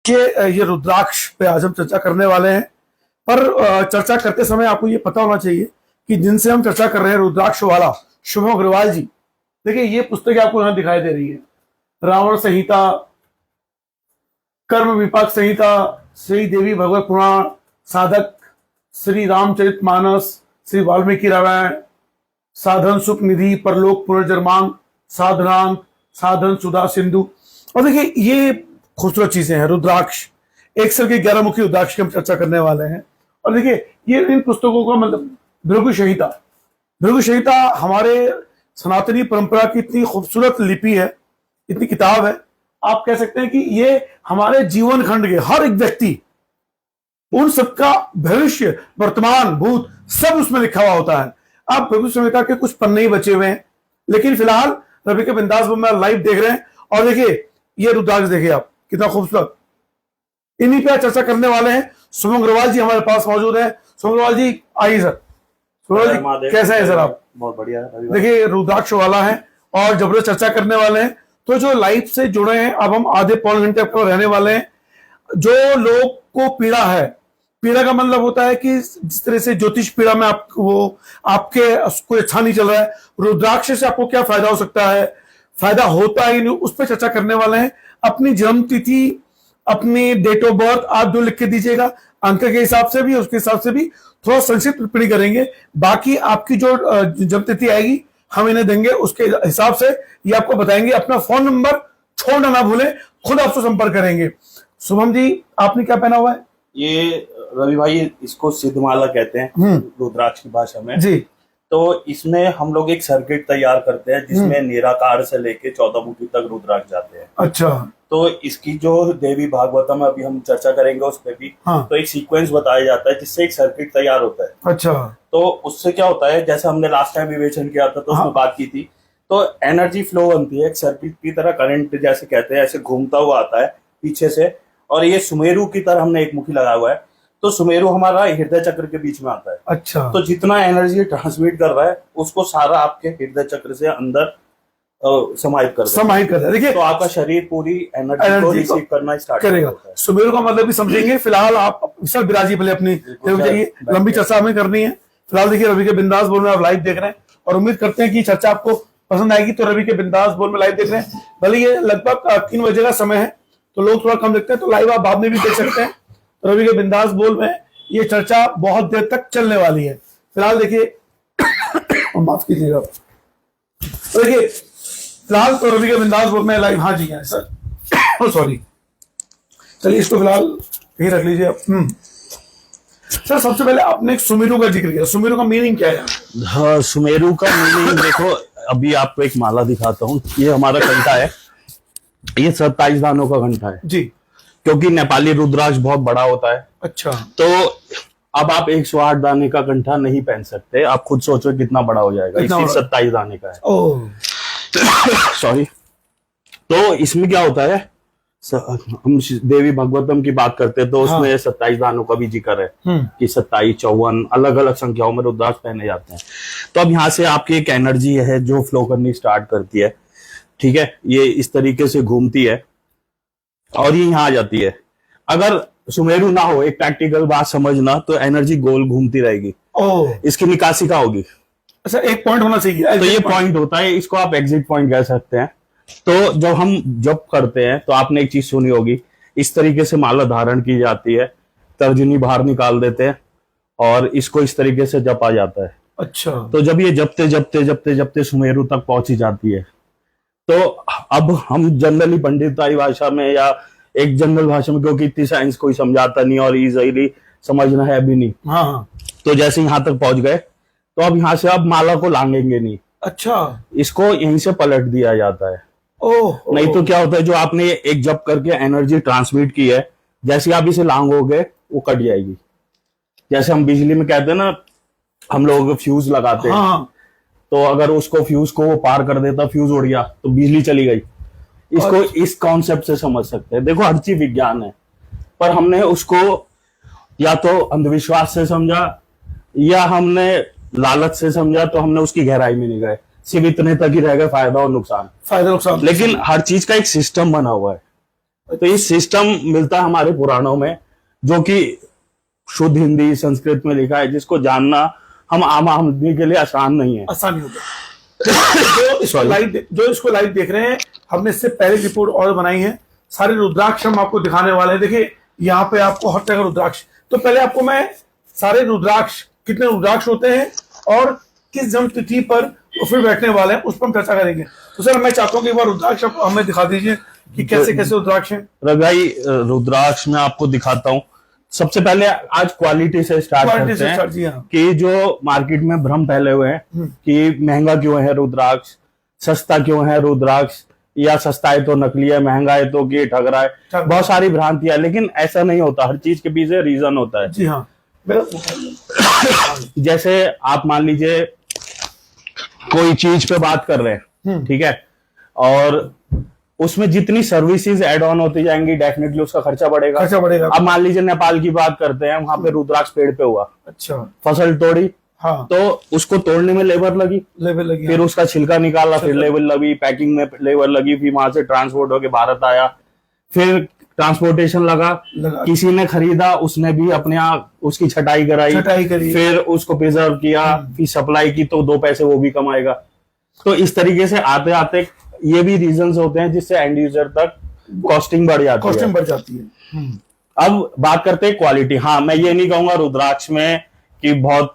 ये रुद्राक्ष पे आज हम चर्चा करने वाले हैं। पर चर्चा करते समय आपको ये पता होना चाहिए कि जिनसे हम चर्चा कर रहे हैं रुद्राक्ष वाला शुभम अग्रवाल जी, देखिए ये पुस्तक आपको यहाँ दिखाई दे रही है। रावण संहिता, कर्म विपाक संहिता, श्री देवी भगवत पुराण, साधक, श्री रामचरितमानस, श्री वाल्मीकि रामायण, साधन सुख निधि, परलोक पुनर्जन्मांग, साधनांग, साधन सुधा सिंधु। और देखिए ये खूबसूरत चीजें हैं। रुद्राक्ष, एक सर के 11 मुखी रुद्राक्ष की हम चर्चा करने वाले हैं। और देखिए ये इन पुस्तकों का मतलब भृगु संहिता, भृगु संहिता हमारे सनातनी परंपरा की इतनी खूबसूरत लिपि है, इतनी किताब है। आप कह सकते हैं कि ये हमारे जीवन खंड के हर एक व्यक्ति, उन सबका भविष्य, वर्तमान, भूत सब उसमें लिखा हुआ होता है। आप भृगु संहिता के कुछ पन्ने ही बचे हुए हैं, लेकिन फिलहाल रवि के बिंदास में लाइव देख रहे हैं। और देखिए ये रुद्राक्ष देखिए आप, कितना खूबसूरत। इन्हीं पे चर्चा करने वाले हैं। शुभम अग्रवाल जी हमारे पास मौजूद है। शुभम अग्रवाल जी आइए सर। शुभम जी कैसे हैं सर आप? बहुत बढ़िया। देखिए रुद्राक्ष वाला है और जबरदस्त चर्चा करने वाले हैं। तो जो लाइव से जुड़े हैं, अब हम आधे पौन घंटे आपको रहने वाले हैं। जो लोग को पीड़ा है, पीड़ा का मतलब होता है कि जिस तरह से ज्योतिष पीड़ा में आपके कोई अच्छा नहीं चल रहा है, रुद्राक्ष से आपको क्या फायदा हो सकता है, फायदा होता है नहीं, उस पर चर्चा करने वाले हैं। अपनी जन्म तिथि, अपनी डेट ऑफ बर्थ आप जो लिख के दीजिएगा, अंक के हिसाब से भी, उसके हिसाब से भी थोड़ा संक्षिप्त टिप्पणी करेंगे। बाकी आपकी जो जन्म तिथि आएगी हम इन्हें देंगे, उसके हिसाब से ये आपको बताएंगे। अपना फोन नंबर छोड़ना ना भूलें, खुद आपसे संपर्क करेंगे। शुभम जी आपने क्या पहना हुआ है? ये रवि भाई इसको सिद्धमाला कहते हैं रुद्राक्ष की भाषा में जी। तो इसमें हम लोग एक सर्किट तैयार करते हैं जिसमें निराकार से लेके 14 मुखी तक रुद्राक्ष जाते हैं। अच्छा। तो इसकी जो देवी भागवतम अभी हम चर्चा करेंगे उस पर भी तो एक सीक्वेंस बताया जाता है जिससे एक सर्किट तैयार होता है। अच्छा। तो उससे क्या होता है, जैसे हमने लास्ट टाइम विवेचन किया था तो उसमें बात की थी, तो एनर्जी फ्लो बनती है एक सर्किट की तरह, करंट जैसे कहते हैं, ऐसे घूमता हुआ आता है पीछे से। और ये सुमेरु की तरह हमने एक मुखी लगाया हुआ है, तो सुमेरु हमारा हृदय चक्र के बीच में आता है। अच्छा। तो जितना एनर्जी ट्रांसमिट कर रहा है उसको सारा आपके हृदय चक्र से अंदर समाहित कर है। देखिए तो आपका शरीर पूरी एनर्जी को रिसीव करना स्टार्ट करेगा। सुमेरु का मतलब भी समझेंगे। फिलहाल आप सर बिराजी पहले अपनी जाइए, लंबी चर्चा हमें करनी है। फिलहाल देखिए रवि के बिंदास बोल में आप लाइव देख रहे हैं और उम्मीद करते हैं कि चर्चा आपको पसंद आएगी। तो रवि के बिंदास बोल में लाइव देख रहे हैं, भले ये लगभग 3 बजे का समय है तो लोग थोड़ा कम देखते हैं, तो लाइव आप बाद में भी देख सकते हैं। तो रवि के बिंदास बोल में ये चर्चा बहुत देर तक चलने वाली है। फिलहाल देखिए माफ कीजिएगा, देखिए फिलहाल तो रवि के बिंदास बोल में लाइव। हाँ जी है सर, सॉरी। चलिए इसको फिलहाल यही रख लीजिए आप। सर सबसे पहले आपने एक सुमेरु का जिक्र किया, सुमेरु का मीनिंग क्या है? हाँ, सुमेरु का मीनिंग देखो, अभी आपको एक माला दिखाता हूँ। ये हमारा घंटा है, ये 27 दानों का घंटा है जी, क्योंकि नेपाली रुद्राक्ष बहुत बड़ा होता है। अच्छा। तो अब आप 108 दाने का घंटा नहीं पहन सकते, आप खुद सोचो कितना बड़ा हो जाएगा, इसलिए 27 दाने का है। Oh sorry. तो इसमें क्या होता है, हम देवी भागवतम की बात करते हैं तो उसमें 27 दानों का भी जिक्र है कि 27, 54 अलग अलग संख्याओं में रुद्राक्ष पहने जाते हैं। तो अब यहाँ से आपकी एक एनर्जी है जो फ्लो करनी स्टार्ट करती है, ठीक है। ये इस तरीके से घूमती है और ये यहाँ आ जाती है। अगर सुमेरु ना हो, एक प्रैक्टिकल बात समझना, तो एनर्जी गोल घूमती रहेगी। इसकी निकासी का होगी। अच्छा, एक पॉइंट होना चाहिए। तो ये पॉइंट होता है, इसको आप एग्जिट पॉइंट कह सकते हैं। तो जब हम जप करते हैं तो आपने एक चीज सुनी होगी, इस तरीके से माला धारण की जाती है, तर्जनी बाहर निकाल देते हैं और इसको इस तरीके से जपा जाता है। अच्छा। तो जब ये जपते जपते जपते जपते सुमेरु तक पहुंची जाती है, तो अब हम जनरली पंडिताई भाषा में या एक जनरल भाषा में, क्योंकि इतनी साइंस कोई समझाता नहीं और इजीली समझना है भी नहीं। हाँ। तो जैसे यहाँ तक पहुंच गए तो अब यहाँ से आप माला को लांगेंगे नहीं। अच्छा। इसको यहीं से पलट दिया जाता है। नहीं तो क्या होता है, जो आपने एक जप करके एनर्जी ट्रांसमिट की है, जैसे आप इसे लांगोगे वो कट जाएगी। जैसे हम बिजली में कहते हैं ना, हम लोग फ्यूज लगाते हैं। हाँ। तो अगर उसको फ्यूज को वो पार कर देता, फ्यूज उड़ गया तो बिजली चली गई। इसको इस कॉन्सेप्ट से समझ सकते हैं। देखो हर चीज विज्ञान है, पर हमने उसको या तो अंधविश्वास से समझा या हमने लालच से समझा, तो हमने उसकी गहराई में नहीं गए, सिर्फ इतने तक ही रह गए, फायदा और नुकसान। फायदा नुकसान। लेकिन हर चीज का एक सिस्टम बना हुआ है। तो ये सिस्टम मिलता है हमारे पुराणों में, जो कि शुद्ध हिंदी संस्कृत में लिखा है, जिसको जानना हम आम आदमी के लिए आसान नहीं है। आसान नहीं होता। जो इसको लाइव देख रहे हैं, हमने इससे पहले रिपोर्ट और बनाई है, सारे रुद्राक्ष हम आपको दिखाने वाले हैं। देखिए यहाँ पे आपको हर तरह का रुद्राक्ष, तो पहले आपको मैं सारे रुद्राक्ष, कितने रुद्राक्ष होते हैं और किस जन्म तिथि पर वो फिर बैठने वाले हैं, उस पर हम चर्चा करेंगे। तो सर मैं चाहता हूँ कि एक बार रुद्राक्ष आप हमें दिखा दीजिए कि कैसे कैसे रुद्राक्ष हैं। रवि भाई, रुद्राक्ष में आपको दिखाता हूँ। सबसे पहले आज क्वालिटी से स्टार्ट करते हैं जी हाँ। कि जो मार्केट में भ्रम फैले हुए हैं कि महंगा क्यों है रुद्राक्ष, सस्ता क्यों है रुद्राक्ष, या सस्ता है तो नकली है, महंगा है तो कि ठग रहा है, बहुत सारी भ्रांतियां। लेकिन ऐसा नहीं होता, हर चीज के पीछे रीजन होता है। जी हाँ। जैसे आप मान लीजिए कोई चीज पे बात कर रहे हैं, ठीक है, और उसमें जितनी सर्विसेज एड ऑन होती जाएंगी, डेफिनेटली उसका खर्चा बढ़ेगा। अब मान लीजिए नेपाल की बात करते हैं, वहां पे रुद्राक्ष पेड़ पे हुआ, अच्छा, फसल तोड़ी, हाँ, तो उसको तोड़ने में लेबर लगी, फिर उसका छिलका निकाला, फिर लेबर लगी, पैकिंग में लेबर लगी, फिर वहां से ट्रांसपोर्ट होके भारत आया, फिर ट्रांसपोर्टेशन लगा, किसी ने खरीदा, उसने भी अपने आप उसकी छटाई कराई, फिर उसको प्रिजर्व किया, फिर सप्लाई की, तो 2 पैसे वो भी कमाएगा। तो इस तरीके से आते आते ये भी रीजंस होते हैं जिससे एंड यूजर तक कॉस्टिंग बढ़ जाती है। अब बात करते हैं क्वालिटी। हाँ, मैं ये नहीं कहूंगा रुद्राक्ष में कि बहुत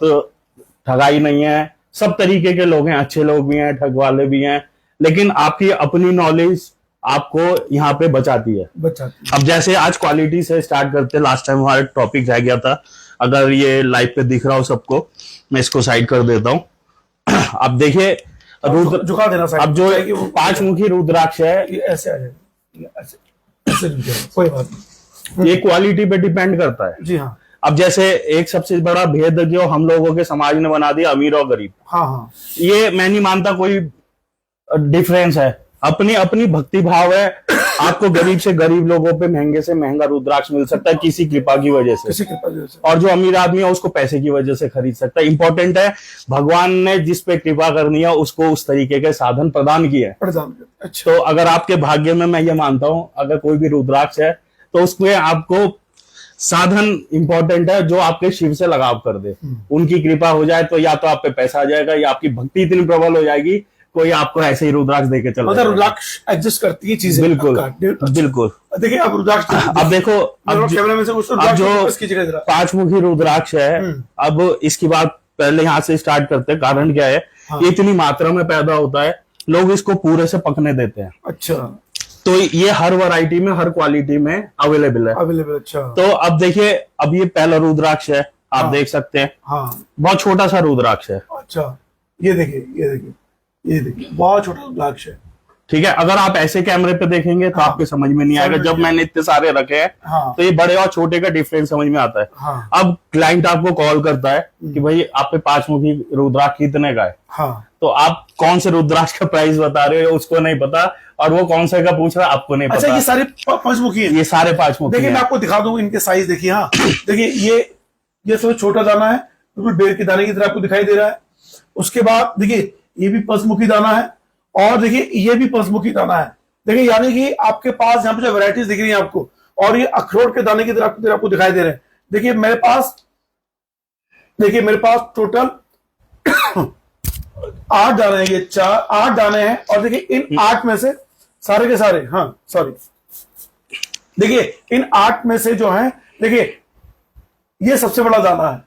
ठगाई नहीं है, सब तरीके के लोग हैं, अच्छे लोग भी हैं, ठग वाले भी हैं, लेकिन आपकी अपनी नॉलेज आपको यहाँ पे बचाती है। अब जैसे आज क्वालिटी से स्टार्ट करते हैं, लास्ट टाइम हमारा टॉपिक रह गया था, अगर ये लाइव पे दिख रहा हो सबको, मैं इसको साइड कर देता हूँ। अब देखिए झुका देना साइड। अब जो 5 मुखी रुद्राक्ष है, ये ऐसे आ जाएगा, ऐसे कोई बात नहीं, ये क्वालिटी पे डिपेंड करता है। जी हाँ। अब जैसे एक सबसे बड़ा भेद जो हम लोगों के समाज ने बना दिया, अमीर और गरीब। हाँ हाँ, ये मैं नहीं मानता कोई डिफरेंस है, अपनी अपनी भक्ति भाव है। आपको गरीब से गरीब लोगों पे महंगे से महंगा रुद्राक्ष मिल सकता है किसी कृपा की वजह से, और जो अमीर आदमी है उसको पैसे की वजह से खरीद सकता है। इंपॉर्टेंट है भगवान ने जिस पे कृपा करनी है उसको उस तरीके के साधन प्रदान किए हैं। अच्छा। तो अगर आपके भाग्य में, मैं ये मानता हूं, अगर कोई भी रुद्राक्ष है तो उसमें आपको साधन इंपॉर्टेंट है जो आपके शिव से लगाव कर दे, उनकी कृपा हो जाए तो या तो आप पे पैसा आ जाएगा, या आपकी भक्ति इतनी प्रबल हो जाएगी कोई आपको ऐसे ही रुद्राक्ष देके चला। मतलब रुद्राक्ष एडजस्ट करती है चीजें। बिल्कुल बिल्कुल। देखिए आप रुद्राक्ष, अब देखो, अब जो 5 मुखी रुद्राक्ष है, अब इसकी बात पहले यहाँ से स्टार्ट करते हैं। कारण क्या है, ये इतनी मात्रा में पैदा होता है, लोग इसको पूरे से पकने देते हैं। अच्छा। तो ये हर वैरायटी में, हर क्वालिटी में अवेलेबल है। अच्छा। तो अब देखिए, अब ये पहला रुद्राक्ष है, आप देख सकते हैं, बहुत छोटा सा रुद्राक्ष है। अच्छा, ये देखिए बहुत छोटा रुद्राक्ष है। ठीक है, अगर आप ऐसे कैमरे पे देखेंगे तो आपके समझ में नहीं आएगा। जब मैंने इतने सारे रखे हैं, तो ये बड़े और छोटे का डिफरेंस समझ में आता है। अब क्लाइंट आपको कॉल करता है कि भाई आप पे 5 मुखी रुद्राक्ष कितने का है, तो आप कौन से रुद्राक्ष का प्राइस बता रहे हो उसको नहीं पता, और वो कौन से का पूछ रहा है आपको नहीं पता। अच्छा, ये सारे 5 मुखी है? ये सारे 5 मुखी। देखिए मैं आपको दिखा दूं इनके साइज। देखिए, हाँ देखिए, ये थोड़ा छोटा दाना है, बिल्कुल बेर के दाने की तरह आपको दिखाई दे रहा है। उसके बाद देखिए ये भी पंचमुखी दाना है, और देखिए ये भी पंचमुखी दाना है। देखिए यानी कि आपके पास यहाँ पे जो वैरायटीज दिख रही है आपको, और ये अखरोट के दाने की तरह आपको दिखाई दे रहे हैं। देखिए मेरे पास टोटल 8 दाने हैं, ये 8 दाने हैं। और देखिए इन 8 में से सारे के सारे, हाँ सॉरी, देखिए इन 8 में से जो है, देखिए ये सबसे बड़ा दाना है,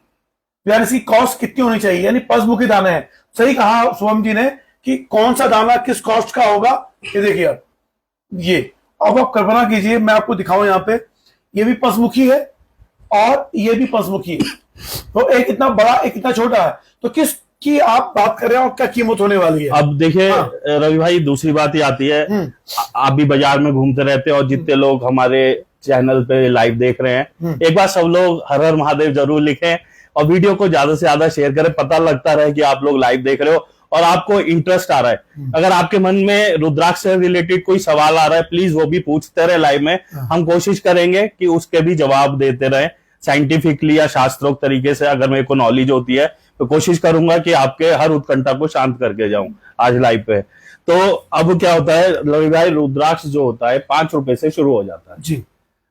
यानी इसकी कॉस्ट कितनी होनी चाहिए, यानी पंचमुखी दाने हैं। सही कहा शुभम जी ने कि कौन सा दाना किस कॉस्ट का होगा। ये देखिए आप, ये अब आप कल्पना कीजिए, मैं आपको दिखाऊं यहाँ पे, ये भी पंचमुखी है और ये भी पंचमुखी है। तो एक इतना बड़ा, एक इतना छोटा है, तो किस की आप बात कर रहे हैं और क्या कीमत होने वाली है? अब देखिए रवि भाई, दूसरी बात ये आती है, आप भी बाजार में घूमते रहते हैं, और जितने लोग हमारे चैनल पे लाइव देख रहे हैं, एक बार सब लोग हर हर महादेव जरूर लिखें और वीडियो को ज्यादा से ज्यादा शेयर करें, पता लगता रहे कि आप लोग लाइव देख रहे हो और आपको इंटरेस्ट आ रहा है। अगर आपके मन में रुद्राक्ष से रिलेटेड कोई सवाल आ रहा है, प्लीज वो भी पूछते रहे लाइव में। हम कोशिश करेंगे कि उसके भी जवाब देते रहे साइंटिफिकली या शास्त्रोक्त तरीके से। अगर मेरे को नॉलेज होती है तो कोशिश करूंगा कि आपके हर उत्कंठा को शांत करके जाऊं आज लाइव पे। तो अब क्या होता है रवि भाई, रुद्राक्ष जो होता है 5 रुपए से शुरू हो जाता है जी।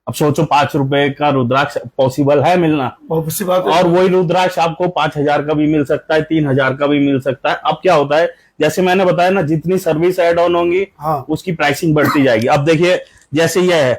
अब सोचो 5 रुपए का रुद्राक्ष पॉसिबल है मिलना, बहुत सी बात है। और वही रुद्राक्ष आपको 5,000 का भी मिल सकता है, 3,000 का भी मिल सकता है। अब क्या होता है, जैसे मैंने बताया ना, जितनी सर्विस एड ऑन होंगी हाँ। उसकी प्राइसिंग बढ़ती जाएगी। अब देखिए जैसे ये है,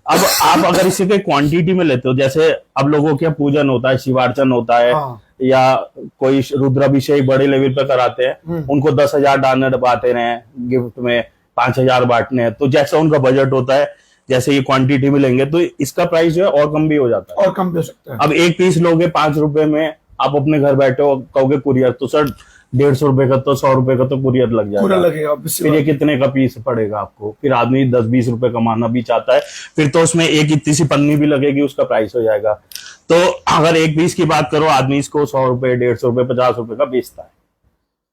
अब आप अगर इसी के क्वांटिटी में लेते हो, जैसे अब लोगों के पूजन होता है, शिवार्चन होता है, हाँ। या कोई रुद्राभिषेक बड़े लेवल पे कराते हैं, उनको 10,000 डॉलर बांटे रहे हैं गिफ्ट में, 5,000 बांटने हैं, तो जैसा उनका बजट होता है, जैसे ये क्वांटिटी में लेंगे तो इसका प्राइस जो है और कम भी हो जाता है, और कम भी हो सकता है। अब एक पीस लोगे 5 रुपए में, आप अपने घर बैठे हो, कहोगे कुरियर, तो सर 150 रुपए का तो 100 रुपए का तो कुरियर लग पूरा जाएगा, लगेगा। फिर ये कितने का पीस पड़ेगा आपको, फिर आदमी 10-20 रुपए कमाना भी चाहता है, फिर तो उसमें एक इतनी सी पन्नी भी लगेगी, उसका प्राइस हो जाएगा। तो अगर एक पीस की बात करो, आदमी इसको 100 रुपए, 150 रुपए, 50 रुपए का बेचता है,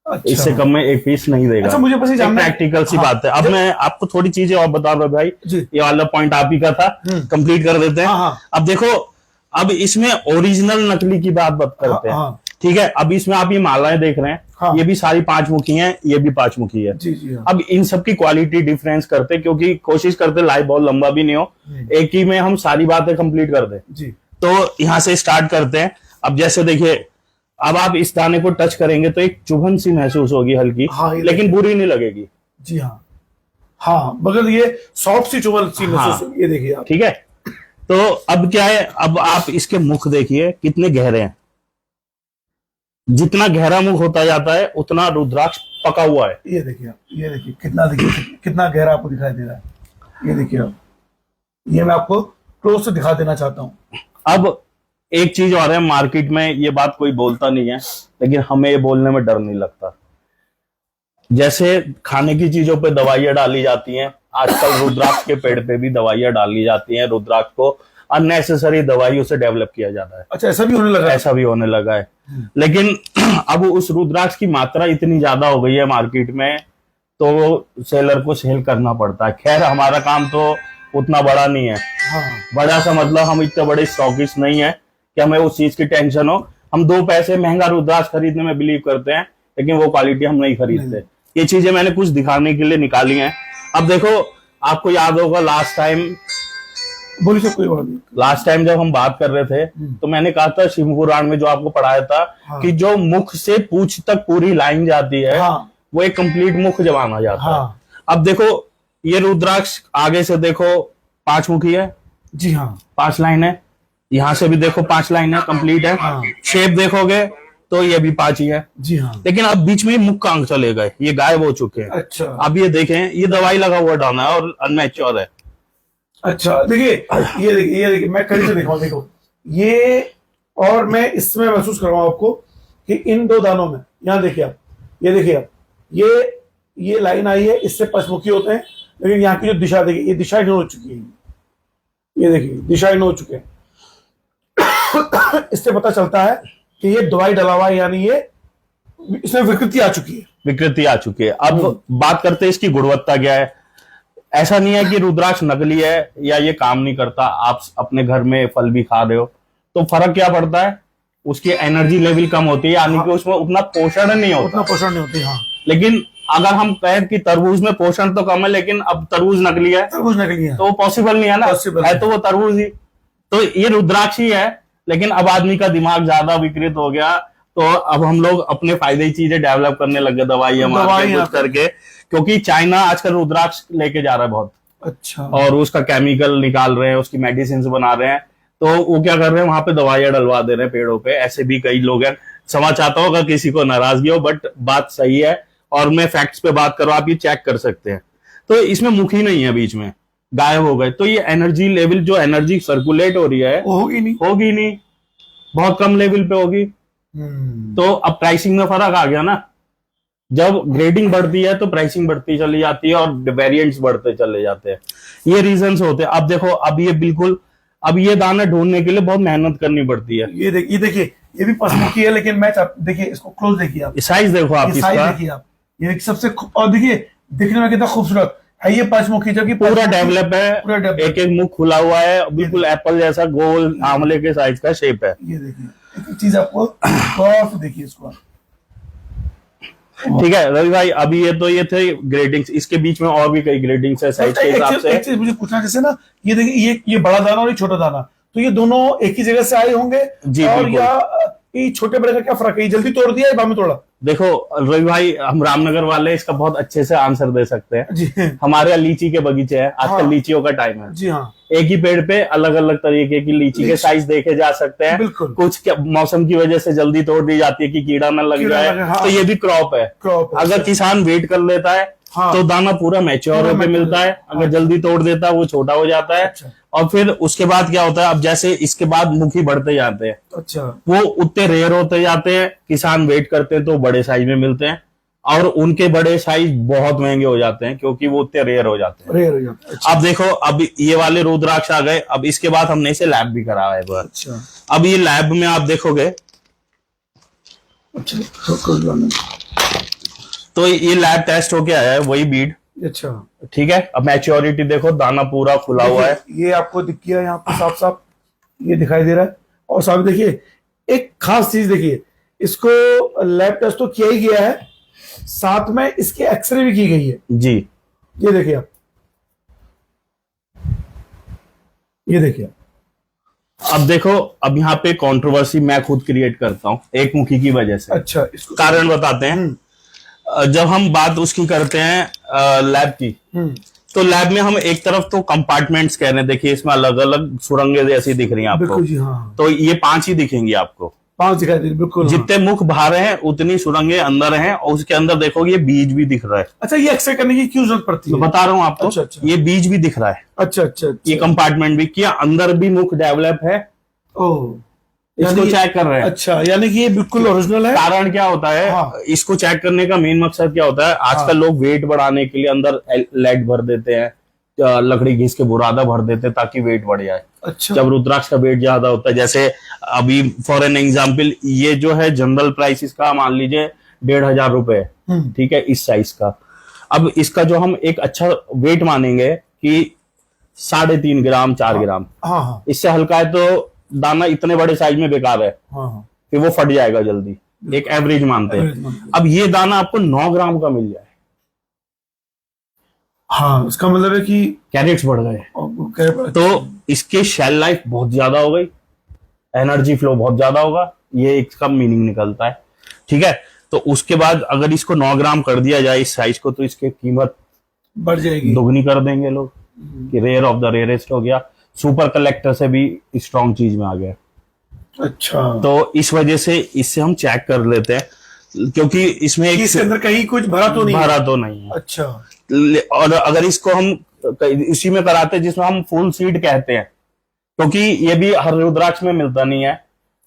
अच्छा। इससे कम में एक पीस नहीं देगा। अच्छा, मुझे बस ये जानना है- प्रैक्टिकल सी हाँ, बात है। अब मैं आपको थोड़ी चीजें और बता रहा हूं भाई, जी। ये वाला पॉइंट आप ही का था, कंप्लीट कर देते हैं। हाँ, हाँ। अब देखो, अब इसमें ओरिजिनल नकली की बात करते हैं, हाँ। ठीक है। अब इसमें आप ये मालाएं देख रहे हैं, हाँ। ये भी सारी 5 मुखी हैं, ये भी 5 मुखी है। जी जी। हाँ। अब इन सब की क्वालिटी डिफरेंस करते, क्योंकि कोशिश करते लाइव बहुत लंबा भी नहीं हो, एक ही में हम सारी बातें कंप्लीट कर दें। जी। तो यहां से स्टार्ट करते हैं। अब जैसे देखिए, अब आप इस दाने को टच करेंगे तो एक चुभन सी महसूस होगी हल्की, हाँ, ये लेकिन बुरी नहीं लगेगी, जी हाँ। हाँ, मगर ये सॉफ्ट सी चुभन सी महसूस हाँ। होगी, ये देखिए आप। ठीक है। तो अब क्या है, अब आप इसके मुख देखिए कितने गहरे हैं, जितना गहरा मुख होता जाता है उतना रुद्राक्ष पका हुआ है। ये देखिए आप, ये देखिए देखिए कितना गहरा आपको दिखाई दे रहा है। ये देखिए आप, ये मैं आपको क्लोज से दिखा देना चाहता हूँ। अब एक चीज और है, मार्केट में ये बात कोई बोलता नहीं है, लेकिन हमें ये बोलने में डर नहीं लगता। जैसे खाने की चीजों पे दवाइयां डाली जाती हैं, आजकल रुद्राक्ष के पेड़ पे भी दवाइयां डाली जाती हैं, रुद्राक्ष को अननेसेसरी दवाइयों से डेवलप किया जाता है। अच्छा, ऐसा भी होने लगा है? ऐसा भी होने लगा है, लेकिन अब उस रुद्राक्ष की मात्रा इतनी ज्यादा हो गई है मार्केट में, तो सेलर को सेल करना पड़ता है। खैर, हमारा काम तो उतना बड़ा नहीं है, हाँ। बड़ा सा मतलब हम इतने बड़े स्टॉकिस्ट नहीं है कि हमें उस चीज की टेंशन हो। हम 2 पैसे महंगा रुद्राक्ष खरीदने में बिलीव करते हैं, लेकिन वो क्वालिटी हम नहीं खरीदते। ये चीजें मैंने कुछ दिखाने के लिए निकाली हैं। अब देखो, आपको याद होगा लास्ट टाइम बोलिए सर, कोई बात नहीं। जब हम बात कर रहे थे, तो मैंने कहा था शिव पुराण में जो आपको पढ़ाया था, हाँ। कि जो मुख से पूंछ तक पूरी लाइन जाती है, हाँ। वो एक कंप्लीट मुख जब माना जाता हाँ। है। अब देखो, ये रुद्राक्ष आगे से देखो 5 मुखी है, जी हाँ। 5 लाइन है, यहां से भी देखो 5 लाइन है, कंप्लीट है। हाँ। शेप देखोगे तो ये भी 5 ही है, जी हाँ। लेकिन अब बीच में मुख का अंग चले गए, ये गायब हो चुके हैं। अच्छा। अब ये देखें, ये दवाई लगा हुआ डाना है और अनमैच्योर है। अच्छा, देखिए, ये देखिए मैं कहीं से देखा, देखो ये, और मैं इसमें महसूस कर रहा हूं आपको कि इन 2 दानों में, यहाँ देखिए आप, ये देखिए आप, ये लाइन आई है, इससे पचमुखी होते हैं, लेकिन यहाँ की जो दिशा देखिए, ये दिशा इग्नोर हो चुकी है। ये देखिए, दिशा इग्नोर हो चुके हैं। इससे पता चलता है कि ये दवाई डला हुआ है, यानी ये इसमें विकृति आ चुकी है। विकृति आ चुकी है। अब बात करते हैं इसकी गुणवत्ता क्या है। ऐसा नहीं है कि रुद्राक्ष नकली है या ये काम नहीं करता। आप अपने घर में फल भी खा रहे हो तो फर्क क्या पड़ता है, उसकी एनर्जी लेवल कम होती है, यानी कि उसमें उतना पोषण नहीं होता। उतना पोषण नहीं होती, हाँ। लेकिन अगर हम कहें कि तरबूज में पोषण तो कम है, लेकिन अब तरबूज नकली है, तरबूज नकली है, तो वो पॉसिबल नहीं है ना, Possible है है। तो वो तरबूज ही। तो ये रुद्राक्ष ही है, लेकिन अब आदमी का दिमाग ज्यादा विकृत हो गया, तो अब हम लोग अपने फायदे की चीजें डेवलप करने लगे, दवाइयां कुछ करके, क्योंकि चाइना आजकल रुद्राक्ष लेके जा रहा है बहुत। अच्छा। और उसका केमिकल निकाल रहे हैं, उसकी मेडिसिन बना रहे हैं, तो वो क्या कर रहे हैं, वहां पे दवाइयां डलवा दे रहे हैं पेड़ों पे। ऐसे भी कई लोग हैं। क्षमा चाहता हूँ अगर किसी को नाराजगी हो, बट बात सही है और मैं फैक्ट्स पे बात करूँ, आप ये चेक कर सकते हैं। तो इसमें मुख ही नहीं है, बीच में गायब हो गए, तो ये एनर्जी लेवल, जो एनर्जी सर्कुलेट हो रही है, वो होगी नहीं, बहुत कम लेवल पे होगी। तो अब प्राइसिंग में फर्क आ गया ना। जब ग्रेडिंग बढ़ती है तो प्राइसिंग बढ़ती चली जाती है और वेरिएंट्स बढ़ते चले जाते हैं। ये रीजंस होते हैं। अब देखो, अब ये बिल्कुल, अब ये दाना ढूंढने के लिए बहुत मेहनत करनी पड़ती है। ये देखिए, ये भी पचमुखी है, लेकिन मैं देखिए इसको क्लोज देखिए आप, साइज देखो आप ये साइज इसका, देखिए आप, ये सबसे और देखिए दिखने में कितना खूबसूरत है ये पचमुखी, जबकि पूरा डेवलप है, पूरा डेवलप, एक एक मुख खुला हुआ है, बिल्कुल एप्पल जैसा गोल आंवले के साइज का शेप है। ये देखिए एक चीज आपको गौर से देखिए इसको, ठीक है रवि भाई, अभी ये थे ग्रेडिंग्स, इसके बीच में और भी कई ग्रेडिंग्स है साइज के हिसाब से। एक चीज मुझे पूछना, जैसे ना ये देखिए, ये बड़ा दाना और ये छोटा दाना, तो ये दोनों एक ही जगह से आए होंगे जी, और बिल्कुल। या ये छोटे बड़े का क्या फर्क है? ये जल्दी तोड़ दिया या बाद में तोड़ा? देखो रवि भाई, हम रामनगर वाले इसका बहुत अच्छे से आंसर दे सकते हैं। जी हमारे यहाँ लीची के बगीचे हैं, आजकल हाँ। लीचियों का टाइम है। जी हाँ, एक ही पेड़ पे अलग अलग तरीके की लीची के साइज देखे जा सकते हैं। बिल्कुल। कुछ मौसम की वजह से जल्दी तोड़ दी जाती है कि कीड़ा न लग कीड़ा जाए, लगे, हाँ। तो ये भी क्रॉप है। क्रॉप है, अगर अच्छा। किसान वेट कर लेता है हाँ। तो दाना पूरा मैच्योर पूरा होकर mature मिलता है। हाँ। अगर जल्दी तोड़ देता है वो छोटा हो जाता है। अच्छा। और फिर उसके बाद क्या होता है, अब जैसे इसके बाद मुखी बढ़ते जाते हैं, अच्छा, वो उतने रेयर होते जाते हैं, किसान वेट करते हैं तो बड़े साइज में मिलते हैं, और उनके बड़े साइज बहुत महंगे हो जाते हैं क्योंकि वो उतने रेयर हो जाते हैं। रेयर हो जाता है। अच्छा, अब देखो, अब ये वाले रुद्राक्ष आ गए, अब इसके बाद हमने इसे लैब भी करा है एक बार। अच्छा, अब ये लैब में आप देखोगे अच्छा, तो तो ये लैब टेस्ट होके आया है, वही बीड। अच्छा, ठीक है, अब मैच्योरिटी देखो, दाना पूरा खुला हुआ है। ये आपको दिख गया यहाँ पे साफ साफ, ये दिखाई दे रहा है। और साथ में देखिए एक खास चीज, देखिए इसको लैब टेस्ट तो किया ही गया है, साथ में इसकी एक्सरे भी की गई है। जी, ये देखिए आप, ये देखिए आप। अब देखो, अब यहाँ पे कंट्रोवर्सी मैं खुद क्रिएट करता हूँ एक मुखी की वजह से। अच्छा, इसको कारण बताते हैं। जब हम बात उसकी करते हैं लैब की, तो लैब में हम एक तरफ तो कंपार्टमेंट्स कह रहे हैं, देखिए इसमें अलग अलग सुरंगें जैसी दिख रही हैं आपको। बिल्कुल जी, हाँ, तो ये 5 ही दिखेंगी आपको, 5 दिखाई दे रही, बिल्कुल हाँ। जितने मुख बाहर हैं उतनी सुरंगें अंदर हैं, और उसके अंदर देखोगे ये बीज भी दिख रहा है। अच्छा, ये एक्सरे करने की क्यों जरूरत पड़ती तो है? बता रहा हूँ आपको। अच्छा, अच्छा। ये बीज भी दिख रहा है, अच्छा, अच्छा, ये अच्छा। कंपार्टमेंट भी किया, अंदर भी मुख डेवलप है, ओह, इसको यानी- चेक कर रहे हैं। अच्छा, यानी कि ये बिल्कुल ओरिजिनल है। कारण क्या होता है, हाँ। इसको चेक करने का मेन मकसद क्या होता है, आजकल लोग वेट बढ़ाने के लिए अंदर लेड भर देते हैं, लकड़ी घिस के बुरादा भर देते हैं ताकि वेट बढ़ जाए। अच्छा, जब रुद्राक्ष का वेट ज्यादा होता है, जैसे अभी फॉर एन एग्जाम्पल, ये जो है जनरल प्राइस इसका मान लीजिए 1,500 रुपए है, ठीक है, इस साइज का। अब इसका जो हम एक अच्छा वेट मानेंगे कि 3.5 ग्राम 4 ग्राम, हाँ हाँ इससे हल्का है तो दाना इतने बड़े साइज में बेकार है, हाँ हाँ, फिर वो फट जाएगा जल्दी, एक एवरेज मानते Average हैं। मानते हैं। अब ये दाना आपको 9 ग्राम का मिल जाए, हाँ, इसका मतलब है कि कैरेट्स बढ़ गए, तो इसके शेल लाइफ बहुत ज्यादा हो गई, एनर्जी फ्लो बहुत ज्यादा होगा, ये इसका मीनिंग निकलता है। ठीक है, तो उसके बाद अगर इसको 9 ग्राम कर दिया जाए इस साइज को, तो इसकी कीमत बढ़ जाएगी। दोगुनी कर देंगे लोग, कि रेयर ऑफ द रेयरेस्ट हो गया, सुपर कलेक्टर से भी स्ट्रॉन्ग चीज में आ गया। अच्छा, तो इस वजह से इससे हम चेक कर लेते हैं, क्योंकि इसमें एक इसके अंदर कहीं कुछ भरा तो नहीं है? भरा तो नहीं है। अच्छा, और अगर इसको हम इसी में कराते हैं जिसमें हम फुल सीड कहते हैं, क्योंकि ये भी हर रुद्राक्ष में मिलता नहीं है,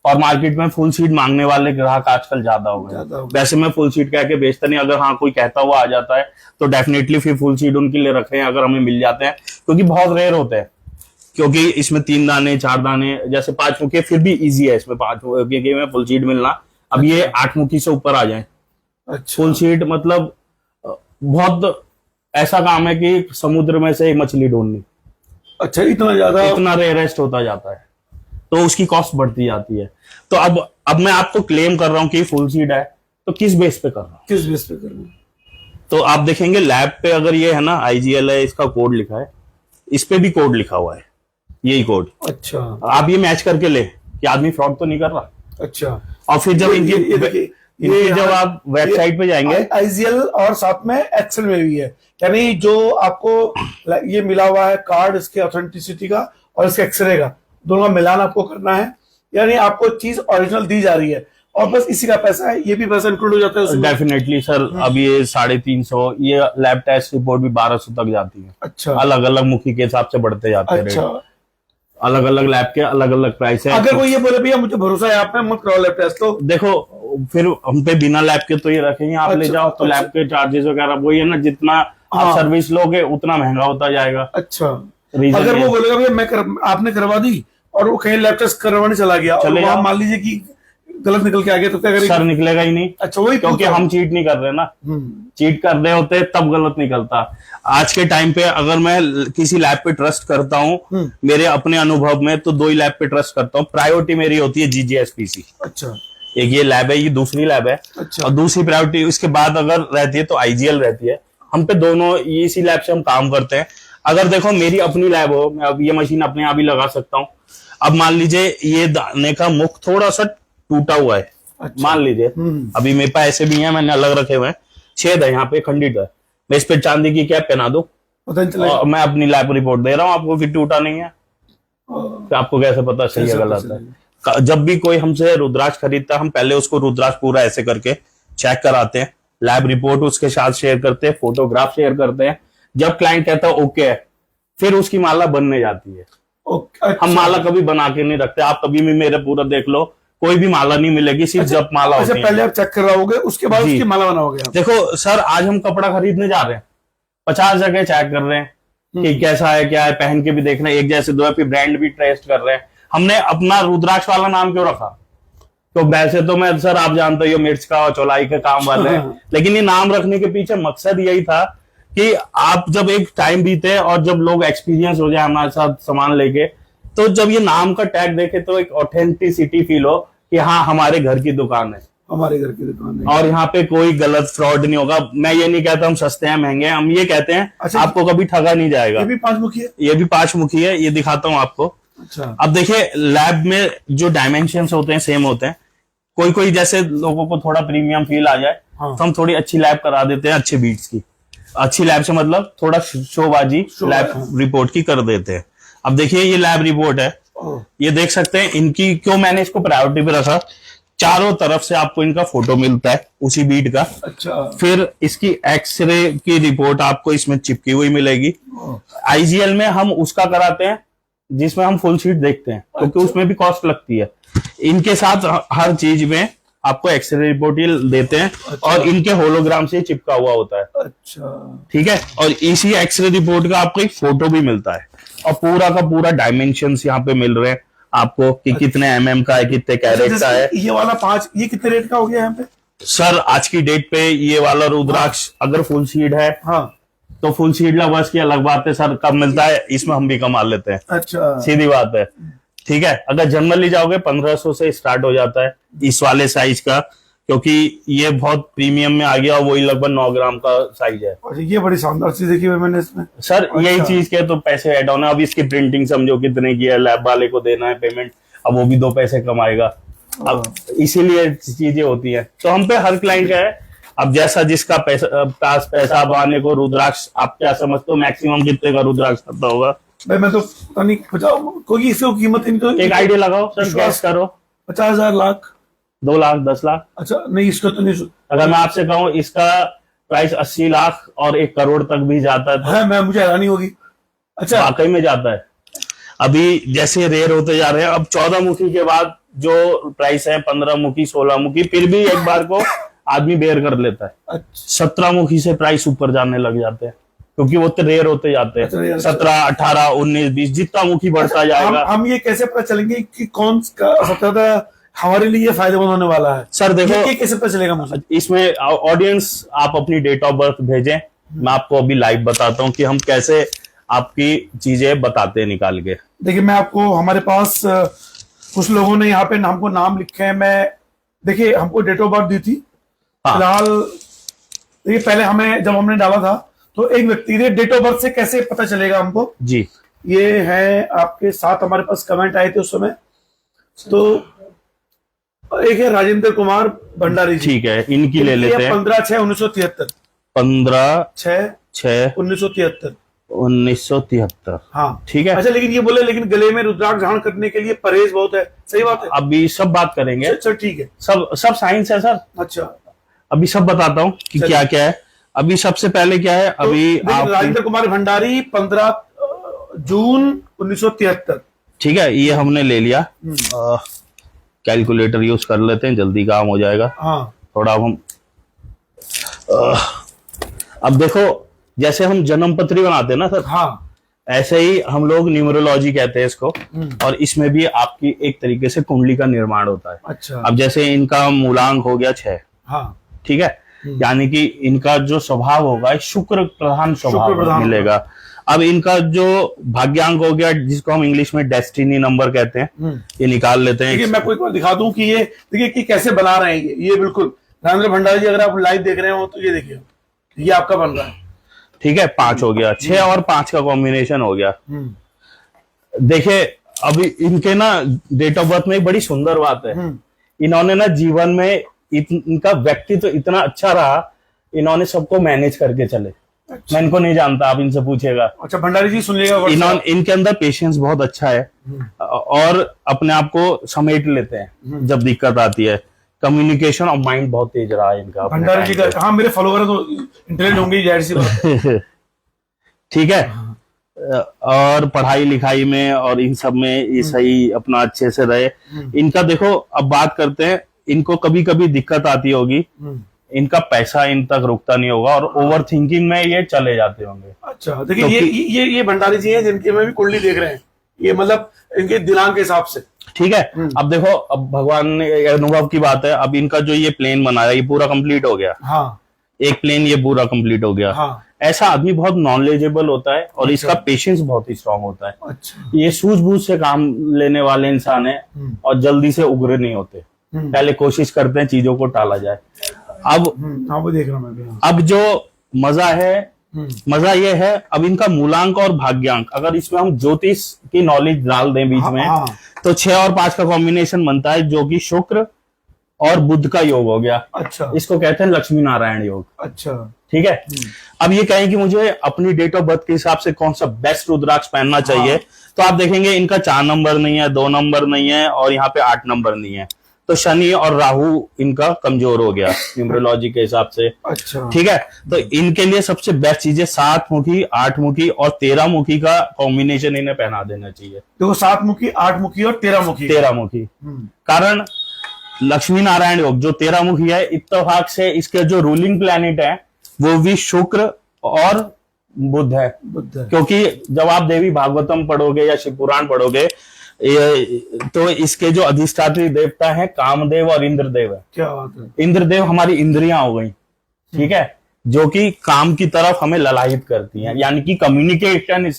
और मार्केट में फुल सीड मांगने वाले ग्राहक आजकल ज्यादा हो ज्यादा हो गए। गए। वैसे मैं फुल सीड कह के बेचता नहीं, अगर हाँ कोई कहता हुआ आ जाता है तो डेफिनेटली फिर फुल सीड उनके लिए रखे हैं अगर हमें मिल जाते हैं, क्योंकि बहुत रेयर होते हैं, क्योंकि इसमें 3 दाने 4 दाने, जैसे 5 मुखी फिर भी इजी है इसमें 5 मुखी में फुल सीड मिलना। अब ये 8 मुखी से ऊपर आ जाए, अच्छा, फुल सीड मतलब बहुत ऐसा काम है कि समुद्र में से एक मछली ढूंढनी, अच्छा, इतना ज्यादा। इतना रेयरेस्ट होता जाता है, तो उसकी कॉस्ट बढ़ती जाती है। तो अब मैं आपको क्लेम कर रहा हूं कि फुल सीड है, तो किस बेस पे कर रहा हूं? किस बेस पे करना? तो आप देखेंगे लैब पे, अगर ये है ना IGL है, इसका कोड लिखा है, इस पे भी कोड लिखा हुआ है, यही कोड। अच्छा, आप ये मैच करके ले कि आदमी फ्रॉड तो नहीं कर रहा। अच्छा, और फिर जब ये देखिए, इनकी जब आप वेबसाइट पे जाएंगे, IGL और साथ में एक्सेल में भी है, यानी जो आपको ये मिला हुआ है कार्ड, इसके ऑथेंटिसिटी का और इसके एक्सरे का, दोनों का मिलान आपको करना है, यानी आपको चीज ओरिजिनल दी जा रही है, और बस इसी का पैसा है, ये भी पैसा इंक्लूड हो जाता है उसमें? Definitely sir. अब ये 350, ये लैब टेस्ट रिपोर्ट भी 1200 तक जाती है। अच्छा, अलग अलग मुखी के हिसाब से बढ़ते जाते हैं अच्छा। रेट, अलग अलग लैब के अलग अलग प्राइस है। अगर कोई ये बोले भैया मुझे भरोसा है आप पे, मत कराओ लैब टेस्ट, तो देखो फिर हम पे बिना लैब के तो ये रखेंगे, आप ले अच्छा, जाओ तो लैब के चार्जेस वगैरह वही है ना, जितना हाँ। आप सर्विस लोगे उतना महंगा होता जाएगा। अच्छा, रीजन अगर ये- वो बोलेगा भैया आपने करवा दी और वो कहीं लैब टेस्ट करवाने चला गया और चले वहाँ जाओ। मान लीजिए कि गलत निकल के आ गया, तो क्या करेगा? सर निकलेगा ही नहीं, अच्छा, वही क्योंकि पूछा। हम चीट नहीं कर रहे ना, चीट कर रहे होते तब गलत निकलता। आज के टाइम पे अगर मैं किसी लैब पे ट्रस्ट करता हूँ, मेरे अपने अनुभव में तो 2 ही लैब पे ट्रस्ट करता हूँ। प्रायोरिटी मेरी होती है GGSPC, अच्छा, एक ये लैब है, ये दूसरी लैब है। अच्छा। और दूसरी प्रायोरिटी उसके बाद अगर रहती है तो आईजीएल रहती है। हम पे दोनों इसी लैब से हम काम करते हैं। अगर देखो मेरी अपनी लैब हो, मैं अब ये मशीन अपने आप ही लगा सकता हूँ। अब मान लीजिए ये दाने का मुख थोड़ा सा टूटा हुआ है। अच्छा। मान लीजिए अभी मेरे पास ऐसे भी हैं, मैंने अलग रखे हुए हैं, छेद है यहाँ पे, खंडित है, मैं इस पे चांदी की कैप पहना दूं पता नहीं चलेगा। और मैं अपनी लैब रिपोर्ट दे रहा हूँ आपको, फिर टूटा नहीं है। तो आपको कैसे पता सही है गलत है? जब भी कोई हमसे रुद्राक्ष खरीदता है, हम पहले उसको रुद्राक्ष पूरा ऐसे करके चेक कराते हैं, लैब रिपोर्ट उसके साथ शेयर करते हैं, फोटोग्राफ शेयर करते हैं। जब क्लाइंट कहता है ओके है, फिर उसकी माला बनने जाती है। अच्छा। हम माला कभी बना के नहीं रखते। आप कभी भी मेरे पूरा देख लो, कोई भी माला नहीं मिलेगी, सिर्फ जब माला होती है। पहले आप चेक करवाओगे, उसके बाद उसकी माला बनाओगे आप। देखो सर, आज हम कपड़ा खरीदने जा रहे हैं, 50 जगह चेक कर रहे हैं कि कैसा है, क्या है, पहन के भी देख रहे हैं, एक जैसे दो है, फिर ब्रांड भी टेस्ट कर रहे हैं। हमने अपना रुद्राक्ष वाला नाम क्यों रखा? तो वैसे तो मैं सर, आप जानते हो, मिर्च का और चौलाई के काम वाले हैं, लेकिन ये नाम रखने के पीछे मकसद यही था कि आप जब एक टाइम बीते और जब लोग एक्सपीरियंस हो जाए हमारे साथ सामान लेके, तो जब ये नाम का टैग देखे तो एक ऑथेंटिसिटी फील हो कि हाँ हमारे घर की दुकान है, हमारे घर की दुकान है, और यहाँ पे कोई गलत फ्रॉड नहीं होगा। मैं ये नहीं कहता हम सस्ते हैं महंगे हैं, हम ये कहते हैं अच्छा, आपको कभी ठगा नहीं जाएगा। ये भी 5 मुखी है? ये भी 5 मुखी है, ये दिखाता हूँ आपको। अच्छा। अब देखिए लैब में जो डायमेंशंस होते हैं सेम होते हैं। कोई कोई जैसे लोगों को थोड़ा प्रीमियम फील आ जाए, हाँ। तो हम थोड़ी अच्छी लैब करा देते हैं, अच्छे बीट्स की। अच्छी लैब से मतलब थोड़ा शोबाजी लैब रिपोर्ट की कर देते हैं। अब देखिए ये लैब रिपोर्ट है, ये देख सकते हैं इनकी। क्यों मैंने इसको प्रायोरिटी पे रखा? चारों तरफ से आपको इनका फोटो मिलता है उसी बीट का। अच्छा। फिर इसकी एक्सरे की रिपोर्ट आपको इसमें चिपकी हुई मिलेगी। आईजीएल में हम उसका कराते हैं जिसमें हम फुल शीट देखते हैं, क्योंकि उसमें भी कॉस्ट लगती है। इनके साथ हर चीज में आपको एक्सरे रिपोर्ट ही देते हैं। अच्छा। और इनके होलोग्राम से चिपका हुआ होता है। अच्छा। ठीक है। और इसी एक्सरे रिपोर्ट का आपको एक फोटो भी मिलता है, और पूरा का पूरा डायमेंशंस यहाँ पे मिल रहे हैं आपको कि कितने एमएम का है, कितने कैरेट का है। ये वाला 5, ये कितने रेट का हो गया यहाँ पे? सर आज की डेट पे ये वाला रुद्राक्ष अगर फुल सीड है, हाँ, तो फुल सीड लवर्स की अलग बात है सर, कम मिलता है, इसमें हम भी कमा लेते हैं। अच्छा। सीधी बात है। ठीक है। अगर जनरली जाओगे 1500 से स्टार्ट हो जाता है इस वाले साइज का, क्योंकि ये बहुत प्रीमियम में आ गया, और वही लगभग 9 ग्राम का साइज है। और ये बड़ी शानदार चीज देखी मैंने इसमें सर। यही चीज के तो पैसे ऐड ऑन है। अब इसकी प्रिंटिंग समझो कितने की है, लैब वाले को देना है पेमेंट, अब वो भी 2 पैसे कमाएगा। अब इसीलिए चीजें होती है। तो हम पे हर क्लाइंट का है। अब जैसा जिसका पास पैसा आने को, रुद्राक्ष आप क्या समझते हो मैक्सिमम कितने का रुद्राक्ष पता होगा? भाई मैं तो पता नहीं, कोई इसकी कीमत नहीं, तो एक आइडिया लगाओ सर, गैस करो। 50,000, लाख, 2 लाख, 10 लाख? अच्छा नहीं, इसका तो नहीं। अगर मैं आपसे कहूँ इसका प्राइस 80 लाख और 1 करोड़ तक भी जाता है, तो मैं मुझे हैरानी होगी। अच्छा। वाकई में जाता है। अभी जैसे रेयर होते जा रहे हैं, अब 14 मुखी के बाद जो प्राइस है 15 मुखी, 16 मुखी, फिर भी एक बार को आदमी बेयर कर लेता है। अच्छा। 17 मुखी से प्राइस ऊपर जाने लग जाते हैं, क्योंकि वो तो रेयर होते जाते हैं। 17, 18, 19, 20 जितना मुखी बढ़ता जाएगा। हम ये कैसे पता चलेंगे कि कौन सा सबसे ज्यादा हमारे लिए फायदेमंद होने वाला है? सर देखो, ये कैसे पता चलेगा मुझे? इसमें ऑडियंस आप अपनी डेट ऑफ बर्थ भेजें, मैं आपको अभी लाइव बताता हूँ कि हम कैसे आपकी चीजें बताते हैं निकाल के। देखिए मैं आपको, हमारे पास कुछ लोगों ने यहाँ पे हमको नाम लिखे हैं। मैं देखिए हमको डेट ऑफ बर्थ दी थी। हाँ। फिलहाल देखिए, पहले हमें जब हमने डाला था तो एक व्यक्ति ने डेट ऑफ बर्थ से कैसे पता चलेगा हमको जी? ये है आपके साथ हमारे पास कमेंट आए थे उस समय। तो एक है राजेंद्र कुमार भंडारी जी। ठीक है, इनकी ले लेते हैं। 15/6/1973। 15/6/1973। 15/6/1973। हाँ ठीक है। अच्छा, लेकिन ये बोले लेकिन गले में रुद्राक्ष धारण करने के लिए परहेज बहुत है, सही बात है? अभी सब बात करेंगे। अच्छा ठीक है, सब साइंस है सर। अच्छा अभी सब बताता हूँ कि क्या क्या है। अभी सबसे पहले क्या है, अभी तो आप राजेंद्र कुमार भंडारी 15 जून 1973। ठीक है, ये हमने ले लिया। कैलकुलेटर यूज कर लेते हैं, जल्दी काम हो जाएगा। हाँ। थोड़ा हम अब देखो, जैसे हम जन्म पत्री बनाते हैं ना सर, हाँ, ऐसे ही हम लोग न्यूमरोलॉजी कहते हैं इसको, और इसमें भी आपकी एक तरीके से कुंडली का निर्माण होता है। अच्छा। अब जैसे इनका मूलांक हो गया 6। हाँ। ठीक है, यानी कि इनका जो स्वभाव होगा शुक्र प्रधान स्वभाव मिलेगा। अब इनका जो भाग्यांक हो गया, जिसको हम इंग्लिश में डेस्टिनी नंबर कहते हैं, ये निकाल लेते हैं। देखिए मैं कोई बार दिखा दूं कि ये देखिए कि कैसे बना रहे हैं ये बिल्कुल राजेंद्र भंडारी जी, अगर आप लाइव देख रहे हो तो ये देखिए ये आपका बन रहा है। ठीक है, 5 हो गया, 6 और 5 का कॉम्बिनेशन हो गया। देखिए अभी इनके ना डेट ऑफ बर्थ में एक बड़ी सुंदर बात है, इन्होंने ना जीवन में इनका व्यक्तित्व तो इतना अच्छा रहा, इन्होंने सबको मैनेज करके चले। अच्छा। मैं इनको नहीं जानता, आप इनसे पूछेगा। अच्छा भंडारी जी सुनिएगा, इनके अंदर पेशेंस बहुत अच्छा है और अपने आप को समेट लेते हैं जब दिक्कत आती है। कम्युनिकेशन और माइंड बहुत तेज रहा है इनका भंडारी जी का। हाँ मेरे फॉलोवर तो इंटेलिजेंट होंगे, जाहिर सी बात। ठीक है। और पढ़ाई लिखाई में और इन सब में ये सही अपना अच्छे से रहे। इनका देखो अब बात करते हैं, इनको कभी कभी दिक्कत आती होगी, इनका पैसा इन तक रुकता नहीं होगा और ओवर थिंकिंग में ये चले जाते होंगे। अच्छा देखिए ये भंडारी जी हैं जिनकी में भी कुंडली देख रहे हैं, ये मतलब इनके दिनांक के हिसाब से। ठीक है। अब देखो, अब भगवान ने अनुभव की बात है, अब इनका जो ये प्लेन बनाया ये पूरा कंप्लीट हो गया। हाँ। एक प्लेन ये पूरा कंप्लीट हो गया। हाँ। ऐसा आदमी बहुत नॉलेजेबल होता है और इसका पेशेंस बहुत ही स्ट्रांग होता है। अच्छा। ये सूझबूझ से काम लेने वाले इंसान है और जल्दी से उग्र नहीं होते, पहले कोशिश करते हैं चीजों को टाला जाए। अब वो देख रहा हूं मैं भी। अब जो मजा है, मजा ये है, अब इनका मूलांक और भाग्यांक अगर इसमें हम ज्योतिष की नॉलेज डाल दें बीच में, तो 6 और 5 का कॉम्बिनेशन बनता है, जो कि शुक्र और बुध का योग हो गया। अच्छा। इसको कहते हैं लक्ष्मी नारायण योग। अच्छा। ठीक है। अब ये कहें कि मुझे अपनी डेट ऑफ बर्थ के हिसाब से कौन सा बेस्ट रुद्राक्ष पहनना चाहिए, तो आप देखेंगे इनका 4 नंबर नहीं है, 2 नंबर नहीं है और यहाँ पे 8 नंबर नहीं है, तो शनि और राहु इनका कमजोर हो गया न्यूमरोलॉजी के हिसाब से। अच्छा। ठीक है। तो इनके लिए सबसे बेस्ट चीज है 7 मुखी, 8 मुखी और 13 मुखी का कॉम्बिनेशन इन्हें पहना देना चाहिए। देखो 7 मुखी, 8 मुखी और 13 मुखी। 13 मुखी। कारण लक्ष्मी नारायण योग जो 13 मुखी है, इत्तेफाक से इसके जो रूलिंग प्लैनेट है वो भी शुक्र और बुध है। क्योंकि जब आप देवी भागवतम पढ़ोगे या शिव पुराण पढ़ोगे तो इसके जो अधिष्ठात्री देवता है कामदेव और इंद्रदेव है। क्या बात है। इंद्रदेव हमारी इंद्रियां हो गई, ठीक है, जो कि काम की तरफ हमें ललायित करती हैं, यानी कि कम्युनिकेशन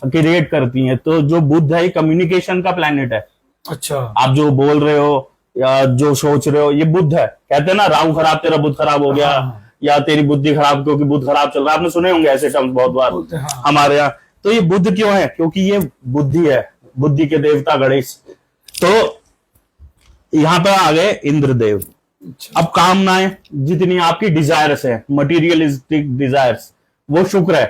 क्रिएट करती हैं। तो जो बुध है ये कम्युनिकेशन का प्लैनेट है। अच्छा। आप जो बोल रहे हो या जो सोच रहे हो ये बुध है। कहते हैं ना राहु खराब तेरा बुध खराब हो गया, या तेरी बुद्धि खराब क्योंकि बुध खराब चल रहा है। आपने सुने होंगे ऐसे टर्म्स बहुत बार हमारे यहाँ। तो ये बुध क्यों है? क्योंकि ये बुद्धि है, बुद्धि के देवता गणेश। तो यहां पर आ गए इंद्रदेव। अब कामनाएं जितनी आपकी डिजायर्स है, मटीरियलिस्टिक डिजायर्स, वो शुक्र है।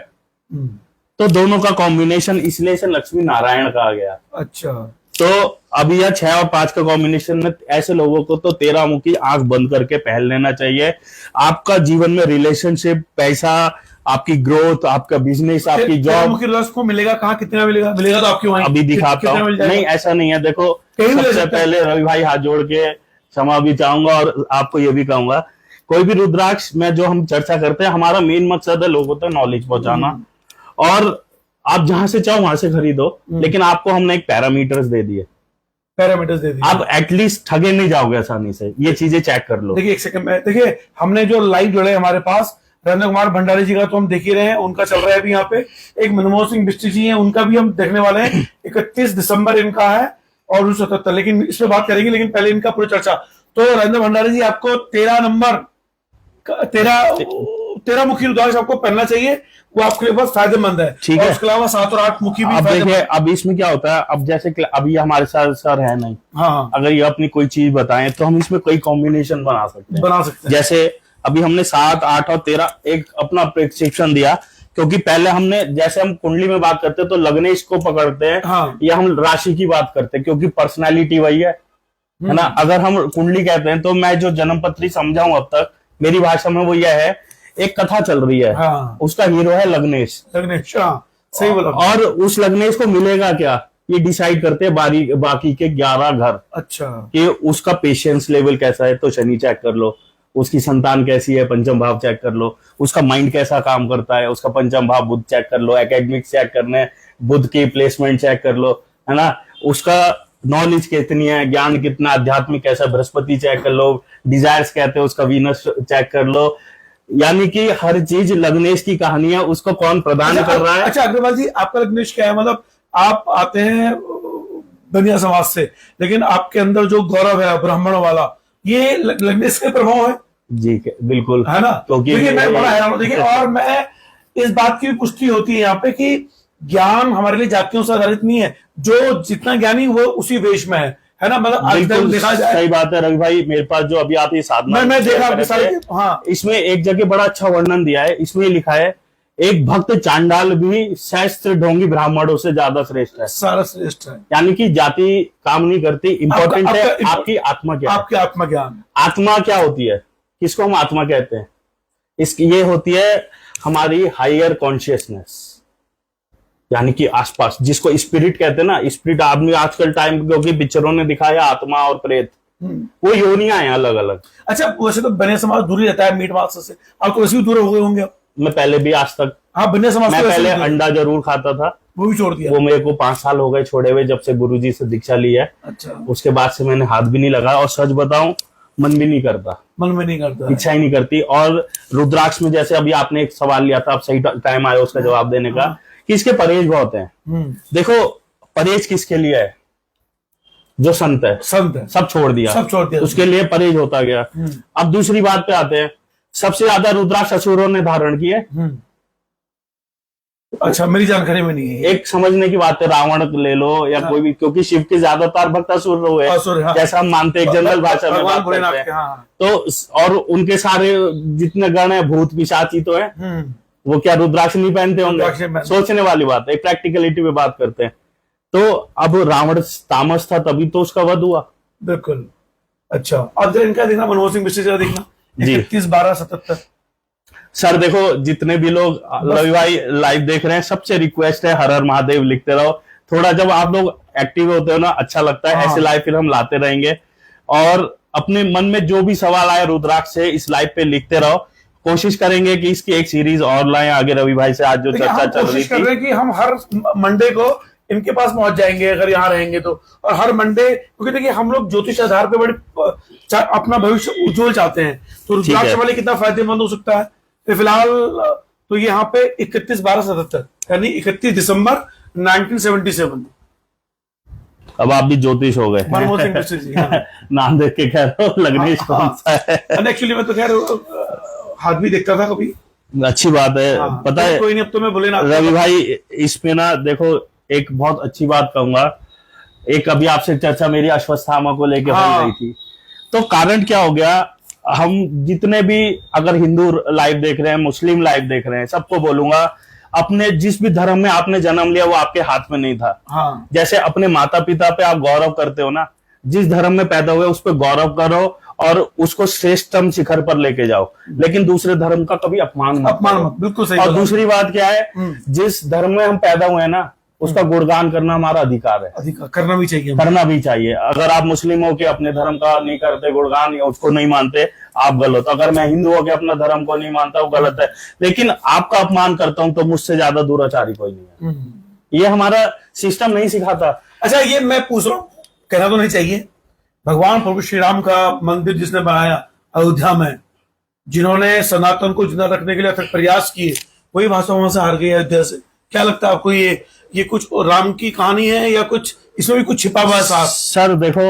तो दोनों का कॉम्बिनेशन इसलिए से लक्ष्मी नारायण कहा गया। अच्छा। तो अभी यह 6 और 5 का कॉम्बिनेशन में ऐसे लोगों को तो 13 मुखी आंख बंद करके पहन लेना चाहिए। आपका जीवन में रिलेशनशिप, पैसा, आपकी ग्रोथ, आपका बिजनेस, आपकी जॉब को मिलेगा कहाँ, कितना मिलेगा? मिलेगा तो आपकी वहीं अभी दिखाता हूँ। नहीं ऐसा नहीं है। देखो सबसे पहले रवि भाई हाथ जोड़ के क्षमा भी चाहूंगा और आपको ये भी कहूंगा, कोई भी रुद्राक्ष में जो हम चर्चा करते हैं, हमारा मेन मकसद है लोगों तक नॉलेज पहुंचाना। और आप जहां से चाहो वहां से खरीदो, लेकिन आपको हमने एक पैरामीटर्स दे दिए। आप एटलीस्ट ठगे नहीं जाओगे आसानी से, ये चीजें चेक कर लो। देखिए एक सेकंड में, देखिए हमने जो लाइव जोड़े हमारे पास राजेंद्र कुमार भंडारी जी का तो हम देख ही रहे हैं, उनका चल रहा है अभी यहाँ पे। एक मनमोहन सिंह बिस्ट्री जी हैं, उनका भी हम देखने वाले हैं। 31 दिसंबर इनका है और 1977, लेकिन इस पे बात करेंगे, लेकिन पहले इनका पूरी चर्चा। तो राजेंद्र भंडारी जी आपको 13 नंबर 13 मुखी रुद्राक्ष आपको पहनना चाहिए, वो आपके लिए बहुत फायदेमंद है। ठीक है। उसके अलावा 7 और 8 मुखी भी। अब देखिए अब इसमें क्या होता है, अब जैसे अभी हमारे साथ सर है नहीं, हाँ, अगर ये अपनी कोई चीज बताएं तो हम इसमें कई कॉम्बिनेशन बना सकते हैं। जैसे अभी हमने 7, 8 और 13 एक अपना प्रिस्क्रिप्शन दिया, क्योंकि पहले हमने जैसे हम कुंडली में बात करते हैं तो लग्नेश को पकड़ते हैं, हाँ, या हम राशि की बात करते हैं क्योंकि पर्सनालिटी वही है ना। अगर हम कुंडली कहते हैं तो मैं जो जन्मपत्री समझाऊं अब तक मेरी भाषा में वो यह है, एक कथा चल रही है, हाँ, उसका हीरो है लग्नेश। सही बोला। और उस लग्नेश को मिलेगा क्या ये डिसाइड करते हैं बाकी के 11 घर। अच्छा। कि उसका पेशेंस लेवल कैसा है तो शनि चेक कर लो, उसकी संतान कैसी है पंचम भाव चेक कर लो, उसका माइंड कैसा काम करता है उसका पंचम भाव बुध चेक कर लो, एकेडमिक्स चेक करने बुध की प्लेसमेंट चेक कर लो, है ना, उसका नॉलेज कितनी है, ज्ञान कितना, आध्यात्मिक कैसा, बृहस्पति चेक कर लो, डिजायर्स कहते हैं उसका वीनस चेक कर लो, यानी कि हर चीज लग्नेश की कहानी है, उसको कौन प्रदान कर रहा है। अच्छा अग्रवाल जी, आपका लग्नेश क्या है? मतलब आप आते हैं बनिया समाज से, लेकिन आपके अंदर जो गौरव है ब्राह्मण वाला, ये लग्नेश के प्रभाव है? जी बिल्कुल, है ना? क्योंकि देखिए मैं बड़ा हैरान हूं, देखिए, और मैं इस बात की भी पुष्टि होती है यहाँ पे कि ज्ञान हमारे लिए जातियों से आधारित नहीं है, जो जितना ज्ञानी वो उसी वेश में है ना? मतलब आज तक देखा जाए, सही बात है रवि भाई। मेरे पास जो अभी आप ये साधना मैं देखा आपके सारे, हाँ, इसमें एक जगह बड़ा अच्छा वर्णन दिया है। इसमें लिखा है, एक भक्त चांडाल भी सहस्त्र ढोंगी ब्राह्मणों से ज्यादा श्रेष्ठ है। सारा श्रेष्ठ है। यानी कि जाति काम नहीं करती, इंपॉर्टेंट है आपकी आत्मा क्या है। आपके आत्मज्ञान। आत्मा क्या होती है, किसको हम आत्मा कहते हैं? इसकी ये होती है हमारी हायर कॉन्शियसनेस, यानी कि आसपास, जिसको स्पिरिट कहते हैं ना। स्पिरिट आदमी आजकल टाइम, क्योंकि पिक्चरों ने दिखाया आत्मा और प्रेत, वो योनियां हैं अलग अलग। अच्छा वैसे तो बनिया समाज दूर ही रहता है मीट मांस से, आप तो वैसे भी दूर हो गए होंगे। मैं पहले भी आज तक, हाँ, बनिया समाज मैं पहले अंडा जरूर खाता था, वो भी छोड़ दिया। वो मेरे को 5 साल हो गए छोड़े हुए, जब से गुरुजी से दीक्षा ली है। अच्छा, उसके बाद से मैंने हाथ भी नहीं लगाया, और सच बताऊं मन भी नहीं करता, मन में नहीं करता, इच्छा ही नहीं करती। और रुद्राक्ष में जैसे अभी आपने एक सवाल लिया था, अब सही टाइम आया उसका जवाब देने का, कि इसके परहेज बहुत हैं। देखो परहेज किसके लिए है? जो संत है, सब छोड़ दिया, उसके लिए परहेज होता गया। अब दूसरी बात पे आते हैं, सबसे ज्यादा रुद्राक्ष असुरों ने धारण किए। अच्छा, मेरी जानकारी में नहीं है। एक समझने की बात है, रावण ले लो या कोई भी, क्योंकि शिव के ज्यादातर भक्त असुर हुए, जैसा हम मानते हैं, एक जनरल भाषा में बात करते हैं। तो और उनके सारे जितने गण है भूत पिशाची तो है, वो क्या रुद्राक्ष नहीं पहनते होंगे? सोचने वाली बात है, प्रैक्टिकलिटी पे बात करते हैं। तो अब रावण तामस था, तभी तो उसका वध हुआ। बिल्कुल। अच्छा, अब इनका देखना, मनमोहन सिंह मिश्र देखना, 31/12/77। सर देखो, जितने भी लोग रवि भाई लाइव देख रहे हैं, सबसे रिक्वेस्ट है, हर हर महादेव लिखते रहो। थोड़ा जब आप लोग एक्टिव होते हो ना, अच्छा लगता है। ऐसे लाइव फिर हम लाते रहेंगे, और अपने मन में जो भी सवाल आए रुद्राक्ष से इस लाइव पे लिखते रहो। कोशिश करेंगे कि इसकी एक सीरीज और लाएं आगे रवि भाई से। आज जो चर्चा चल रही थी, कोशिश कर रहे हैं कि हम हर मंडे को इनके पास पहुंच जाएंगे, अगर यहाँ रहेंगे तो। और हर मंडे, क्योंकि देखिए हम लोग ज्योतिष आधार पे बड़े अपना भविष्य उज्जवल चाहते हैं, तो रुद्राक्ष वाले कितना फायदेमंद हो सकता है। तो फिलहाल तो यहाँ पे 31/12/77, यानी 31 दिसंबर 1977। अब आप भी ज्योतिष हो गए। मनमोहन सिंह मिश्र जी, हाँ। नाम देख के कह रहे हो लग्नेश कौन सा है? एक्चुअली मैं तो खैर हाथ भी देखता था कभी। अच्छी बात है। हाँ, पता है कोई नहीं, अब तो मैं बोले ना रवि भाई, इसमें ना देखो एक बहुत अच्छी बात कहूंगा। एक अभी आपसे चर्चा मेरी अश्वत्थामा को लेके हो रही थी, तो कारण क्या हो गया, हम जितने भी अगर हिंदू लाइव देख रहे हैं, मुस्लिम लाइव देख रहे हैं, सबको बोलूंगा, अपने जिस भी धर्म में आपने जन्म लिया वो आपके हाथ में नहीं था। हाँ। जैसे अपने माता पिता पे आप गौरव करते हो ना, जिस धर्म में पैदा हुए उस पर गौरव करो और उसको श्रेष्ठतम शिखर पर लेके जाओ, लेकिन दूसरे धर्म का कभी अपमान मत। बिल्कुल सही। और दूसरी बात क्या है, जिस धर्म में हम पैदा हुए ना, उसका गुणगान करना हमारा अधिकार है, अधिकार करना भी चाहिए, करना भी चाहिए। अगर आप मुस्लिम हो के अपने धर्म का नहीं करते गुणगान या उसको नहीं मानते, आप गलत। अगर मैं हिंदू हो के अपना धर्म को नहीं मानता, वो गलत है। लेकिन आपका अपमान करता हूं तो मुझसे ज्यादा दुराचारी कोई नहीं है। ये हमारा सिस्टम नहीं सिखाता। अच्छा, ये मैं पूछ रहा हूँ, कहना तो नहीं चाहिए, भगवान प्रभु श्री राम का मंदिर जिसने बनाया अयोध्या में, जिन्होंने सनातन को जिंदा रखने के लिए अथक प्रयास किए, वही भाषाओं से हार गई अयोध्या से। क्या लगता है आपको, ये कुछ राम की कहानी है या कुछ इसमें भी कुछ छिपा हुआ है साथ? सर देखो,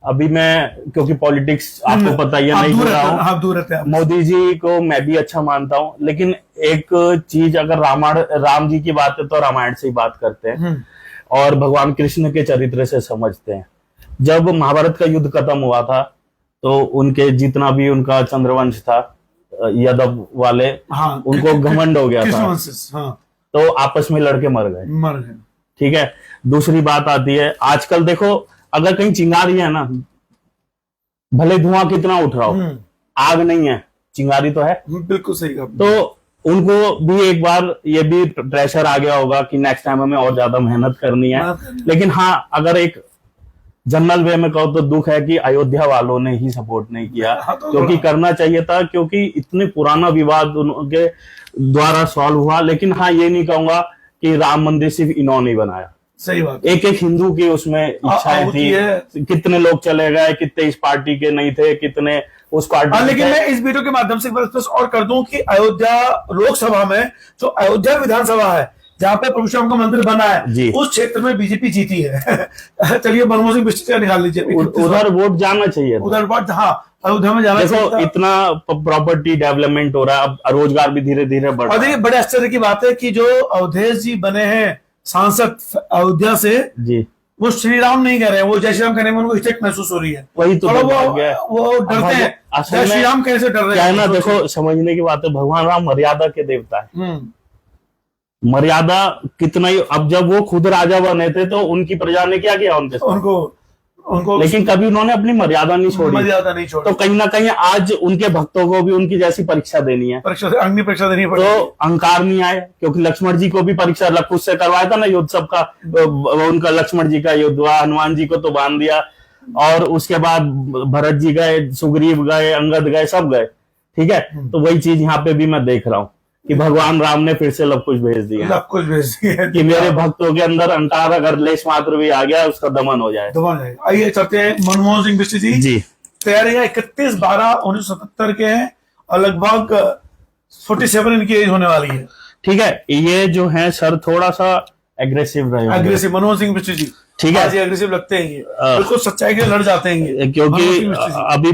अभी मैं क्योंकि पॉलिटिक्स आपको पता ही है, नहीं जुड़ा हूं, दूर रहते हैं। मोदी जी को मैं भी अच्छा मानता हूं, लेकिन एक चीज, अगर राम जी की बात है तो रामायण से ही बात करते हैं और भगवान कृष्ण के चरित्र से समझते हैं। जब महाभारत का युद्ध खत्म हुआ था तो उनके जितना भी उनका चंद्रवंश था, यादव वाले, उनको घमंड हो गया था, तो आपस में लड़के मर गए। ठीक है। दूसरी बात आती है, आजकल देखो, अगर कहीं चिंगारी है ना, भले धुआं कितना उठ रहा हो, आग नहीं है, चिंगारी तो है। बिल्कुल सही कहा। तो उनको भी एक बार ये भी प्रेशर आ गया होगा कि नेक्स्ट टाइम हमें और ज्यादा मेहनत करनी है। लेकिन हाँ, अगर एक जनरल वे में कहो तो दुख है कि अयोध्या वालों ने ही सपोर्ट नहीं किया, क्योंकि करना चाहिए था, क्योंकि इतने पुराना विवाद उनके द्वारा सॉल्व हुआ। लेकिन हाँ, ये नहीं कहूंगा कि राम मंदिर सिर्फ इन्होंने ही बनाया। सही बात। एक हिंदू की उसमें इच्छाएं थी, कितने लोग चले गए, कितने इस पार्टी के नहीं थे, कितने उसको लेकिन मैं इस वीडियो के माध्यम से एक बार स्पष्ट और कर दूं कि अयोध्या लोकसभा में जो अयोध्या विधानसभा है जहां पे प्रभु श्री राम का मंदिर बना जी। है उस क्षेत्र में बीजेपी जीती है। चलिए मनमोहन सिंह बिस्ट्री का निकाल लीजिए, उधर वोट जाना चाहिए, उधर वोट, हाँ अयोध्या में जाना चाहिए। देखो इतना प्रॉपर्टी डेवलपमेंट हो रहा है, अब रोजगार भी धीरे धीरे बढ़ और रहा है। देखिए बड़े आश्चर्य की बात है कि जो अवधेश जी बने हैं सांसद अयोध्या से, जी वो श्री राम नहीं कह रहे हैं, वो जय श्री राम कहने में उनको स्टेट महसूस हो रही है। वही तो वो डरते हैं, जय श्री राम कैसे डर रहे क्या हैं है ना, देखो समझने की बात है, भगवान राम मर्यादा के देवता है। मर्यादा कितना ही, अब जब वो खुद राजा बने थे तो उनकी प्रजा ने क्या किया उनके साथ? उनको लेकिन कभी उन्होंने अपनी मर्यादा नहीं छोड़ी, तो कहीं ना कहीं आज उनके भक्तों को भी उनकी जैसी परीक्षा देनी है, अग्नि परीक्षा देनी पड़ेगी। तो अहंकार नहीं आए, क्योंकि लक्ष्मण जी को भी परीक्षा खुद से करवाया था ना युद्ध सबका, उनका लक्ष्मण जी का युद्ध हुआ, हनुमान जी को तो बांध दिया, और उसके बाद भरत जी गए, सुग्रीव गए, अंगद गए, सब गए, ठीक है। तो वही चीज यहाँ पे भी मैं देख रहा हूँ कि भगवान राम ने फिर से लव कुछ भेज दिया, कि मेरे भक्तों के अंदर अहंकार अगर लेश मात्र भी आ गया उसका दमन हो जाए। आइए चलते हैं मनमोहन सिंह बिस्ट्री जी तैयारियां 31/12/1977 के हैं और लगभग 47 इनकी एज होने वाली है, ठीक है। ये जो है सर थोड़ा सा एग्रेसिव रहे, एग्रेसिव मनमोहन सिंह बिस्ट्री जी, ठीक है, एग्रेसिव लगते हैं ये, बिल्कुल सच्चाई के लिए लड़ जाते हैं ये, क्योंकि अभी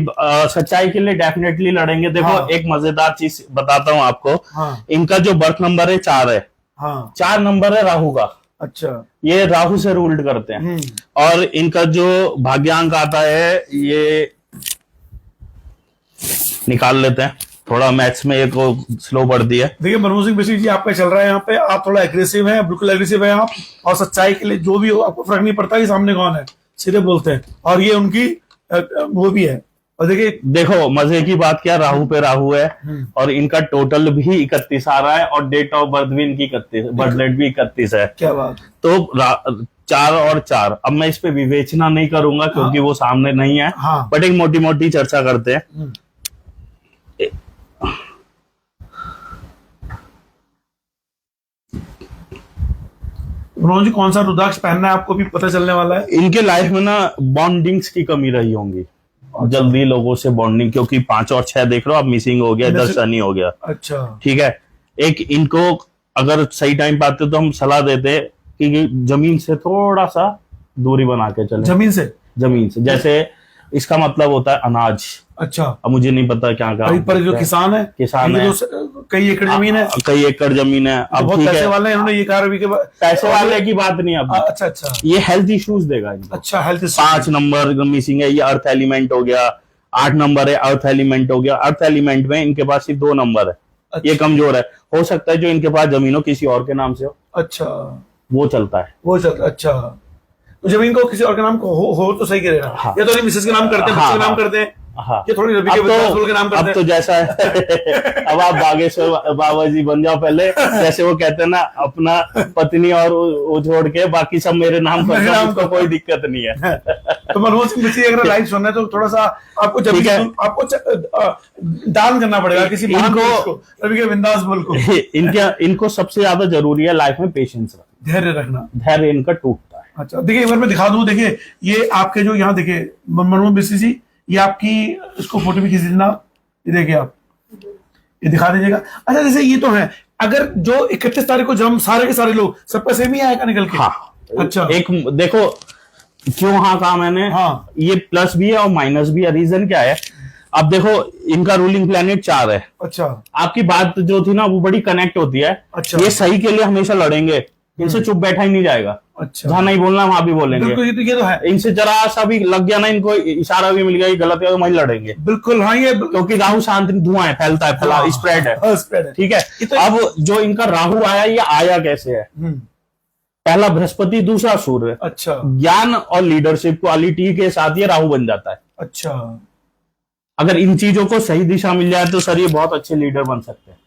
सच्चाई के लिए डेफिनेटली लड़ेंगे। देखो हाँ। एक मजेदार चीज बताता हूँ आपको, हाँ। इनका जो बर्थ नंबर है 4 है, हाँ। 4 नंबर है राहु का, अच्छा, ये राहु से रूल्ड करते हैं, और इनका जो भाग्यांक आता है ये निकाल लेते हैं, थोड़ा मैथ्स में एक स्लो बढ़ दिया। देखिए मनमोहन सिंह बिस्ट्री जी आपका चल रहा है यहाँ पे, आप थोड़ा एग्रेसिव हैं, बिल्कुल एग्रेसिव है आप, और सच्चाई के लिए जो भी हो आपको फर्क नहीं पड़ता कि सामने कौन है, सीधे बोलते हैं, और ये उनकी वो भी है। और देखो मजे की बात क्या, राहु पे राहु है, और इनका टोटल भी 31 आ रहा है, और डेट ऑफ बर्थ भी इनकी 31, बर्थ डेट भी 31 है। क्या बात, तो 4 और 4, अब मैं इस पे विवेचना नहीं करूंगा क्योंकि वो सामने नहीं है, बट एक मोटी मोटी चर्चा करते हैं। मनोज जी कौन सा रुद्राक्ष पहनना है आपको भी पता चलने वाला है। इनके लाइफ में ना बॉन्डिंग्स की कमी रही होंगी, जल्दी लोगों से बॉन्डिंग, क्योंकि 5 और 6 देख लो आप, मिसिंग हो गया, 10 शनि हो गया, अच्छा ठीक है। एक इनको अगर सही टाइम पे आते तो हम सलाह देते कि जमीन से थोड़ा सा दूरी बना के चले। जमीन से जैसे इसका मतलब होता है अनाज, अच्छा, अब मुझे नहीं पता क्या पर जो किसान है कई एकड़ जमीन है, कई एकड़ जमीन है, अब बहुत पैसे वाले हैं, इन्होंने ये कहा भी पैसे वाले की बात नहीं, अब अच्छा ये हेल्थ इश्यूज देगा इनको। अच्छा, हेल्थ 5 नंबर मिसिंग है, ये अर्थ एलिमेंट हो गया, 8 नंबर है अर्थ एलिमेंट हो गया, अर्थ एलिमेंट में इनके पास सिर्फ 2 नंबर है, अच्छा। ये कमजोर है, हो सकता है जो इनके पास जमीन हो किसी और के नाम से हो, अच्छा वो चलता है, अच्छा, तो जमीन को किसी और के नाम हो तो सही करेगा, हाँ। ये तो मिसेस के नाम करते हैं, हाँ, के नाम करते हैं, हाँ। ये थोड़ी रवि के नाम करते हैं। अब तो जैसा है अब आप बागेश्वर बाबा जी बन जाओ पहले, जैसे वो कहते हैं ना, अपना पत्नी और वो छोड़ के बाकी सब मेरे नाम कर दो, उसको कोई दिक्कत नहीं है। तो मनमोहन सिंह बिस्ट्री अगर लाइव सुनना है तो थोड़ा सा आपको आपको दान करना पड़ेगा किसी को, रवि के बिंदास बोल को। इनको सबसे ज्यादा जरूरी है लाइफ में पेशेंस रखना, धैर्य रखना, धैर्य इनका टूटता है। अच्छा देखिए एक बार मैं दिखा दूं, देखिए ये आपके जो यहाँ देखिए मनमोहन बिस्ट्री जी, ये आपकी इसको फोटो भी खींच देना, ये देखिए आप ये दिखा दीजिएगा। अच्छा जैसे ये तो है, अगर जो 31 तारीख को जब सारे के सारे लोग सबका सेम ही आएगा निकल के, हाँ। अच्छा एक देखो क्यों हाँ कहा मैंने, हाँ। ये प्लस भी है और माइनस भी है, रीजन क्या है, अब देखो इनका रूलिंग प्लैनेट 4 है, अच्छा, आपकी बात जो थी ना वो बड़ी कनेक्ट होती है, अच्छा, ये सही के लिए हमेशा लड़ेंगे, इनसे चुप बैठा ही नहीं जाएगा, अच्छा, जहां नहीं बोलना वहां भी बोलेंगे, ये तो है, इनसे जरा सा भी लग गया ना, इनको इशारा भी मिल गया ये गलत है तो वहीं लड़ेंगे, बिल्कुल, हाँ, ये क्योंकि राहु शांत धुआं है, फैलता है, फैला स्प्रेड है, ठीक है। अब जो इनका राहु आया, ये आया कैसे है, पहला बृहस्पति, दूसरा सूर्य, अच्छा, ज्ञान और लीडरशिप क्वालिटी के साथ ये राहु बन जाता है, अच्छा, अगर इन चीजों को सही दिशा मिल जाए तो सर ये बहुत अच्छे लीडर बन सकते हैं,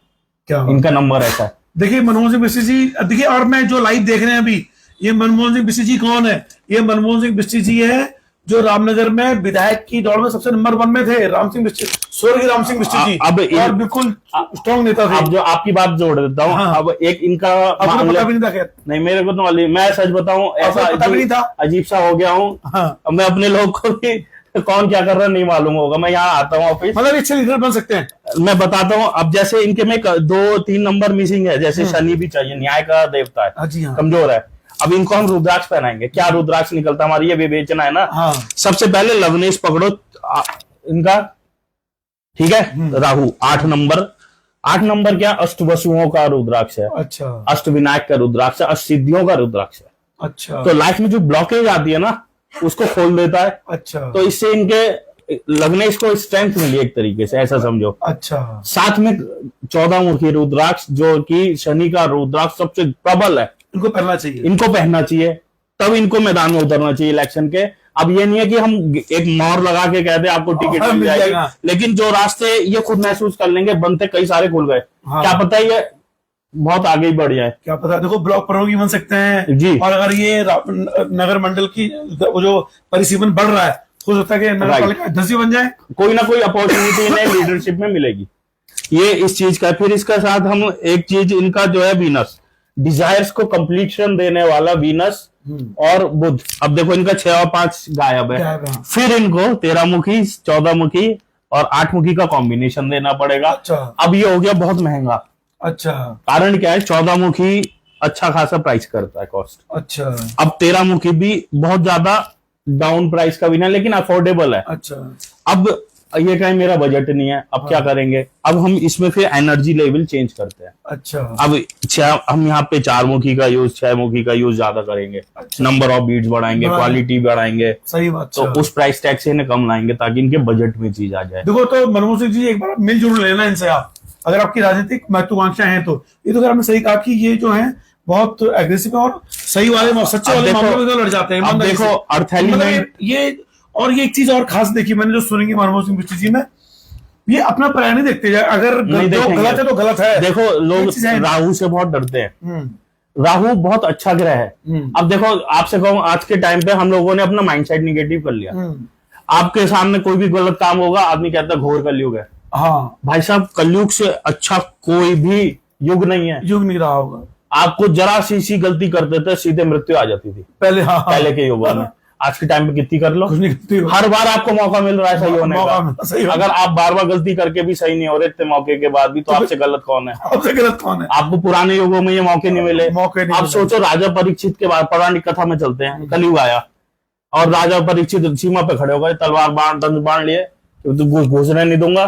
क्या इनका नंबर ऐसा है। देखिए मनमोहन सिंह बिस्ट्री जी, देखिए और मैं जो लाइव देख रहे हैं अभी, ये मनमोहन सिंह बिस्ट्री जी कौन है, ये मनमोहन सिंह बिस्ट्री जी है जो रामनगर में विधायक की दौड़ में सबसे नंबर 1 में थे, राम सिंह बिस्ट्री, स्वर्गीय राम सिंह बिस्ट्री जी, अब और बिल्कुल स्ट्रॉन्ग नेता थे। अब जो आपकी बात जोड़ देता हूँ, हाँ। अब एक इनका पता भी नहीं था, खैर नहीं मेरे को तो मैं सच बताऊं ऐसा पता भी नहीं था, अजीब सा हो गया हूँ, हाँ। मैं अपने लोग को भी कौन क्या कर रहा है नहीं मालूम होगा। मैं यहाँ आता हूँ ऑफिस, मतलब अच्छे लीडर बन सकते हैं। मैं बताता हूँ। अब जैसे इनके में 2-3 नंबर मिसिंग है, जैसे शनि भी चाहिए, न्याय का देवता है, हाँ जी हाँ। कमजोर है। अब इनको हम रुद्राक्ष पहनाएंगे, क्या रुद्राक्ष निकलता है हमारी, ये विवेचना है ना। हाँ। सबसे पहले लवनेश पकड़ो इनका, ठीक है। राहु 8 नंबर, 8 नंबर क्या, अष्टवसुओं का रुद्राक्ष है, अच्छा अष्टविनायक का रुद्राक्ष है, अष्टसिद्धियों का रुद्राक्ष है। अच्छा। तो लाइफ में जो ब्लॉकेज आती है ना, उसको खोल देता है। अच्छा। तो इससे इनके लग्नेश को स्ट्रेंथ मिली एक तरीके से, ऐसा समझो। अच्छा। साथ में 14 मुखी रुद्राक्ष, जो कि शनि का रुद्राक्ष सबसे प्रबल है, इनको पहनना चाहिए, इनको पहनना चाहिए। तब इनको मैदान में उतरना चाहिए इलेक्शन के। अब ये नहीं है कि हम एक मोहर लगा के कहते आपको टिकट मिल जाएगी, लेकिन जो रास्ते ये खुद महसूस कर लेंगे, बनते कई सारे खुल गए। हाँ। क्या पता ये बहुत आगे ही बढ़ जाए, क्या पता। देखो ब्लॉक प्रमुख भी बन सकते हैं जी। और अगर ये नगर मंडल की वो जो परिसीमन बढ़ रहा है, हो सकता है कि नगर पालिका अध्यक्ष बन जाए। कोई ना कोई अपॉर्चुनिटी इन्हें लीडरशिप में मिलेगी। ये इस चीज का। फिर इसका साथ हम एक चीज इनका जो है वीनस, डिजायर्स को कंप्लीशन देने वाला वीनस और बुध। अब देखो इनका 6 और 5 गायब है। फिर इनको 13 मुखी, 14 मुखी और 8 मुखी का कॉम्बिनेशन देना पड़ेगा। अच्छा। अब ये हो गया बहुत महंगा। अच्छा। कारण क्या है, 14 मुखी अच्छा खासा प्राइस करता है कॉस्ट। अच्छा। अब 13 मुखी भी बहुत ज्यादा डाउन प्राइस का भी नहीं, लेकिन अफोर्डेबल है। अच्छा। अब ये कहीं मेरा बजट नहीं है, अब क्या करेंगे, अब हम इसमें फिर एनर्जी लेवल चेंज करते हैं। अच्छा। अब हम यहाँ पे 4 मुखी का यूज, 6 मुखी का यूज ज्यादा करेंगे। अच्छा। नंबर ऑफ बीट्स बढ़ाएंगे, क्वालिटी बढ़ाएंगे। सही बात। तो उस प्राइस टैग से इन्हें कम लाएंगे ताकि इनके बजट में चीज आ जाए। देखो तो मनमोहन सिंह जी, एक बार मिलजुल लेना इनसे आप, अगर आपकी राजनीतिक महत्वाकांक्षा है तो। ये तो अगर आपने सही कहा कि ये जो है बहुत एग्रेसिव है और सही वाले सच्चे वाले मामलों में तो लड़ जाते हैं। अब देखो अर्थ एलिमेंट ये और ये एक चीज और खास देखी मैंने जो सुनेंगे मनमोहन सिंह बिस्ट्री जी में, ये अपना प्राय नहीं देखते, अगर जो गलत है तो गलत है। देखो लोग राहु से बहुत डरते हैं। राहु बहुत अच्छा ग्रह है। अब देखो आपसे कहूं, आज के टाइम पे हम लोगों ने अपना माइंडसेट निगेटिव कर लिया। आपके सामने कोई भी गलत काम होगा, आदमी कहता है घोर कलयुग है। हाँ भाई साहब, कलयुग से अच्छा कोई भी युग नहीं है। युग नहीं रहा होगा। आपको जरा सी गलती करते थे, सीधे मृत्यु आ जाती थी पहले। हाँ, पहले के युगों में। आज के टाइम पे कितनी कर लो, हर बार आपको मौका मिल रहा है सही होने का। अगर आप बार बार गलती करके भी सही नहीं हो रहे इतने मौके के बाद भी, तो आपसे गलत कौन है? आपसे गलत कौन है? आपको पुराने युगों में ये मौके नहीं मिले। आप सोचो, राजा परीक्षित के बाद पौराणिक कथा में चलते हैं, कलयुग आया और राजा परीक्षित सीमा पे खड़े हो गए, तलवार बाण लिए, घुसने नहीं दूंगा,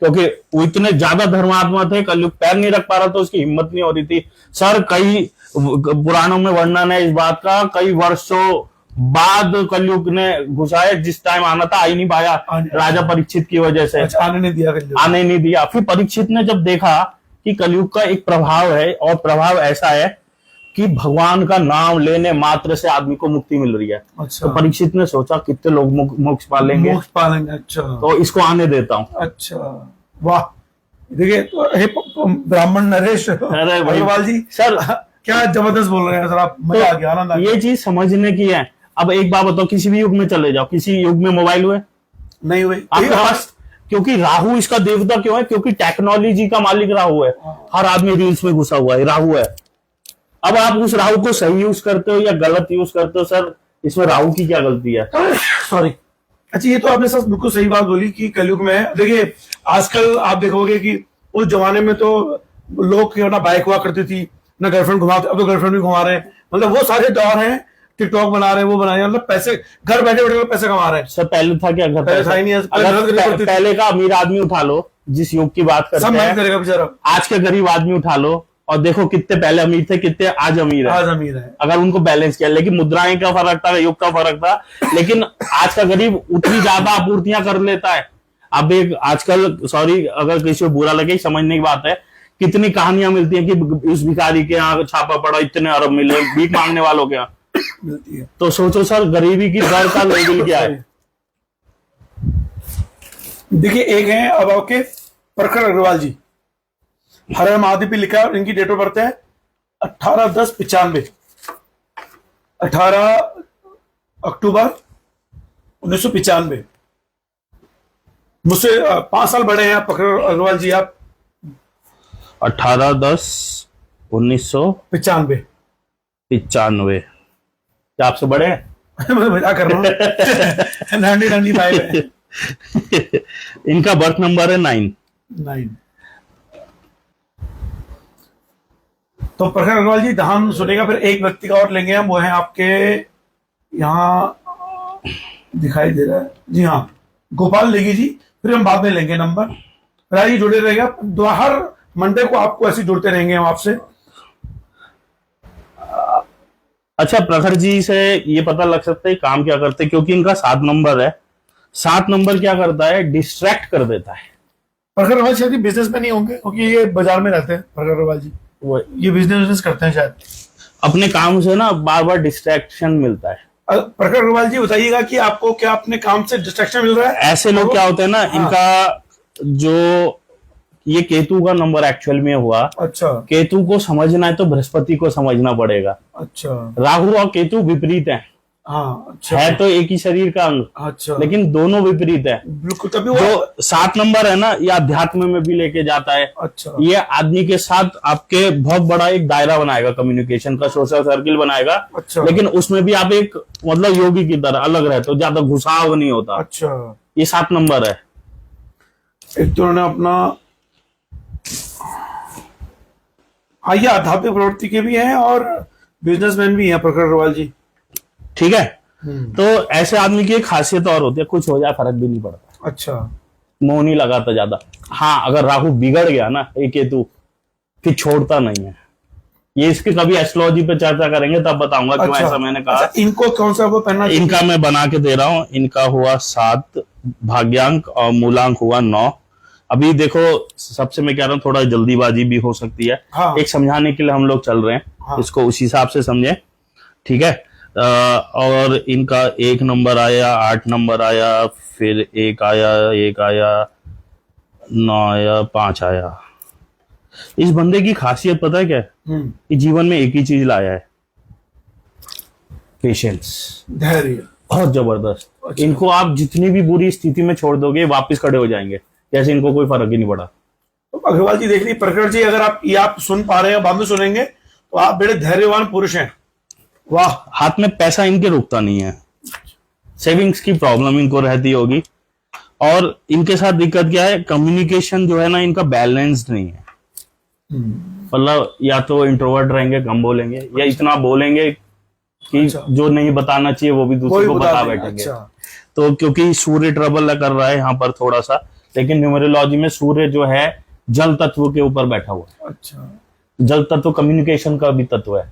क्योंकि वो इतने ज्यादा धर्मात्मा थे। कलयुग पैर नहीं रख पा रहा था, उसकी हिम्मत नहीं हो रही थी। सर कई पुराणों में वर्णन है इस बात का, कई वर्षों बाद कलयुग ने घुसाए, जिस टाइम आना था आ ही नहीं पाया राजा परीक्षित की वजह से। आने नहीं दिया। फिर परीक्षित ने जब देखा कि कलयुग का एक प्रभाव है, और प्रभाव ऐसा है कि भगवान का नाम लेने मात्र से आदमी को मुक्ति मिल रही है। अच्छा। तो परीक्षित ने सोचा कितने लोग मोक्ष पालेंगे। अच्छा। तो इसको आने देता हूँ। अच्छा वाह। देखिए तो ब्राह्मण नरेश अग्रवाल जी, सर क्या जबरदस्त बोल रहे हैं सर आप, मजा आ गया, आनंद आ गया। ये चीज समझने की है। अब एक बात बताओ, किसी भी युग में चले जाओ, किसी युग में मोबाइल हुए नहीं हुए आपके पास? क्योंकि राहु इसका देवता क्यों है? क्योंकि टेक्नोलॉजी का मालिक राहु है। हर आदमी रील्स में घुसा हुआ है, राहु है। अब आप उस राहु को सही यूज करते हो या गलत यूज करते हो, सर इसमें राहु की क्या गलती है? सॉरी। अच्छा, ये तो आपने सर बिल्कुल सही बात बोली कि कलयुग में, देखिए आजकल आप देखोगे कि उस जमाने में तो लोग ना बाइक हुआ करती थी, ना गर्लफ्रेंड घुमाते, अब तो गर्लफ्रेंड भी घुमा रहे हैं। मतलब वो सारे दौर हैं, टिकटॉक बना रहे हैं, वो बना रहे हैं, मतलब पैसे घर बैठे बैठे पैसे कमा रहे हैं। सर पहले था क्या? घर पहले था ही नहीं। अगर पहले का अमीर आदमी उठा लो, जिस युग की बात करते हैं, करेगा बेचारा। आज के गरीब आदमी उठा लो और देखो कितने पहले अमीर थे, कितने आज अमीर है। आज अमीर है अगर उनको बैलेंस किया। लेकिन मुद्राएं का फर्क था, युग का फर्क था। लेकिन आज का गरीब उतनी ज्यादा आपूर्तियां कर लेता है। अब एक आजकल, सॉरी अगर किसी को बुरा लगे, समझने की बात है, कितनी कहानियां मिलती हैं कि उस भिखारी के यहाँ छापा पड़ा, इतने अरब मिले, भीख मांगने वालों के यहाँ मिलती है। तो सोचो सर गरीबी की दर का लेवल क्या है। देखिए एक है अब आपके प्रखर अग्रवाल जी, हर हर महादेव लिखा है, इनकी डेट ऑफ बर्थ है 18/10/95, 18 अक्टूबर 1995। मुझसे 5 साल बड़े हैं आप प्रखर अग्रवाल जी। आप 18/10/1995। क्या आपसे बड़े हैं? मैं मजा कर रहा हूँ। 1995 है। इनका बर्थ नंबर है 9। 9। तो प्रखर अग्रवाल जी धाम सुनेगा, फिर एक व्यक्ति का और लेंगे हम, वो है आपके यहाँ दिखाई दे रहा है जी, हाँ, गोपाल लेगी जी, फिर हम बाद में लेंगे नंबर। राय जी जुड़े रहेगा, हर मंडे को आपको ऐसे जुड़ते रहेंगे हम आपसे। अच्छा, प्रखर जी से ये पता लग सकता है काम क्या करते हैं, क्योंकि इनका 7 नंबर है। 7 नंबर क्या करता है, डिस्ट्रैक्ट कर देता है। प्रखर अग्रवाल शायद बिजनेस में नहीं होंगे, क्योंकि ये बाजार में रहते हैं प्रखर अग्रवाल जी, वो ये बिजनेस करते हैं शायद। अपने काम से ना बार बार डिस्ट्रैक्शन मिलता है। प्रखर अग्रवाल जी बताइएगा कि आपको क्या अपने काम से डिस्ट्रैक्शन मिल रहा है? ऐसे लोग क्या होते हैं ना, इनका जो ये केतु का नंबर एक्चुअल में हुआ। अच्छा। केतु को समझना है तो बृहस्पति को समझना पड़ेगा। अच्छा। राहु और केतु विपरीत हैं। हाँ, अच्छा। है तो एक ही शरीर का अंग, अच्छा, लेकिन दोनों विपरीत है। बिल्कुल, तभी जो 7 नंबर है ना, ये अध्यात्म में भी लेके जाता है। अच्छा। ये आदमी के साथ आपके बहुत बड़ा एक दायरा बनाएगा, कम्युनिकेशन का सोशल सर्किल बनाएगा। अच्छा। लेकिन उसमें भी आप एक मतलब योगी की तरह अलग रहते हो, ज्यादा घुसाव नहीं होता। अच्छा। ये 7 नंबर है। एक तो उन्होंने अपना ये आध्यात्मिक प्रवृत्ति के भी हैं और बिजनेसमैन भी हैं प्रखर अग्रवाल जी। ठीक है। तो ऐसे आदमी की एक खासियत और होती है, कुछ हो जाए फर्क भी नहीं पड़ता। अच्छा। मोह नहीं लगाता ज्यादा। हाँ, अगर राहु बिगड़ गया ना, एक केतु, फिर छोड़ता नहीं है। ये इसकी कभी एस्ट्रोलॉजी पे चर्चा करेंगे, तब बताऊंगा क्यों ऐसा मैंने कहा। अच्छा, इनको कौन सा वो पहनना? इनका मैं बना के दे रहा हूं। इनका हुआ 7 भाग्यांक और मूलांक हुआ 9। अभी देखो, सबसे मैं कह रहा हूँ थोड़ा जल्दीबाजी भी हो सकती है। हाँ। एक समझाने के लिए हम लोग चल रहे हैं। हाँ। इसको उस हिसाब से समझे, ठीक है। और इनका 1 नंबर आया, 8 नंबर आया, फिर 1 आया, 1 आया, 9 आया, 5 आया। इस बंदे की खासियत पता है क्या है? ये जीवन में एक ही चीज लाया है, पेशेंस, धैर्य। बहुत जबरदस्त। अच्छा। इनको आप जितनी भी बुरी स्थिति में छोड़ दोगे, वापस खड़े हो जाएंगे, जैसे इनको कोई फर्क ही नहीं पड़ा। तो अग्रवाल जी देख लीजिए, प्रखर जी अगर आप सुन पा रहे हैं, बाद में सुनेंगे, तो आप बड़े धैर्यवान पुरुष हैं। वाह। हाथ में पैसा इनके रुकता नहीं है। सेविंग्स की प्रॉब्लम इनको रहती होगी। और इनके साथ दिक्कत क्या है, कम्युनिकेशन जो है ना, इनका बैलेंस्ड नहीं है। मतलब या तो इंट्रोवर्ट रहेंगे, कम बोलेंगे, या इतना बोलेंगे कि अच्छा। जो नहीं बताना चाहिए वो भी दूसरे को बता देंगे। बैठेंगे। अच्छा। तो क्योंकि सूर्य ट्रबल कर रहा है यहाँ पर थोड़ा सा, लेकिन न्यूमरोलॉजी में सूर्य जो है जल तत्व के ऊपर बैठा हुआ है। अच्छा। जल तत्व कम्युनिकेशन का भी तत्व है।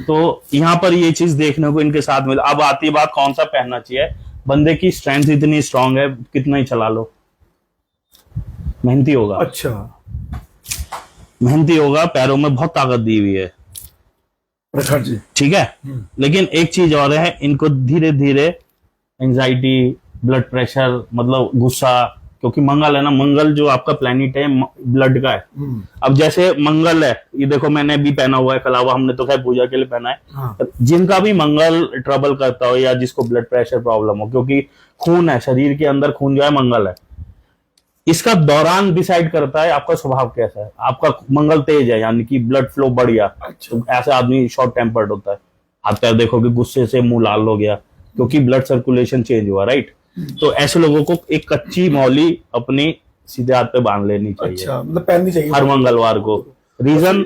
तो यहाँ पर ये चीज देखने को इनके साथ मिला। अब आती बात कौन सा पहनना चाहिए। बंदे की स्ट्रेंथ इतनी स्ट्रांग है, कितना ही चला लो, मेहनती होगा। अच्छा। मेहनती होगा, पैरों में बहुत ताकत दी हुई है, प्रखर जी। ठीक है। लेकिन एक चीज और है, इनको धीरे धीरे एंजाइटी, ब्लड प्रेशर, मतलब गुस्सा, क्योंकि मंगल है ना, मंगल जो आपका प्लैनेट है ब्लड का है। अब जैसे मंगल है, ये देखो मैंने भी पहना हुआ है कलावा, हमने तो खैर पूजा के लिए पहना है। हाँ। जिनका भी मंगल ट्रबल करता हो, या जिसको ब्लड प्रेशर प्रॉब्लम हो, क्योंकि खून है, शरीर के अंदर खून जो है मंगल है, इसका दौरान डिसाइड करता है आपका स्वभाव कैसा है। आपका मंगल तेज है, यानी कि ब्लड फ्लो बढ़ गया, तो ऐसे आदमी शॉर्ट टेम्पर्ड होता है। आप क्या देखोगे, गुस्से से मुंह लाल हो गया, क्योंकि ब्लड सर्कुलेशन चेंज हुआ, राइट। तो ऐसे लोगों को एक कच्ची मौली अपनी सीधे हाथ पे बांध लेनी चाहिए। अच्छा, मतलब पहननी चाहिए हर मंगलवार को। रीजन,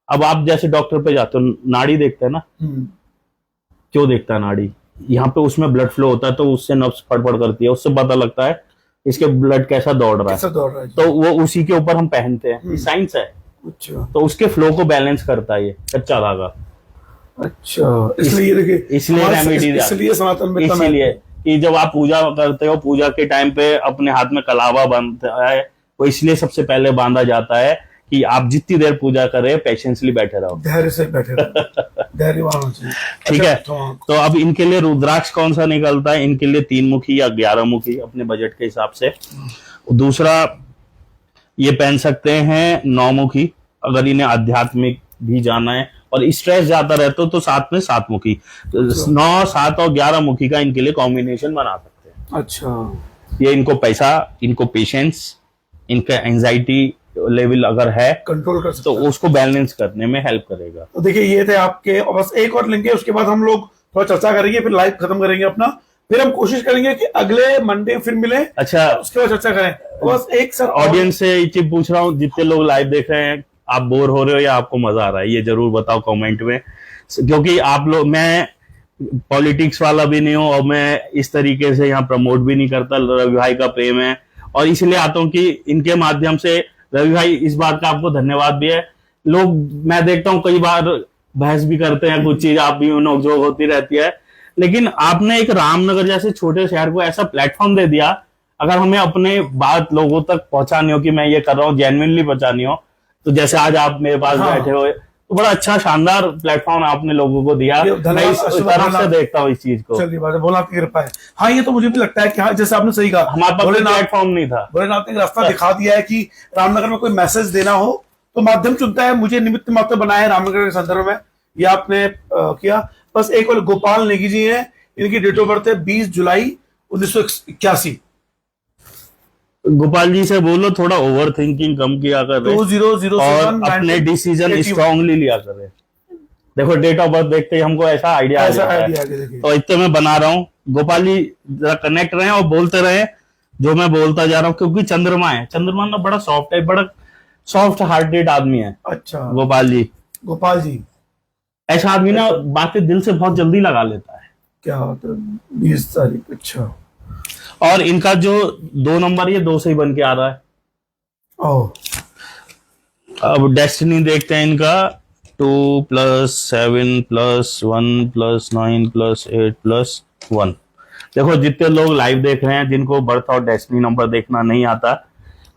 अब आप जैसे डॉक्टर पे जाते हो, नाड़ी देखते हैं ना, क्यों देखता है नाड़ी, यहाँ पे उसमें ब्लड फ्लो होता है, तो उससे नब्ज फड़फड़ करती है, उससे पता लगता है इसके ब्लड कैसा दौड़ रहा है। तो वो उसी के ऊपर हम पहनते हैं, साइंस है। अच्छा। तो उसके फ्लो को बैलेंस करता है ये कच्चा धागा। अच्छा, इसलिए देखिए, इसलिए रेमेडी, इसलिए सनातन में इसलिए कि जब आप पूजा करते हो, पूजा के टाइम पे अपने हाथ में कलावा बांधता है, वो इसलिए सबसे पहले बांधा जाता है कि आप जितनी देर पूजा करें पेशेंसली बैठे रहो, धैर्य से बैठे रहो, धैर्यवान होना चाहिए। ठीक है। अच्छा, तो अब इनके लिए रुद्राक्ष कौन सा निकलता है, इनके लिए 3 मुखी या 11 मुखी, अपने बजट के हिसाब से। दूसरा, ये पहन सकते हैं 9 मुखी, अगर इन्हें आध्यात्मिक भी जाना है और स्ट्रेस ज्यादा रहता हो, तो साथ में 7 मुखी। 9, 7 और 11 मुखी का इनके लिए कॉम्बिनेशन बना सकते हैं। अच्छा। ये इनको पैसा, इनको पेशेंस, इनका एंजाइटी लेवल अगर है कंट्रोल कर सकते तो उसको बैलेंस करने में हेल्प करेगा। तो देखिए, ये थे आपके, और बस एक और लेंगे, उसके बाद हम लोग थोड़ा चर्चा करेंगे, फिर लाइव खत्म करेंगे अपना, फिर हम कोशिश करेंगे कि अगले मंडे फिर मिले, अच्छा उसके बाद चर्चा करें। बस एक सर ऑडियंस से एक चीज पूछ रहा हूँ, जितने लोग लाइव देख रहे हैं, आप बोर हो रहे हो या आपको मजा आ रहा है, ये जरूर बताओ कमेंट में। क्योंकि आप लोग, मैं पॉलिटिक्स वाला भी नहीं हूँ और मैं इस तरीके से यहाँ प्रमोट भी नहीं करता, रवि भाई का प्रेम है और इसलिए आता हूँ कि इनके माध्यम से रवि भाई, इस बात का आपको धन्यवाद भी है। लोग, मैं देखता हूँ कई बार बहस भी करते हैं, कुछ चीज आप भी नोकझोंक होती रहती है, लेकिन आपने एक रामनगर जैसे छोटे शहर को ऐसा प्लेटफॉर्म दे दिया। अगर हमें अपने बात लोगों तक पहुंचानी हो कि मैं ये कर रहा हूँ, जेन्युइनली पहुंचानी हो, तो जैसे आज आप मेरे पास बैठे हो, तो बड़ा अच्छा शानदार प्लेटफॉर्म आपने लोगों को दिया। मैं इस तरफ से देखता हूँ इस चीज को। चलिए बात है, भोलेनाथ की कृपा है। हाँ, ये तो मुझे भी लगता है कि हाँ, जैसे आपने सही कहा, हमारे पास प्लेटफॉर्म नहीं था, भोलेनाथ ने रास्ता दिखा दिया है कि रामनगर में कोई मैसेज देना हो तो माध्यम चुनता है। मुझे निमित्त मात्र बनाया है रामनगर के संदर्भ में, ये आपने किया। बस एक और गोपाल नेगी जी हैं, इनकी डेट ऑफ बर्थ है 20 जुलाई 1981। गोपाल जी से बोलो थोड़ा ओवर थिंकिंग कम किया कर रहे 2007 और अपने डिसीजन स्ट्रांगली लिया करे। देखो डेट ऑफ बर्थ देखते ही हमको ऐसा आइडिया आ जाता है, तो इतने मैं बना रहा हूँ। गोपाल जी जरा कनेक्ट रहे और बोलते रहे जो मैं बोलता जा रहा हूँ, क्योंकि चंद्रमा है, चंद्रमा ना बड़ा सॉफ्ट है, बड़ा सॉफ्ट हार्टेड आदमी है। अच्छा, गोपाल जी ऐसा आदमी ना बातें दिल से बहुत जल्दी लगा लेता है। क्या होता है 20 तारीख? अच्छा, और इनका जो 2 नंबर ये 2 से ही बन के आ रहा है। अब डेस्टिनी देखते हैं इनका, 2 + 7 + 1 + 9 + 8 + 1। देखो जितने लोग लाइव देख रहे हैं, जिनको बर्थ और डेस्टिनी नंबर देखना नहीं आता,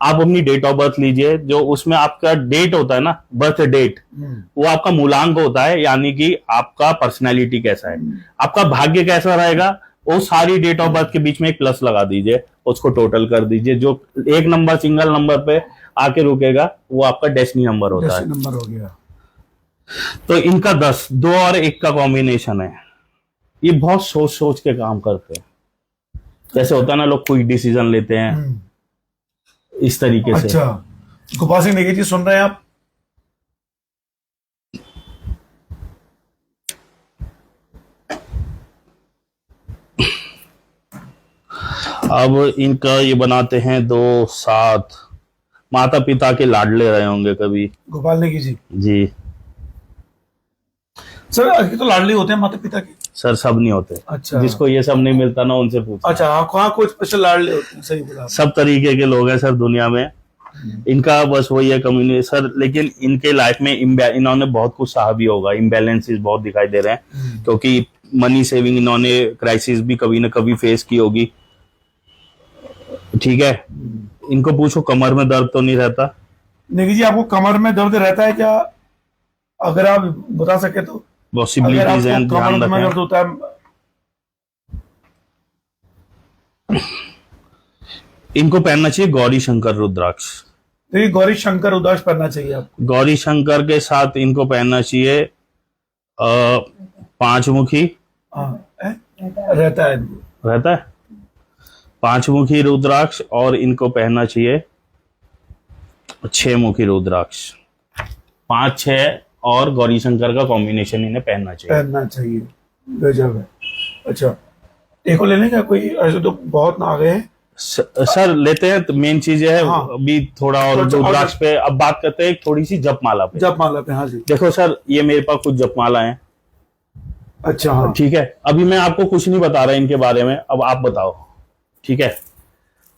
आप अपनी डेट ऑफ बर्थ लीजिए, जो उसमें आपका डेट होता है ना, बर्थ डेट, वो आपका मूलांक होता है, यानी कि आपका पर्सनैलिटी कैसा है, आपका भाग्य कैसा रहेगा, वो सारी डेट ऑफ बर्थ के बीच में एक प्लस लगा दीजिए, उसको टोटल कर दीजिए। जो एक नंबर सिंगल नंबर पे आके रुकेगा वो आपका डेस्टिनी नंबर होता है। नंबर हो गया। तो इनका 10, 2 और 1 का कॉम्बिनेशन है। ये बहुत सोच सोच के काम करते हैं, जैसे होता है ना लोग कोई डिसीजन लेते हैं इस तरीके से। अच्छा, गोपाल सिंह नेगी जी सुन रहे हैं आप? अब इनका ये बनाते हैं 2 7, माता पिता के लाडले रहे होंगे कभी गोपाल नेगी जी। जी सर, तो लाडले होते हैं माता पिता के? सर सब नहीं होते। अच्छा, जिसको ये सब नहीं मिलता ना उनसे पूछो। अच्छा, हाँ, कुछ स्पेशल लाडले होते हैं, सही बोला। सब तरीके के लोग हैं सर दुनिया में। इनका बस वही है कम्युनिटी सर, लेकिन इनके लाइफ में इन्होंने बहुत कुछ सहा भी होगा, इम्बैलेंसेस बहुत दिखाई दे रहे हैं, क्योंकि मनी सेविंग इन्होंने क्राइसिस भी कभी ना कभी फेस की होगी। ठीक है, इनको पूछो कमर में दर्द तो नहीं रहता? नेगी जी, आपको कमर में दर्द रहता है क्या? अगर आप बता सके तो। पॉसिबिलिटीज हैं, ध्यान रखें। दर्द होता है, इनको पहनना चाहिए गौरी शंकर रुद्राक्ष। देखिए, गौरी शंकर रुद्राक्ष पहनना चाहिए आपको। गौरी शंकर के साथ इनको पहनना चाहिए 5 मुखी। रहता है 5 मुखी रुद्राक्ष, और इनको पहनना चाहिए 6 मुखी रुद्राक्ष। 5 6 और गौरी शंकर का कॉम्बिनेशन इन्हें पहनना चाहिए। गजब है। अच्छा, एक को लेने का कोई, ऐसे तो बहुत ना आ गए हैं सर लेते हैं, तो मेन चीज है अभी थोड़ा और रुद्राक्ष पे अब बात करते हैं, थोड़ी सी जपमाला पे। हाँ जी, देखो सर, ये मेरे पास कुछ जपमाला है। अच्छा, हाँ ठीक है, अभी मैं आपको कुछ नहीं बता रहा इनके बारे में, अब आप बताओ। ठीक है,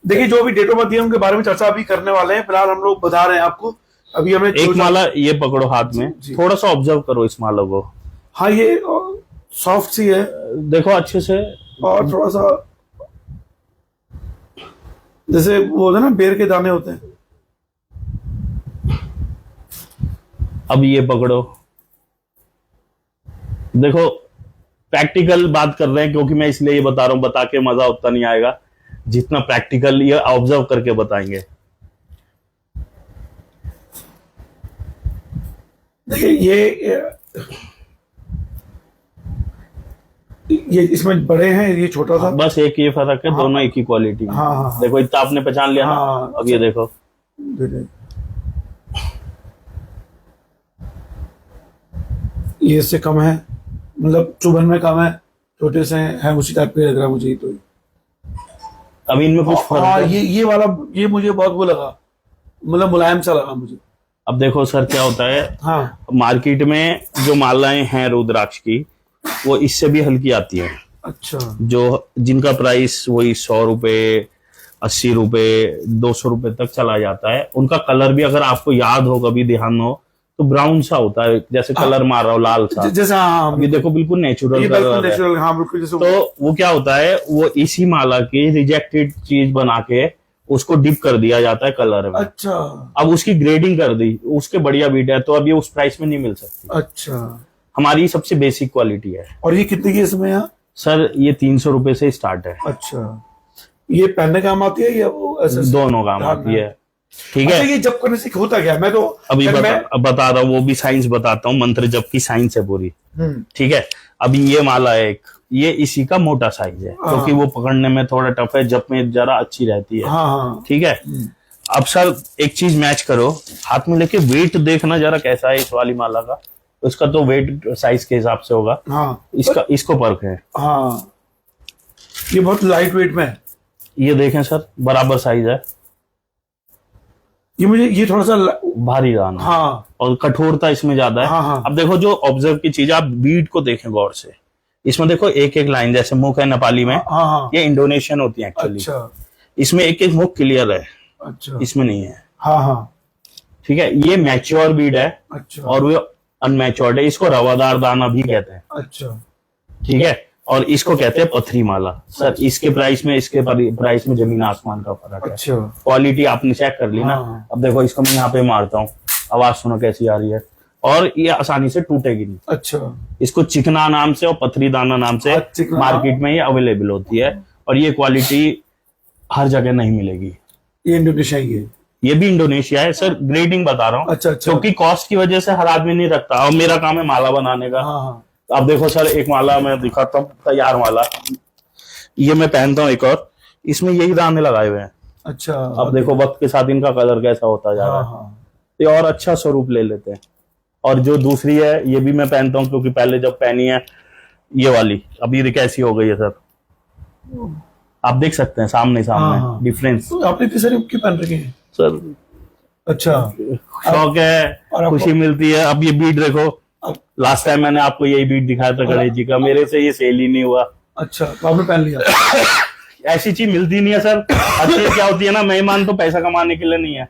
देखिए जो भी डेट ऑफ बर्थ है उनके बारे में चर्चा अभी करने वाले हैं, फिलहाल हम लोग बता रहे हैं आपको। अभी हमें एक माला ये पकड़ो हाथ में, थोड़ा सा ऑब्जर्व करो इस माला को। हाँ, ये सॉफ्ट सी है, देखो अच्छे से, और थोड़ा सा जैसे वो होता है ना, बेर के दाने होते हैं। अब ये पकड़ो, देखो प्रैक्टिकल बात कर रहे हैं, क्योंकि मैं इसलिए ये बता रहा हूं, बता के मजा उतना नहीं आएगा जितना प्रैक्टिकल ये ऑब्जर्व करके बताएंगे। देखिए ये इसमें बड़े हैं, ये छोटा सा, बस एक ये फर्क है। हाँ, दोनों एक ही क्वालिटी। हाँ, देखो इतना आपने पहचान लिया। हाँ, अब ये देखो, ये इससे कम है, मतलब चुभन में कम है। छोटे से हैं, उसी टाइप के लग रहा है मुझे तो। अभी इनमें कुछ फर्क हाँ, है। ये वाला, ये मुझे बहुत वो लगा, मतलब मुलायम सा लगा मुझे। अब देखो सर क्या होता है, हाँ मार्केट में जो मालाएं हैं रुद्राक्ष की, वो इससे भी हल्की आती है। अच्छा, जो जिनका प्राइस वही 100 रुपए, 80 रुपए, 200 रुपए तक चला जाता है। उनका कलर भी अगर आपको याद हो, कभी ध्यान हो, तो ब्राउन सा होता है, जैसे कलर मार रहा हो लाल सा। जैसे हाँ, अभी देखो बिल्कुल नेचुरल ये कलर बिल्कुल है। नेचुरल, हाँ बिल्कुल जैसे। तो वो क्या होता है, वो इसी माला की रिजेक्टेड चीज बना के उसको डिप कर दिया जाता है कलर में। अच्छा अब उसकी ग्रेडिंग कर दी, उसके बढ़िया बीट है, तो अब ये उस प्राइस में नहीं मिल सकती। अच्छा, हमारी सबसे बेसिक क्वालिटी है। और ये कितने की है इसमें यहाँ? सर ये 300 रुपए से स्टार्ट है। अच्छा, ये पहनने काम आती है या वो ऐसे? दोनों काम आती है, ठीक अच्छा, है। ये जब करने से होता क्या? मैं तो अभी जब बता रहा हूँ, वो भी साइंस बताता हूँ, मंत्र जप की साइंस है पूरी, हम्म, ठीक है। अभी ये माला है एक, ये इसी का मोटा साइज है, क्योंकि वो पकड़ने में थोड़ा टफ है, जप में जरा अच्छी रहती है, हाँ हाँ, ठीक है। अब सर एक चीज मैच करो, हाथ में लेके वेट देखना जरा कैसा है इस वाली माला का। उसका तो वेट साइज के हिसाब से होगा, हाँ इसको परख है। हाँ, ये बहुत लाइट वेट में है। ये देखें सर, बराबर साइज है। ये मुझे ये थोड़ा सा भारी दाना, हाँ, और कठोरता इसमें ज्यादा है। हाँ हाँ, अब देखो जो ऑब्जर्व की चीज, आप बीट को देखें गौर से, इसमें देखो एक एक लाइन, जैसे मुख है नेपाली में, हाँ हाँ, ये इंडोनेशियन होती है एक्चुअली। अच्छा इसमें एक एक मुख क्लियर है, अच्छा, इसमें नहीं है, हाँ हाँ, ठीक है। ये मैच्योर बीड है, अच्छा और वो अनमैच्योर्ड है, इसको रवादार दाना भी कहते हैं, अच्छा, ठीक है। और इसको कहते हैं पथरी माला। सर इसके प्राइस में, इसके प्राइस में जमीन आसमान का फर्क है। अच्छा, क्वालिटी आपने चेक कर ली ना। हाँ। अब देखो इसको मैं यहाँ पे मारता हूँ, आवाज सुनो कैसी आ रही है, और ये आसानी से टूटेगी नहीं। अच्छा, इसको चिकना नाम से और पथरी दाना नाम से चिकना, मार्केट में ये अवेलेबल होती है, और ये क्वालिटी हर जगह नहीं मिलेगी। ये इंडोनेशिया ही है? ये भी इंडोनेशिया है सर, ग्रेडिंग बता रहा हूँ। अच्छा अच्छा, क्योंकि कॉस्ट की वजह से हर आदमी नहीं रखता, और मेरा काम है माला बनाने का। हाँ हाँ, अब देखो सर, एक माला मैं दिखाता हूँ, तैयार माला, ये मैं पहनता हूँ एक, और इसमें यही दाने लगाए हुए हैं। अच्छा, अब देखो वक्त के साथ इनका कलर कैसा होता जा रहा हाँ है, हाँ, ये और अच्छा स्वरूप ले लेते हैं। और जो दूसरी है, ये भी मैं पहनता हूँ, क्योंकि पहले जब पहनी है ये वाली, अब ये कैसी हो गई है सर, आप देख सकते हैं सामने हाँ, हाँ। डिफरेंस। तो आपने इतनी सारी क्यों पहन रखी है? सर अच्छा, शौक है, और आपको- खुशी मिलती है। अब ये बीट देखो, अब- लास्ट टाइम मैंने आपको यही बीट दिखाया था गणेश जी का, मेरे से ये सेल ही नहीं हुआ। अच्छा, तो आपने पहन लिया? ऐसी चीज मिलती नहीं है सर। अच्छी क्या होती है ना, मेहमान तो पैसा कमाने के लिए नहीं है।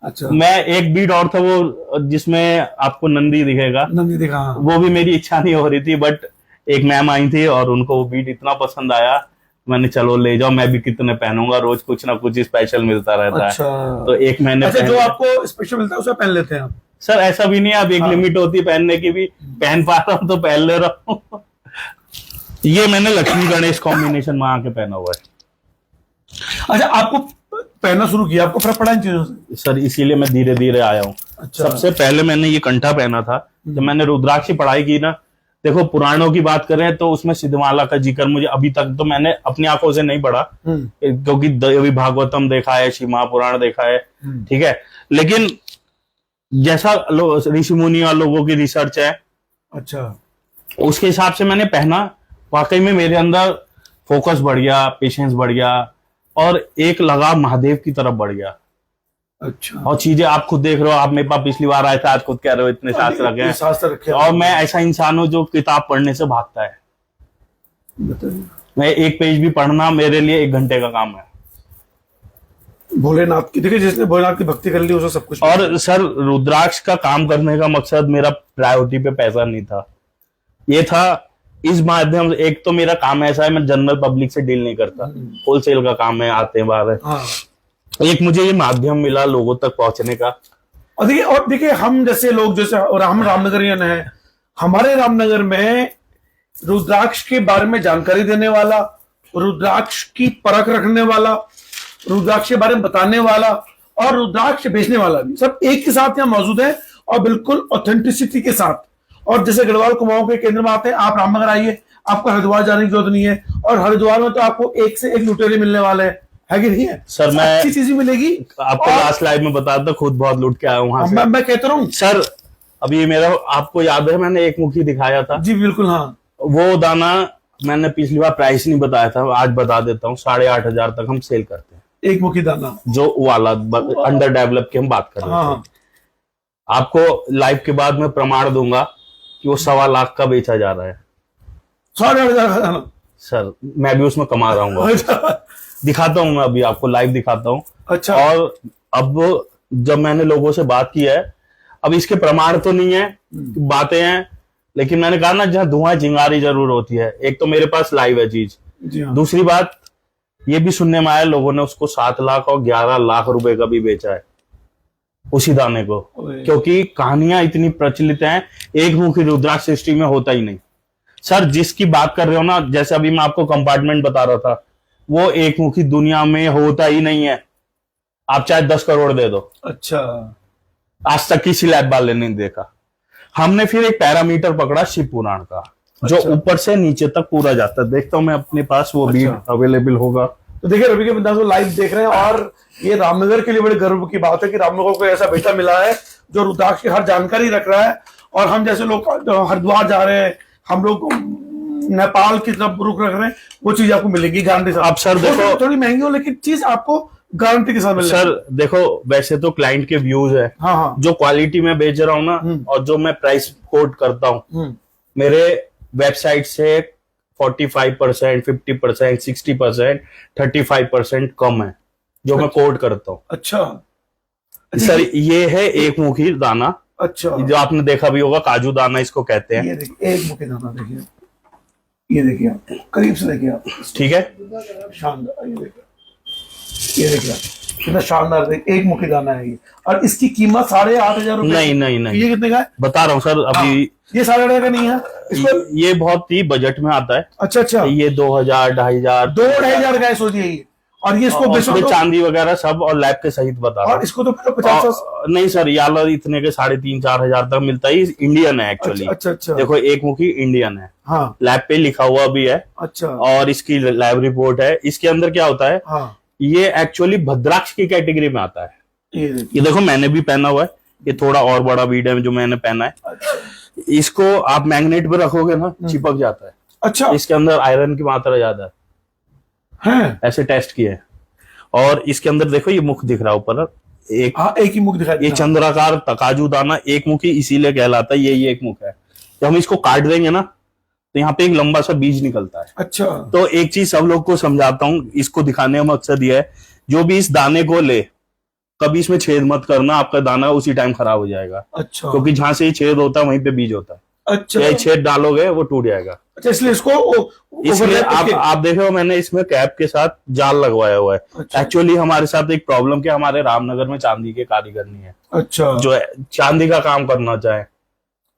अच्छा, मैं एक बीट और था वो, जिसमें आपको नंदी दिखेगा, नंदी दिखा, हाँ। वो भी मेरी इच्छा नहीं हो रही थी, बट एक मैम आई थी और उनको वो बीट इतना पसंद आया, मैंने चलो ले जाओ, मैं भी कितने पहनूंगा, रोज कुछ ना कुछ स्पेशल मिलता रहता अच्छा, है। तो एक मैंने अच्छा, पहन जो लिया। आपको स्पेशल मिलता है उसे पहन लेते हैं आप? सर ऐसा भी नहीं है, अब एक हाँ। लिमिट होती है पहनने की भी, पहन पा रहा हूं तो पहन ले रहा हूँ। ये मैंने लक्ष्मी गणेश कॉम्बिनेशन में आके पहना हुआ है। अच्छा, आपको पहनना शुरू किया, आपको फर्क पड़ा इन चीजों से? सर इसीलिए मैं धीरे धीरे आया हूँ। अच्छा, सबसे पहले मैंने ये कंठा पहना था जब मैंने रुद्राक्ष की पढ़ाई की ना। देखो पुराणों की बात करें तो उसमें सिद्धमाला का जिक्र मुझे अभी तक तो मैंने अपनी आंखों से नहीं पढ़ा, क्योंकि देवी भागवतम देखा है, शिव महापुराण देखा है, ठीक है। लेकिन जैसा ऋषि मुनि और लोगों की रिसर्च है, अच्छा, उसके हिसाब से मैंने पहना। वाकई में मेरे अंदर फोकस बढ़ गया, पेशेंस बढ़ गया, और एक लगाव महादेव की तरफ बढ़ गया। अच्छा, और चीजें आप खुद देख रहे हो, आप मेरे पास पिछली बार आए थे, आज खुद कह रहे हो इतने शास्त्र रखे हैं। शास्त्र रखे हैं। और मैं ऐसा इंसान हूं जो किताब पढ़ने से भागता है। बताइए। मैं एक पेज भी पढ़ना मेरे लिए 1 घंटे का काम है। भोलेनाथ की, देखिए जिसने भोलेनाथ की भक्ति कर ली उसे सब कुछ। और सर रुद्राक्ष का काम करने का मकसद मेरा प्रायोरिटी पे पैसा नहीं था, ये था इस माध्यम से। एक तो मेरा काम ऐसा है, मैं जनरल पब्लिक से डील नहीं करता, होलसेल का काम है, आते हैं बाहर। हाँ, एक मुझे ये माध्यम मिला लोगों तक पहुंचने का। और देखिए हम जैसे लोग, जैसे और हम रामनगरियन हैं, हमारे रामनगर में रुद्राक्ष के बारे में जानकारी देने वाला, रुद्राक्ष की परख रखने वाला, रुद्राक्ष के बारे में बताने वाला और रुद्राक्ष बेचने वाला भी सब एक के साथ यहाँ मौजूद है, और बिल्कुल ऑथेंटिसिटी के साथ। और जैसे गढ़वाल कुमाऊं के केंद्र में आते हैं, आप रामनगर आइए, आपको हरिद्वार जाने की जरूरत नहीं है, और हरिद्वार में तो आपको एक से एक लुटेरे मिलने वाले हैं, है कि नहीं है? सर मैं अच्छी चीजें मिलेगी। आपको लास्ट लाइव में बता था, खुद बहुत लुट के आया हूं वहां से। मैं कहता हूँ सर अभी मेरा, आपको याद है मैंने एक मुखी दिखाया था जी, बिल्कुल, हाँ, वो दाना मैंने पिछली बार प्राइस नहीं बताया था, आज बता देता हूँ, 8,500 तक हम सेल करते हैं एक मुखी दाना, जो वाला अंडर डेवलप की हम बात कर रहे थे। हाँ। आपको लाइव के बाद मैं प्रमाण दूंगा कि वो 1.25 लाख का बेचा जा रहा है। 8,500 का दाना सर मैं भी उसमें कमा रहा हूँ, अच्छा दिखाता हूँ, मैं अभी आपको लाइव दिखाता हूँ। अच्छा। और अब जब मैंने लोगों से बात की है, अब इसके प्रमाण तो नहीं है, बातें हैं, लेकिन मैंने कहा ना जहाँ धुआं चिंगारी जरूर होती है। एक तो मेरे पास लाइव है चीज, जी हाँ। दूसरी बात ये भी सुनने में आया लोगों ने उसको 7 लाख और 11 लाख रुपए का भी बेचा है उसी दाने को, क्योंकि कहानियां इतनी प्रचलित हैं। एक मुखी रुद्राक्ष सृष्टि में होता ही नहीं सर। जिसकी बात कर रहे हो ना, जैसे अभी मैं आपको कंपार्टमेंट बता रहा था, वो एक मुखी दुनिया में होता ही नहीं है। आप चाहे 10 करोड़ दे दो, अच्छा, आज तक किसी लैब वाले ने नहीं देखा। हमने फिर एक पैरामीटर पकड़ा शिव पुराण का, जो अच्छा। ऊपर से नीचे तक पूरा जाता है। देखता हूं मैं अपने पास वो भी अच्छा। अवेलेबल होगा। तो देखिए रवि के बिंदास को लाइव देख रहे हैं, और ये रामनगर के लिए बड़े गर्व की बात है कि रामनगर को ऐसा बेटा मिला है जो रुद्राक्ष की हर जानकारी रख रहा है। और हम जैसे लोग हरिद्वार जा रहे हैं, हम लोग नेपाल की तरफ रुख रख रहे हैं, वो चीज आपको मिलेगी गारंटी से। अब सर देखो, थोड़ी महंगी हो लेकिन चीज आपको गारंटी के साथ मिलेगी। सर देखो, वैसे तो क्लाइंट के व्यूज है, हाँ हाँ, जो क्वालिटी में बेच रहा हूँ ना, और जो मैं प्राइस कोट करता हूँ, मेरे वेबसाइट से 45%, 50%, 60%, 35% कम है जो मैं कोट करता हूँ। अच्छा सर ये है एक मुखी दाना, अच्छा, जो आपने देखा भी होगा, काजू दाना इसको कहते हैं। ये देखिए एक मुखी दाना, देखिए ये देखिए आप करीब से देखिए आप, ठीक है, शानदार, ये देखिए आप कितना शानदार, देखिए एक मुखी दाना है ये। और इसकी कीमत 8,500 रुपए। नहीं नहीं नहीं, ये कितने का है बता रहा हूँ सर अभी। ये 8,500 का नहीं है इसको। ये बहुत ही बजट में आता है। अच्छा अच्छा, ये 2,000, 2,500, 2,500 का है, सोचिए ये। और ये इसको और बेचो उसमें तो, चांदी वगैरह सब और लैब के सहित बता रहा और इसको तो 50 नहीं सर, याला इतने के 3,500, 4,000 तक मिलता है। इंडियन है एक्चुअली। अच्छा अच्छा, देखो एक मुखी इंडियन है, हाँ लैब पे लिखा हुआ भी है, अच्छा, और इसकी लैब रिपोर्ट है। इसके अंदर क्या होता है, हाँ ये एक्चुअली भद्राक्ष की कैटेगरी में आता है। ये ये देखो मैंने भी पहना हुआ है, ये थोड़ा और बड़ा बीड है जो मैंने पहना है। अच्छा इसको आप मैग्नेट पे रखोगे ना, चिपक जाता है। अच्छा, इसके अंदर आयरन की मात्रा ज्यादा है, ऐसे टेस्ट किए हैं। और इसके अंदर देखो ये मुख दिख रहा है ऊपर, एक हाँ एक ही मुख दिखाई ये चंद्राकार काजू दाना एक मुखी इसीलिए कहलाता है। ये एक मुख है। जब हम इसको काट देंगे ना, तो यहाँ पे एक लंबा सा बीज निकलता है। अच्छा, तो एक चीज सब लोग को समझाता हूँ, इसको दिखाने का मकसद ये है, जो भी इस दाने को ले, कभी इसमें छेद मत करना, आपका दाना उसी टाइम खराब हो जाएगा। अच्छा, क्योंकि जहां से ये छेद होता है वहीं पे बीज होता है। अच्छा ये छेद डालोगे वो टूट जाएगा। अच्छा, इसलिए इसको इसलिए आप देखो मैंने इसमें कैप के साथ जाल लगवाया हुआ है। अच्छा। एक्चुअली हमारे साथ एक प्रॉब्लम क्या, हमारे रामनगर में चांदी के कारीगर नहीं है, अच्छा, जो चांदी का काम करना चाहे।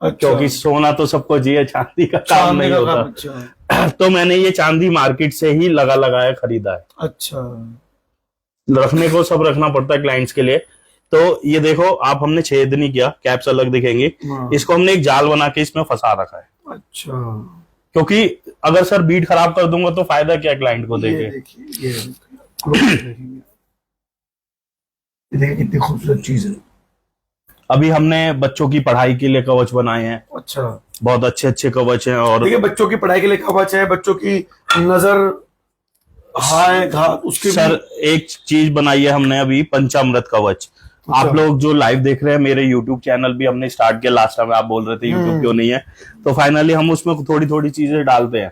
अच्छा, क्योंकि सोना तो सबको चाहिए, चांदी का काम नहीं होता। अच्छा तो मैंने ये चांदी मार्केट से ही लगाया खरीदा है। अच्छा, रखने को सब रखना पड़ता है क्लाइंट्स के लिए। तो ये देखो आप, हमने छेद नहीं किया, कैप्स अलग दिखेंगे। हाँ। इसको हमने एक जाल बना के इसमें फंसा रखा है। अच्छा, क्योंकि अगर सर बीट खराब कर दूंगा तो फायदा क्या क्लाइंट को देके। ये देखिए कितनी खूबसूरत चीज है। अभी हमने बच्चों की पढ़ाई के लिए कवच बनाए हैं। अच्छा, बहुत अच्छे अच्छे कवच हैं। और देखिए बच्चों की पढ़ाई के लिए कवच है, बच्चों की नजर हाय घात उसके सर एक चीज बनाई है हमने अभी, पंचामृत कवच। अच्छा। आप लोग जो लाइव देख रहे हैं, मेरे यूट्यूब चैनल भी हमने स्टार्ट किया लास्ट टाइम, आप बोल रहे थे यूट्यूब क्यों नहीं है, तो फाइनली हम उसमें थोड़ी थोड़ी चीजें डालते हैं।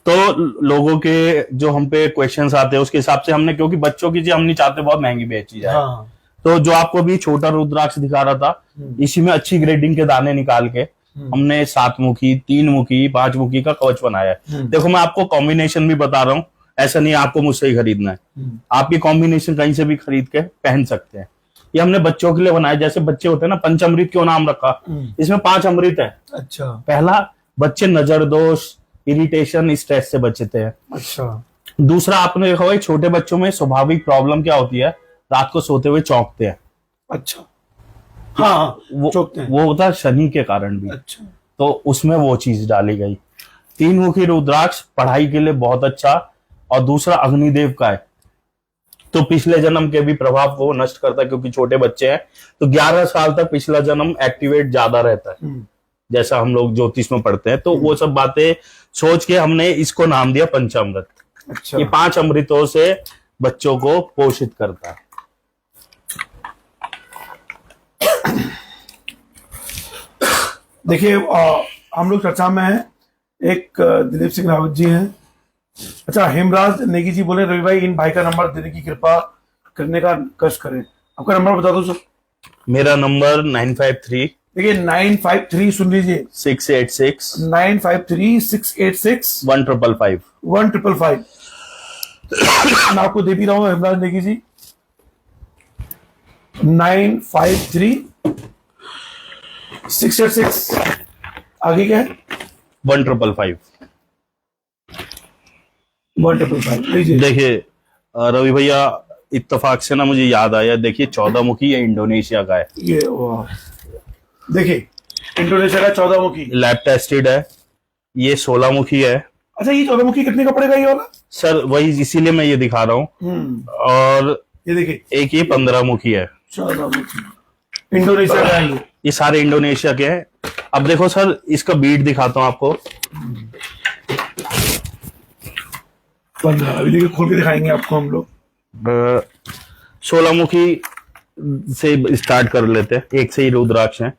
तो लोगों के जो हम पे क्वेश्चंस आते हैं उसके हिसाब से हमने, क्योंकि बच्चों की चीज हम नहीं चाहते बहुत महंगी बेची जाए। हाँ। तो जो आपको भी छोटा रुद्राक्ष दिखा रहा था, इसी में अच्छी ग्रेडिंग के दाने निकाल के हमने 7 मुखी, 3 मुखी, 5 मुखी का कवच बनाया है। देखो मैं आपको कॉम्बिनेशन भी बता रहा हूँ, ऐसा नहीं आपको मुझसे ही खरीदना है, आप ये कॉम्बिनेशन कहीं से भी खरीद के पहन सकते हैं। ये हमने बच्चों के लिए बनाया, जैसे बच्चे होते हैं ना, पंचामृत क्यों नाम रखा, इसमें 5 अमृत है। अच्छा, पहला, बच्चे नजर दोष, इरिटेशन, स्ट्रेस से बचते हैं। अच्छा, दूसरा, आपने देखा होगा छोटे बच्चों में स्वाभाविक प्रॉब्लम क्या होती है, रात को सोते हुए चौंकते हैं। अच्छा, हाँ वो होता है शनि के कारण भी। अच्छा, तो उसमें वो चीज डाली गई। 3 मुखी रुद्राक्ष पढ़ाई के लिए बहुत अच्छा, और दूसरा अग्निदेव का है, तो पिछले जन्म के भी प्रभाव को नष्ट करता है। क्योंकि छोटे बच्चे हैं तो 11 साल तक पिछला जन्म एक्टिवेट ज्यादा रहता है, जैसा हम लोग ज्योतिष में पढ़ते हैं। तो वो सब बातें सोच के हमने इसको नाम दिया पंचामृत। अच्छा। ये 5 अमृतों से बच्चों को पोषित करता है। देखिए हम लोग चर्चा में हैं, एक दिलीप सिंह रावत जी हैं। अच्छा, हेमराज नेगी जी बोले रवि भाई इन भाई का नंबर देने की कृपा करने का कष्ट करें। आपका नंबर बता दो सर। मेरा नंबर 953 देखिए 953 सुन लीजिए, 686 953 686 1555। 1555। मैं आपको दे भी रहा हूँ हेमराज नेगी जी, 953 686 आगे क्या है 1555। 1555 लीजिए। देखिए रवि भैया, इत्तेफाक से ना मुझे याद आया, देखिए 14 मुखी ये इंडोनेशिया का है। ये वाह, देखिए इंडोनेशिया का 14 मुखी। लैब टेस्टेड है। ये 16 मुखी है। अच्छा, ये 14 मुखी कितने का पड़ेगा ये वाला? सर वही इसीलिए मैं ये दिखा रहा हूँ। और ये देखिए एक ये 15 मुखी है। 14 मुखी इंडोनेशिया का है ये सारे इंडोनेशिया के हैं। अब देखो सर, इसका बीट दिखाता हूँ आपको। 15 अभी देखिए खोल के दिखाएंगे आपको हम लोग। 16 मुखी से स्टार्ट कर लेते हैं। एक से ही रुद्राक्ष है।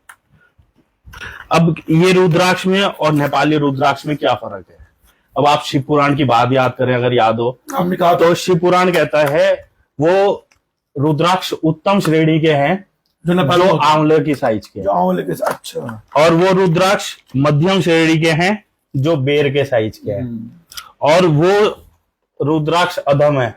अब ये रुद्राक्ष में और नेपाली रुद्राक्ष में क्या फर्क है? अब आप शिव पुराण की बात याद करें, अगर याद हो आपने कहा तो शिव पुराण कहता है वो रुद्राक्ष उत्तम श्रेणी के हैं जो आंवले की साइज के हैं। जो आंवले के, अच्छा। और वो रुद्राक्ष मध्यम श्रेणी के हैं जो बेर के साइज के हैं। और वो रुद्राक्ष अधम है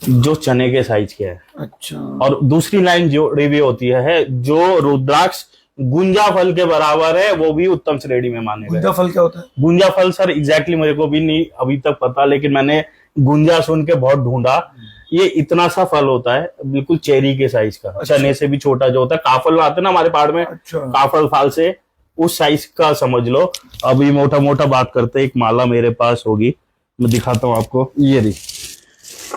जो चने के साइज के है। अच्छा। और दूसरी लाइन जोड़ी हुई होती है, जो रुद्राक्ष गुंजा फल के बराबर है वो भी उत्तम श्रेणी में माने गए। गुंजा फल क्या होता है? गुंजा फल सर एग्जैक्टली मेरे को भी नहीं अभी तक पता, लेकिन मैंने गुंजा सुन के बहुत ढूंढा। ये इतना सा फल होता है, बिल्कुल चेरी के साइज का। अच्छा। चने से भी छोटा जो होता है, काफल आते ना हमारे पहाड़ में। अच्छा। काफल फाल से उस साइज का समझ लो। अभी मोटा मोटा बात करते हैं। एक माला मेरे पास होगी, मैं दिखाता हूँ आपको।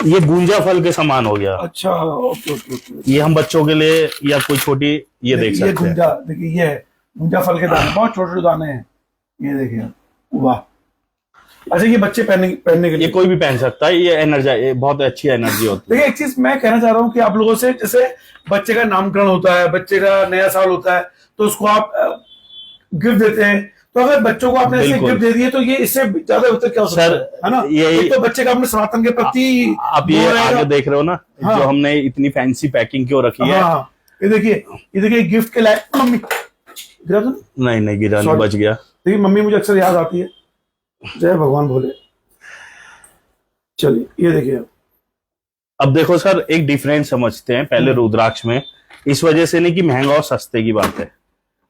ये गुंजा फल के समान हो गया। अच्छा, ओके ओके ओके। ये हम बच्चों के लिए या कोई छोटी ये देख ये सकते हैं। गुंजा, देखिए ये है गुंजा फल के दाने, बहुत छोटे छोटे दाने हैं। ये देखिए, वाह। अच्छा, ये बच्चे पहनने के ये लिए कोई भी पहन सकता है। ये एनर्जी, ये बहुत अच्छी एनर्जी होती है। देखिए एक चीज मैं कहना चाह रहा हूँ कि आप लोगों से, जैसे बच्चे का नामकरण होता है, बच्चे का नया साल होता है, तो उसको आप गिफ्ट देते हैं। तो अगर बच्चों को आपने ऐसे बिल्कुल। गिफ्ट दे दिए तो ये इससे ज्यादा बेहतर क्या हो सकता सर, है ना? यही- एक तो बच्चे का अपने सनातन के प्रति आप ये वो रहेगा। आगे देख रहे हो ना, हाँ। जो हमने इतनी फैंसी पैकिंग क्यों रखी है। हाँ, ये देखिए गिफ्ट के लायक। मम्मी गिरा तो नहीं? नहीं गिरा नहीं, Sorry। बच गया। देखिए मम्मी मुझे अक्सर याद आती है। जय भगवान भोले। चलिए ये देखिए। अब देखो सर, एक डिफरेंस समझते हैं पहले रुद्राक्ष में। इस वजह से नहीं कि महंगा और सस्ते की बात है,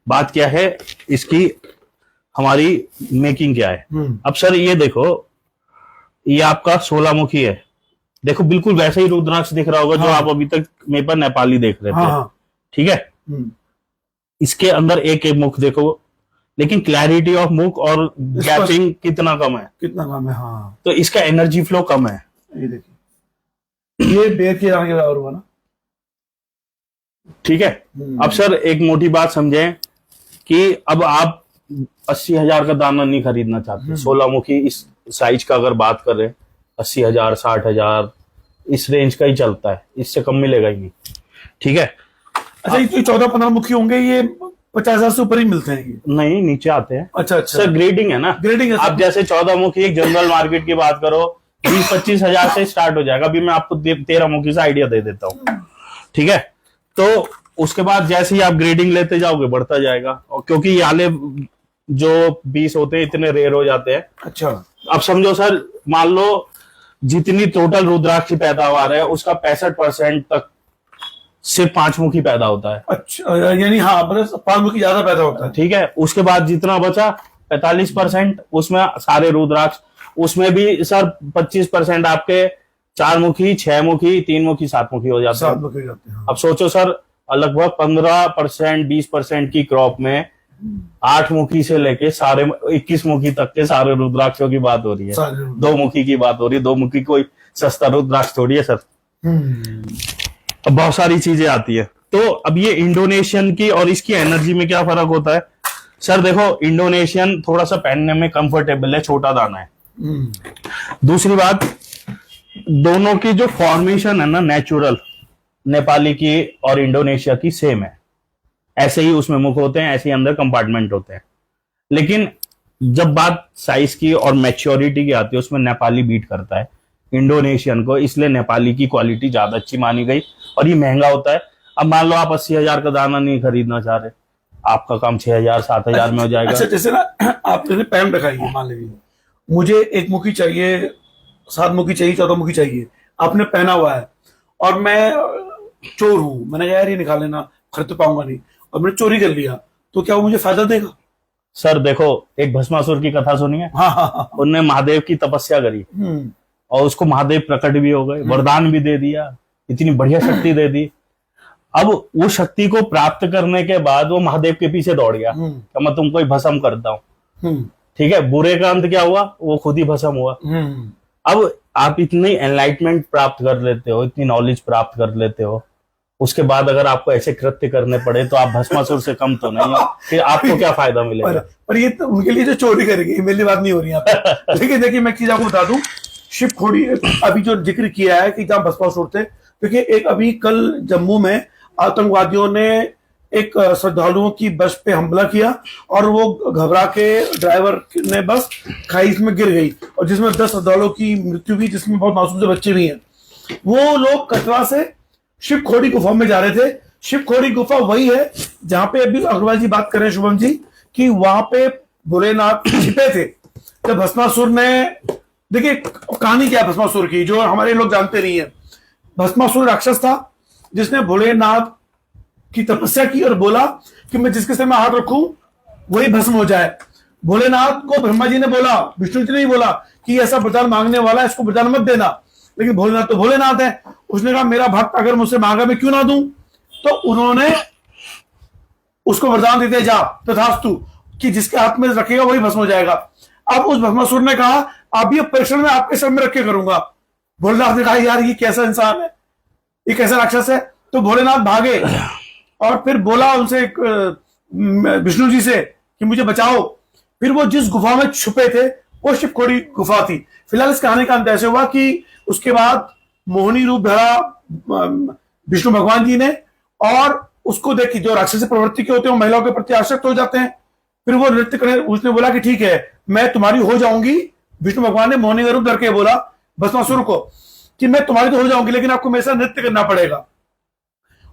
बात क्या है इसकी हमारी मेकिंग क्या है। अब सर ये देखो, ये आपका 16 मुखी है। देखो बिल्कुल वैसा ही रुद्राक्ष दिख रहा होगा जो हाँ। आप अभी तक मेरे पर नेपाली देख रहे थे। हाँ हाँ। ठीक है। इसके अंदर एक एक मुख देखो, लेकिन क्लैरिटी ऑफ मुख और गैपिंग कितना कम है। कितना कम है। हाँ, तो इसका एनर्जी फ्लो कम है। ये देखिए, ये बेर के दाने के बराबर हुआ ना। ठीक है। अब सर एक मोटी बात समझें कि अब आप 80,000 का दाना नहीं खरीदना चाहते। 16 मुखी इस साइज का अगर बात कर रहे हैं, 80,000 60,000 इस रेंज का ही चलता है, इससे कम मिलेगा ही नहीं। ठीक है। अच्छा, ये 14-15 मुखी होंगे, ये 50,000 से ऊपर ही मिलते हैं ये? नहीं, नीचे आते हैं। अच्छा अच्छा। सर ग्रेडिंग है ना, ग्रेडिंग है। आप जैसे 14 मुखी एक जनरल मार्केट की बात करो, 20-25 हजार से स्टार्ट हो जाएगा। अभी मैं आपको 13 मुखी से आइडिया दे देता हूँ। ठीक है। तो उसके बाद जैसे ही आप ग्रेडिंग लेते जाओगे बढ़ता जाएगा, और क्योंकि ये आले जो 20 होते हैं इतने रेयर हो जाते हैं। अच्छा। अब समझो सर, मान लो जितनी टोटल रुद्राक्ष की पैदावार है उसका 65% तक सिर्फ 5 मुखी पैदा होता है। अच्छा, यानी हाँ, मतलब 5 मुखी ज्यादा पैदा होता है। ठीक है। उसके बाद जितना बचा 45% उसमें सारे रुद्राक्ष, उसमें भी सर 25% आपके 4 मुखी 6 मुखी 3 मुखी 7 मुखी हो जाते 7 हैं। मुखी हो जाते हैं। अब सोचो सर, लगभग 15% 20% की क्रॉप में 8 मुखी से लेके सारे 21 मुखी तक के सारे रुद्राक्षों की बात हो रही है। 2 मुखी की बात हो रही है। 2 मुखी कोई सस्ता रुद्राक्ष थोड़ी है सर। अब बहुत सारी चीजें आती है। तो अब ये इंडोनेशियन की और इसकी एनर्जी में क्या फर्क होता है? सर देखो, इंडोनेशियन थोड़ा सा पहनने में कंफर्टेबल है, छोटा दाना है। दूसरी बात, दोनों की जो फॉर्मेशन है ना नेचुरल, नेपाली की और इंडोनेशिया की सेम है। ऐसे ही उसमें मुख होते हैं, ऐसे ही अंदर कंपार्टमेंट होते हैं। लेकिन जब बात साइज की और मैच्योरिटी की आती है, उसमें नेपाली बीट करता है इंडोनेशियन को, इसलिए नेपाली की क्वालिटी ज्यादा अच्छी मानी गई। और ये महंगा होता है। अब मान लो आप 80,000 का दाना नहीं खरीदना चाह रहे, आपका काम 6,000 7,000 में हो जाएगा। अच्छा, जैसे ना आपने पहन रखा है, मान लीजिए मुझे 1 मुखी चाहिए, 7 मुखी चाहिए, 14 मुखी चाहिए, आपने पहना हुआ है और मैं चोर हूं, मैंने कहा यार ये निकाल लेना, खरीद तो पाऊंगा नहीं, और मैंने चोरी कर लिया, तो क्या वो मुझे फायदा देगा? सर देखो, एक भस्मासुर की कथा सुनी है? हाँ हाँ हाँ। उनने महादेव की तपस्या करी और उसको महादेव प्रकट भी हो गए, वरदान भी दे दिया, इतनी बढ़िया शक्ति दे दी। अब वो शक्ति को प्राप्त करने के बाद वो महादेव के पीछे दौड़ गया कि मैं तुमको ही भस्म करता हूँ। ठीक है, बुरे का अंत क्या हुआ? वो खुद ही भस्म हुआ। अब आप इतनी एनलाइटमेंट प्राप्त कर लेते हो, इतनी नॉलेज प्राप्त कर लेते हो, उसके बाद अगर आपको ऐसे कृत्य करने पड़े तो आप भस्मासुर से कम तो नहीं है, फिर आपको क्या फायदा मिलेगा? पर ये तो उनके लिए जो चोरी करेगी, मेरी बात नहीं हो रही है। लेकिन देखिए, मैं एक चीज आपको बता दूं, शिव खोड़ी अभी जो जिक्र किया है कि जहां भस्मासुर थे, देखिए एक अभी कल जम्मू में आतंकवादियों ने एक श्रद्धालुओं की बस पे हमला किया और वो घबरा के ड्राइवर ने बस खाई में गिर गई, और जिसमें 10 श्रद्धालुओं की मृत्यु हुई, जिसमें बहुत मासूम से बच्चे भी हैं। वो लोग कटरा से शिव खोड़ी गुफा में जा रहे थे। शिव खोड़ी गुफा वही है जहां पे अभी अग्रवाल जी बात कर रहे हैं, शुभम जी, कि वहां पे भोलेनाथ छिपे थे। जब भस्मासुर ने, देखिए कहानी क्या है भस्मासुर की, जो हमारे लोग जानते नहीं है। भस्मासुर राक्षस था जिसने भोलेनाथ की तपस्या की और बोला कि मैं जिसके सर में हाथ रखूं वही भस्म हो जाए। भोलेनाथ को ब्रह्मा जी ने बोला, विष्णु जी ने बोला कि ऐसा वरदान मांगने वाला है, इसको वरदान मत देना। लेकिन भोलेनाथ तो भोलेनाथ है, उसने कहा मेरा भक्त अगर मुझसे मांगा मैं क्यों ना दूं। तो उन्होंने उसको वरदान देते, जा तथास्तु, कि जिसके हाथ में रखेगा वही भस्म हो जाएगा। अब उस भस्मासुर ने कहा अब ये परीक्षण मैं आपके सर में रख के करूंगा। भोलेनाथ ने कहा यार ये कैसा इंसान है, ये कैसा राक्षस है। तो भोलेनाथ भागे और फिर बोला उनसे, विष्णु जी से, कि मुझे बचाओ। फिर वो जिस गुफा में छुपे थे वो शिव खोड़ी गुफा थी। फिलहाल इस कहानी का अंत ऐसे हुआ कि उसके बाद मोहिनी रूप धरा विष्णु भगवान जी ने, और उसको देखी जो राक्षसी प्रवृत्ति के होते हैं वो महिलाओं के प्रति आसक्त हो जाते हैं। फिर वो नृत्य करने, उसने बोला कि ठीक है मैं तुम्हारी हो जाऊंगी। विष्णु भगवान ने मोहिनी का रूप धर के बोला भस्मासुर को कि मैं तुम्हारी तो हो जाऊंगी, लेकिन आपको मेरे साथ नृत्य करना पड़ेगा।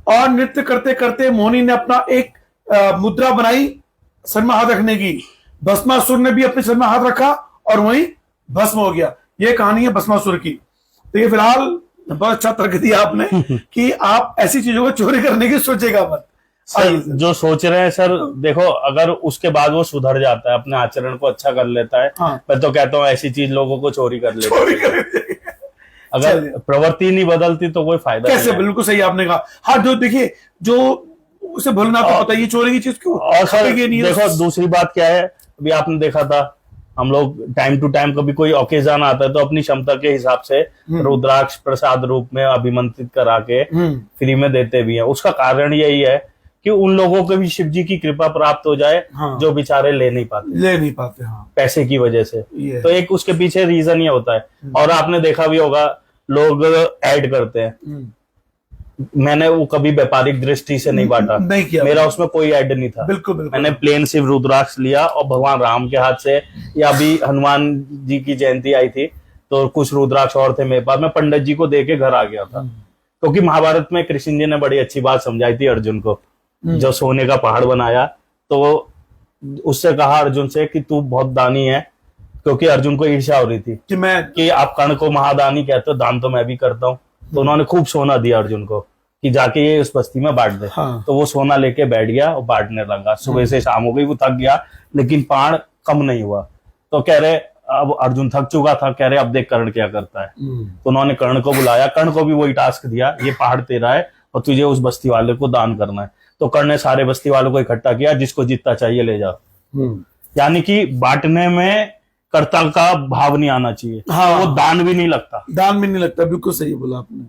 और नृत्य करते करते मोहिनी ने अपना एक मुद्रा बनाई सर में हाथ रखने की। भस्मासुर ने भी अपने सर में हाथ रखा और वहीं भस्म हो गया। ये कहानी है भस्मासुर की। तो ये फिलहाल बहुत अच्छा तर्क दिया आपने कि आप ऐसी चीजों को चोरी करने की सोचेगा मत। सर जो सोच रहे हैं सर, देखो अगर उसके बाद वो सुधर जाता है, अपने आचरण को अच्छा कर लेता है, मैं तो कहता हूँ ऐसी चीज लोगों को चोरी कर लेते। अगर प्रवृत्ति नहीं बदलती तो कोई फायदा कैसे? बिल्कुल सही आपने कहा। हाँ, जो देखिए जो उसे भोलेनाथ को पता है ये चोरी की चीज क्यों। और सर देखो दूसरी बात क्या है, अभी आपने देखा था हम लोग टाइम टू टाइम कभी कोई ओकेजन आता है तो अपनी क्षमता के हिसाब से रुद्राक्ष प्रसाद रूप में अभिमंत्रित करा के फ्री में देते भी हैं। उसका कारण यही है कि उन लोगों को भी शिव जी की कृपा प्राप्त हो जाए, जो बेचारे ले नहीं पाते हाँ। पैसे की वजह से। तो एक उसके पीछे रीजन ये होता है। और आपने देखा भी होगा लोग ऐड करते हैं, मैंने वो कभी व्यापारिक दृष्टि से नहीं बांटा, नहीं किया, मेरा उसमें कोई ऐड नहीं था। बिल्कुल। मैंने प्लेन सिर्फ रुद्राक्ष लिया और भगवान राम के हाथ से, या अभी हनुमान जी की जयंती आई थी तो कुछ रुद्राक्ष और थे मेरे पास, मैं पंडित जी को दे के घर आ गया था। क्योंकि महाभारत में कृष्ण जी ने बड़ी अच्छी बात समझाई थी अर्जुन को, जो सोने का पहाड़ बनाया तो उससे कहा अर्जुन से कि तू बहुत दानी है, क्योंकि अर्जुन को ईर्ष्या हो रही थी कि आप कर्ण को महादानी कहते हो, दान तो मैं भी करता हूँ। तो उन्होंने खूब सोना दिया अर्जुन को कि जाके ये उस बस्ती में बांट दे। तो वो सोना लेके बैठ गया और बांटने लगा। सुबह से शाम हो गई, वो थक गया लेकिन पाण कम नहीं हुआ। तो कह रहे अब अर्जुन थक चुका था, कह रहे अब देख कर्ण क्या करता है। तो उन्होंने कर्ण को बुलाया, कर्ण को भी वही टास्क दिया, ये पहाड़ तेरा है और तुझे उस बस्ती वाले को दान करना है। तो कर्ण ने सारे बस्ती वालों को इकट्ठा किया, जिसको जितना चाहिए ले जाओ। यानी कि बांटने में कर्ता का भाव नहीं आना चाहिए। हाँ, वो दान भी नहीं लगता। बिल्कुल सही बोला आपने।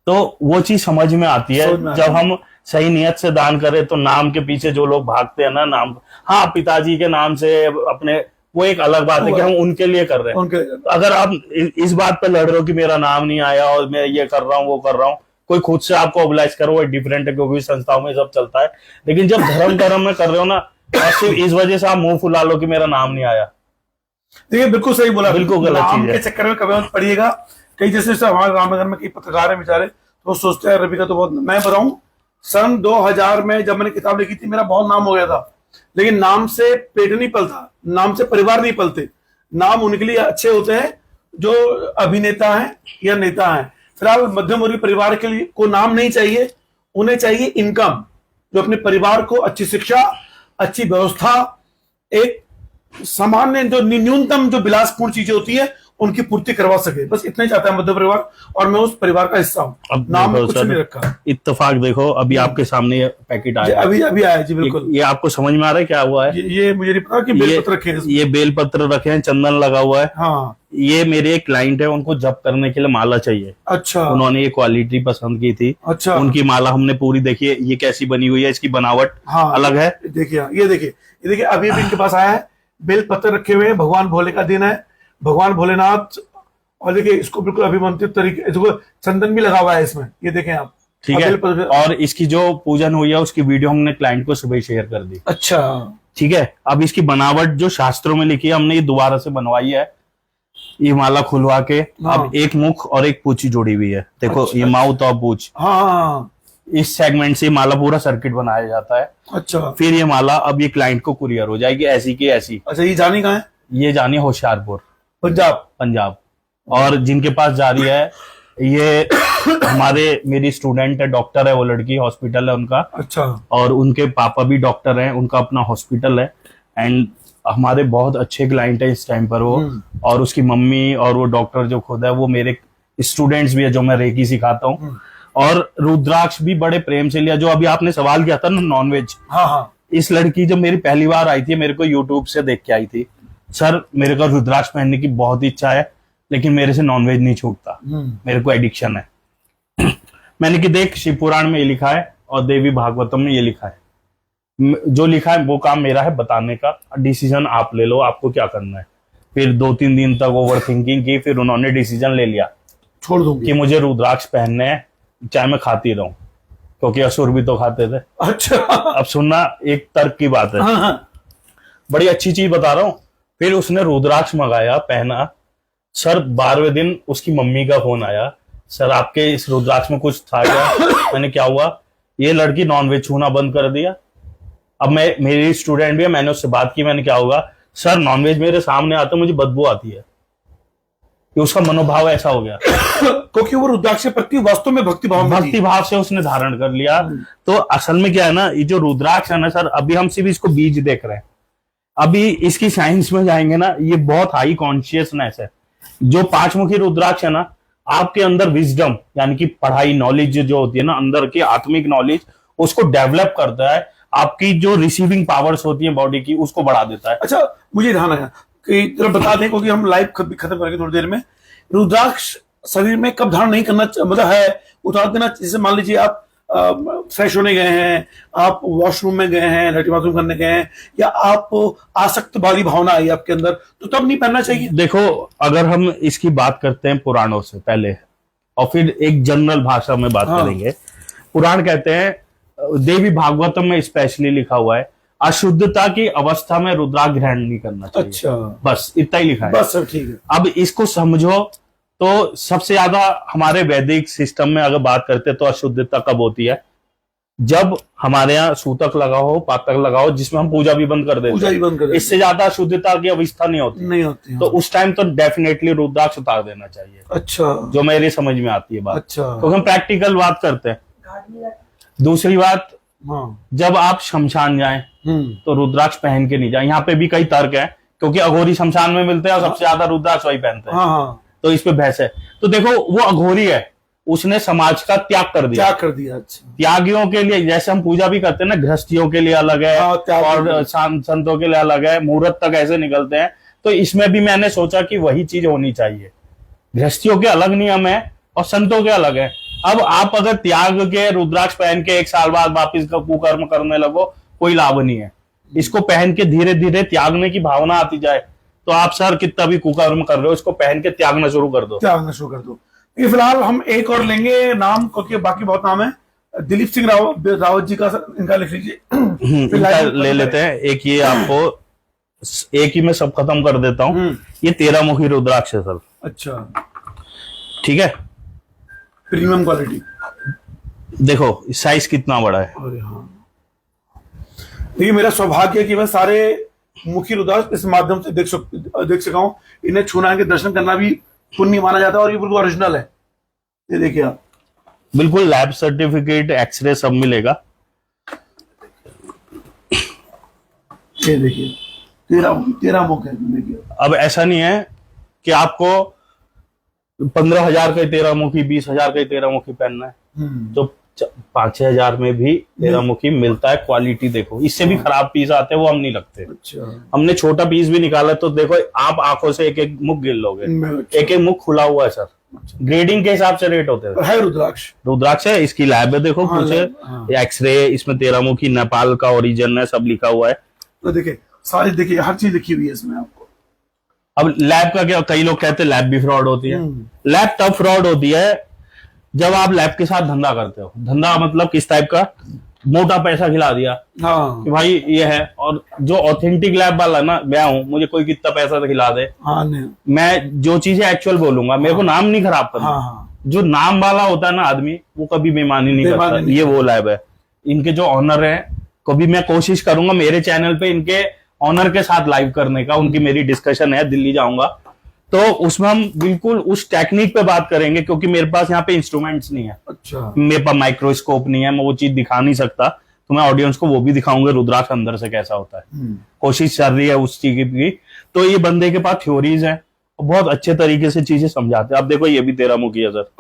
तो वो चीज समझ में आती है जब हम सही नियत से दान करे तो नाम के पीछे जो लोग भागते हैं ना, नाम, हाँ पिताजी के नाम से अपने, वो एक अलग बात है कि हम उनके लिए कर रहे हैं। तो अगर आप इस बात पे लड़ रहे हो कि मेरा नाम नहीं आया और मैं ये कर रहा हूँ वो कर रहा हूँ, कोई खुद से आपको ऑब्लाइज करो, वो डिफरेंट है, क्योंकि संस्थाओं में सब चलता है। लेकिन जब धर्म में कर रहे हो ना, और सिर्फ इस वजह से आप मुंह फुला लो कि मेरा नाम नहीं आया, देखिए बिल्कुल सही बोला, बिल्कुल गलत नाम चीज है। के चक्कर में कभी मत पड़िएगा। कई जैसे हमारे रामनगर में कई पत्रकार हैं बेचारे, तो सोचते हैं रवि का तो बहुत, मैं बताऊं सन 2000 में जब मैंने किताब लिखी थी मेरा बहुत नाम हो गया था, लेकिन नाम से पेट नहीं पलता, नाम से परिवार नहीं पलते। नाम उनके लिए अच्छे होते हैं जो अभिनेता हैं या नेता हैं। फिलहाल मध्यम वर्गीय परिवार के लिए को नाम नहीं चाहिए, उन्हें चाहिए इनकम, जो अपने परिवार को अच्छी शिक्षा, अच्छी व्यवस्था, एक सामान्य जो न्यूनतम जो विलासपूर्ण चीजें होती है उनकी पूर्ति करवा सके, बस इतना ही चाहता है मध्य परिवार, और मैं उस परिवार का हिस्सा हूं। नाम में कुछ नहीं रखा। इत्तेफाक देखो, अभी आपके सामने ये पैकेट आया, अभी आया जी, बिल्कुल। ये आपको समझ में आ रहा है क्या हुआ है? ये मुझे नहीं पता कि बेलपत्र रखे हैं। ये बेलपत्र रखे हैं, चंदन लगा हुआ है। हाँ, ये मेरे एक क्लाइंट है, उनको जप करने के लिए माला चाहिए। अच्छा, उन्होंने ये क्वालिटी पसंद की थी। अच्छा, उनकी माला हमने पूरी देखी है, ये कैसी बनी हुई है, इसकी बनावट हाँ, अलग है। देखिए ये देखिए अभी इनके पास आया है, बेल पत्र रखे हुए हैं, भगवान भोले का दिन है, भगवान भोलेनाथ, और देखिए इसको बिल्कुल अभिमंत्रित तरीके, इसको चंदन भी लगा हुआ है इसमें, ये देखें आप, ठीक है। और इसकी जो पूजन हुई है उसकी वीडियो हमने क्लाइंट को सुबह शेयर कर दी। अच्छा, ठीक है। अब इसकी बनावट जो शास्त्रों में लिखी है, हमने ये दोबारा से बनवाई है। ये माला खुलवा के अब एक मुख और एक पूंछ जोड़ी हुई है, देखो। अच्छा, ये माउथ और पूंछ, हाँ, इस सेगमेंट से माला पूरा सर्किट बनाया जाता है। अच्छा, फिर ये माला अब ये क्लाइंट को कुरियर हो जाएगी, ऐसी की ऐसी। अच्छा, ये जानी कहाँ है? ये जानी होशियारपुर, पंजाब। और जिनके पास जा रही है ये मेरी स्टूडेंट है, डॉक्टर है, वो लड़की, हॉस्पिटल है उनका। अच्छा, और उनके पापा भी डॉक्टर हैं, उनका अपना हॉस्पिटल है। एंड हमारे बहुत अच्छे क्लाइंट है इस टाइम पर वो, और उसकी मम्मी और वो डॉक्टर जो खुद है वो मेरे स्टूडेंट्स भी है, जो मैं रेकी सिखाता हूँ। और रुद्राक्ष भी बड़े प्रेम से लिया। जो अभी आपने सवाल किया था ना, नॉनवेज, हाँ, इस लड़की जब मेरी पहली बार आई थी, मेरे को यूट्यूब से देख के आई थी, सर मेरे को रुद्राक्ष पहनने की बहुत इच्छा है, लेकिन मेरे से नॉनवेज नहीं छूटता, मेरे को एडिक्शन है। मैंने कि देख, शिव पुराण में ये लिखा है और देवी भागवतम में ये लिखा है, जो लिखा है वो काम मेरा है बताने का, डिसीजन आप ले लो, आपको क्या करना है। फिर 2-3 दिन तक ओवर थिंकिंग की, फिर उन्होंने डिसीजन ले लिया, छोड़ दूंगी, कि मुझे रुद्राक्ष पहनने हैं, चाहे मैं खाती रहूं, क्योंकि असुर भी तो खाते थे। अच्छा, अब सुनना, एक तर्क की बात है। हाँ। बड़ी अच्छी चीज बता रहा हूं। फिर उसने रुद्राक्ष मंगाया, पहना। सर 12वें दिन उसकी मम्मी का फोन आया, सर आपके इस रुद्राक्ष में कुछ था क्या? मैंने क्या हुआ? ये लड़की नॉनवेज छूना बंद कर दिया। अब मेरी स्टूडेंट भी है, मैंने उससे बात की, मैंने क्या होगा? सर नॉनवेज मेरे सामने आता मुझे बदबू आती है। कि उसका मनोभाव ऐसा हो गया क्योंकि वो रुद्राक्ष के प्रति वास्तव में भक्ति भाव से उसने धारण कर लिया। तो असल में क्या है ना, ये जो रुद्राक्ष है ना सर, अभी हम सिर्फ इसको बीज देख रहे हैं, अभी इसकी साइंस में जाएंगे ना, ये बहुत हाई कॉन्शियसनेस है। जो 5 मुखी रुद्राक्ष है ना, आपके अंदर विजडम यानी कि पढ़ाई, नॉलेज जो होती है ना, अंदर की आत्मिक नॉलेज, उसको डेवलप करता है। आपकी जो रिसीविंग पावर्स होती है बॉडी की, उसको बढ़ा देता है। अच्छा, मुझे ध्यान आया कि जरा बता दें, क्योंकि हम लाइव खत्म करेंगे थोड़ी देर में। रुद्राक्ष शरीर में कब धारण नहीं करना, मतलब है उतार देना? जैसे मान लीजिए आप फ्रेश होने गए हैं, आप वॉशरूम में गए हैं, लैट्रिन बाथरूम करने गए हैं, या आप आसक्त वाली भावना आई आपके अंदर, तो तब नहीं पहनना चाहिए? देखो, अगर हम इसकी बात करते हैं पुराणों से पहले, और फिर एक जनरल भाषा में बात करेंगे। पुराण कहते हैं, देवी भागवतम में स्पेशली लिखा हुआ है, अशुद्धता की अवस्था में रुद्राक्ष ग्रहण नहीं करना चाहिए। अच्छा, बस इतना ही लिखा है। बस सब ठीक है। अब इसको समझो तो सबसे ज्यादा हमारे वैदिक सिस्टम में अगर बात करते तो अशुद्धता कब होती है? जब हमारे यहाँ सूतक लगा हो, पातक लगा हो, जिसमें हम पूजा भी बंद कर देते, इससे ज्यादा अशुद्धता की अवस्था नहीं होती। तो उस टाइम तो डेफिनेटली रुद्राक्ष उतार देना चाहिए। अच्छा, जो मेरी समझ में आती है बात। अच्छा, तो हम प्रैक्टिकल बात करते हैं। दूसरी बात, जब आप शमशान जाएं तो रुद्राक्ष पहन के नहीं जाए। यहाँ पे भी कई तर्क है, क्योंकि अघोरी शमशान में मिलते हैं और सबसे ज्यादा रुद्राक्ष वही पहनते हैं। तो इस पे बहस है। तो देखो, वो अघोरी है, उसने समाज का त्याग कर दिया। अच्छा, त्यागियों के लिए, जैसे हम पूजा भी करते हैं ना, गृहस्थियों के लिए अलग है और संतों के लिए अलग है, मुहूर्त तक ऐसे निकलते हैं। तो इसमें भी मैंने सोचा कि वही चीज होनी चाहिए। गृहस्थियों के अलग नियम है और संतों के अलग है। अब आप अगर त्याग के रुद्राक्ष पहन के 1 साल बाद वापिस कुकर्म करने लगो, कोई लाभ नहीं है। इसको पहन के धीरे धीरे त्यागने की भावना आती जाए, तो आप सर कितना भी कुकर्म कर रहे हो, इसको पहन के त्यागना शुरू कर दो। त्यागना शुरू कर दो। ये फिलहाल हम एक और लेंगे नाम, क्योंकि बाकी बहुत नाम है। दिलीप सिंह रावत जी का इनका लिख लीजिए। इनका ले लेते हैं। एक ये आपको एक ही में सब खत्म कर देता हूँ। ये 13 मुखी रुद्राक्ष है सर। अच्छा, ठीक है, प्रीमियम क्वालिटी। देखो साइज कितना बड़ा है। अरे हाँ, देखिए मेरा सौभाग्य है कि मैं सारे मुखी रुद्राक्ष इस माध्यम से देख सका हूं। इन्हें छूना के दर्शन करना भी पुण्य माना जाता है, और ये बिल्कुल ओरिजिनल है। ये देखिए आप, बिल्कुल लैब सर्टिफिकेट, एक्सरे सब मिलेगा। ये देखिए 13 मुख है। देखिए अब ऐसा नहीं है कि आपको 15,000 का 13 मुखी, 20,000 का 13 मुखी पहनना है। तो 5-6 हजार में भी 13 मुखी मिलता है। क्वालिटी देखो, इससे भी खराब पीस आते हैं, वो हम नहीं लगते। अच्छा, हमने छोटा पीस भी निकाला, तो देखो आप आंखों से एक एक मुख गिन लोगे। एक एक मुख खुला हुआ है सर। ग्रेडिंग के हिसाब से रेट होते हैं। है रुद्राक्ष है, इसकी लैब है। देखो कुछ एक्सरे, इसमें 13 मुखी नेपाल का ओरिजिन है, सब लिखा हुआ है। तो देखिए सारी, देखिए हर चीज लिखी हुई है इसमें आपको। अब लैब का क्या, कई लोग कहते हैं लैब भी फ्रॉड होती है। लैब तब फ्रॉड होती है जब आप लैब के साथ धंधा करते हो। धंधा मतलब किस टाइप का, मोटा पैसा खिला दिया कि भाई ये है। और जो ऑथेंटिक लैब वाला ना, मैं हूं, मुझे कोई कितना पैसा तो खिला दे, मैं जो चीजें एक्चुअल बोलूंगा, मेरे को नाम नहीं खराब करना। जो नाम वाला होता है ना आदमी, वो कभी बेईमानी नहीं करता। ये वो लैब है। इनके जो ऑनर है, कभी मैं कोशिश करूंगा मेरे चैनल पे इनके ऑनर के साथ लाइव करने का। उनकी मेरी डिस्कशन है, दिल्ली जाऊंगा तो उसमें हम बिल्कुल उस टेक्निक पे बात करेंगे, क्योंकि मेरे पास यहाँ पे इंस्ट्रूमेंट्स नहीं है। अच्छा, मेरे पास माइक्रोस्कोप नहीं है, मैं वो चीज दिखा नहीं सकता। तो मैं ऑडियंस को वो भी दिखाऊंगा रुद्राक्ष अंदर से कैसा होता है। कोशिश चल रही है उस चीज की। तो ये बंदे के पास थ्योरीज है, बहुत अच्छे तरीके से चीजें समझाते हैं। अब देखो ये भी 13 मुखी है सर।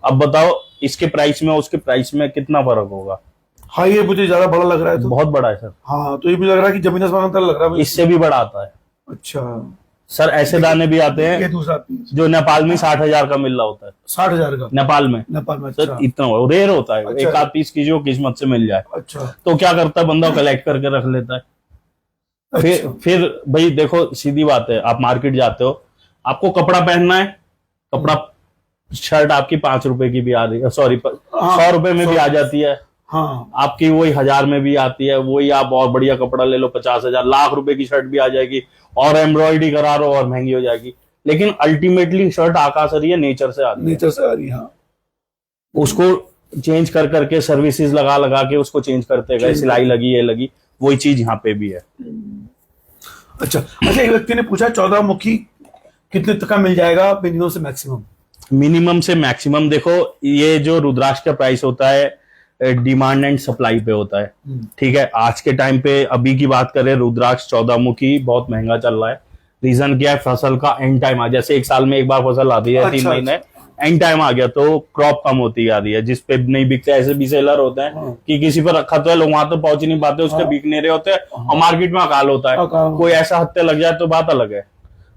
अब बताओ इसके प्राइस में उसके प्राइस में कितना फर्क होगा। हाँ, ये मुझे ज्यादा बड़ा लग रहा है। तो बहुत बड़ा है सर। हाँ, तो ये भी लग रहा है कि जमीन आसमान का लग रहा है। इससे भी बड़ा आता है। अच्छा सर, ऐसे दाने भी आते हैं जो नेपाल में 60,000 का मिल रहा होता है। 60,000 का नेपाल में। अच्छा। सर इतना रेयर होता है। अच्छा। एक आध पीस की जो किस्मत से मिल जाए। अच्छा, तो क्या करता है बंदा, कलेक्ट करके रख लेता है। अच्छा। फिर भाई देखो सीधी बात है, आप मार्केट जाते हो, आपको कपड़ा पहनना है, कपड़ा शर्ट आपकी 5 रुपए की भी आ रही है, सॉरी 100 रुपए में भी आ जाती है। हाँ, आपकी वही 1000 में भी आती है। वही आप और बढ़िया कपड़ा ले लो, 50,000 लाख रुपए की शर्ट भी आ जाएगी, और एम्ब्रॉयडरी करा लो और महंगी हो जाएगी। लेकिन अल्टीमेटली शर्ट आका से रही है, नेचर से आ रही है। हाँ, उसको चेंज कर करके सर्विसेज लगा लगा के उसको चेंज करते गए, सिलाई लगी, ये लगी, वही चीज यहाँ पे भी है। अच्छा, एक व्यक्ति ने पूछा 14 मुखी कितने तक का मिल जाएगा, मिनिमम से मैक्सिमम? मिनिमम से मैक्सिमम देखो, ये जो रुद्राक्ष का प्राइस होता है डिमांड एंड सप्लाई पे होता है। ठीक है, आज के टाइम पे अभी की बात करें, रुद्राक्ष 14 मुखी बहुत महंगा चल रहा है। रीजन क्या है, फसल का एंड टाइम आ, जैसे 1 साल में एक बार फसल आती है। 3 महीने एंड टाइम आ गया तो क्रॉप कम होती आ रही है, जिसपे नहीं बिकते। ऐसे भी सेलर होते हैं कि किसी पर रखा तो है, लोग वहां तो पहुंच नहीं पाते, उसके बिक नहीं रहे होते, और मार्केट में अकाल होता है। कोई ऐसा हत्या लग जाए तो बात अलग है।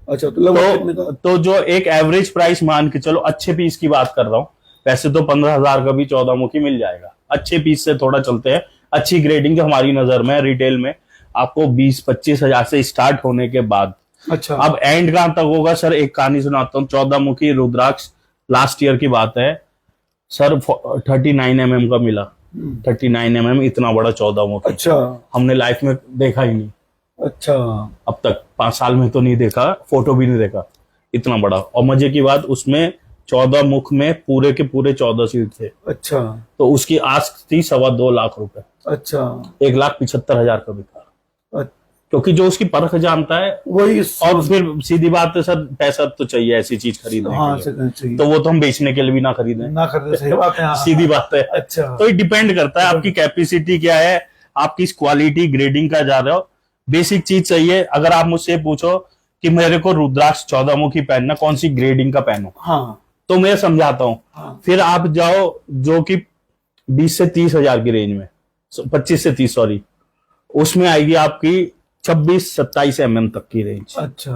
अच्छा, तो जो एक एवरेज प्राइस मान के चलो, अच्छे पीस की बात कर रहा हूँ, वैसे तो 15,000 का भी 14 मुखी मिल जाएगा। अच्छे पीस से थोड़ा चलते हैं, अच्छी ग्रेडिंग जो हमारी नजर में रिटेल में आपको 20-25 हजार से स्टार्ट होने के बाद। अच्छा, अब एंड कहां तक होगा सर, एक कहानी सुनाता हूँ। 14 मुखी रुद्राक्ष लास्ट ईयर की बात है सर, 39 mm का मिला। 39 mm, इतना बड़ा 14 मुखी। अच्छा, हमने लाइफ में देखा ही नहीं। अच्छा, अब तक 5 साल में तो नहीं देखा, फोटो भी नहीं देखा, इतना बड़ा। और मजे की बात, उसमें 14 मुख में पूरे के पूरे 14 सीट थे। अच्छा, तो उसकी आस्क थी 2.25 लाख रुपए। अच्छा, 1,75,000 का बिका। क्योंकि जो उसकी परख जानता है वही। और फिर सीधी बात है सर, पैसा तो चाहिए ऐसी चीज खरीदने के लिए, तो वो तो हम बेचने के लिए भी ना खरीदें। सही बात है। सीधी बात है। अच्छा, तो ये डिपेंड करता है आपकी कैपेसिटी क्या है, आप किस क्वालिटी ग्रेडिंग का जा रहे हो। बेसिक चीज चाहिए। अगर आप मुझसे पूछो कि मेरे को रुद्राक्ष 14 मुखी पहनना, कौन सी ग्रेडिंग का पहनो, हाँ, तो मैं समझाता हूँ। हाँ, फिर आप जाओ जो कि 20 से 30 हजार की रेंज में, 25 से 30 सॉरी, उसमें आएगी आपकी 26-27 mm तक की रेंज। अच्छा,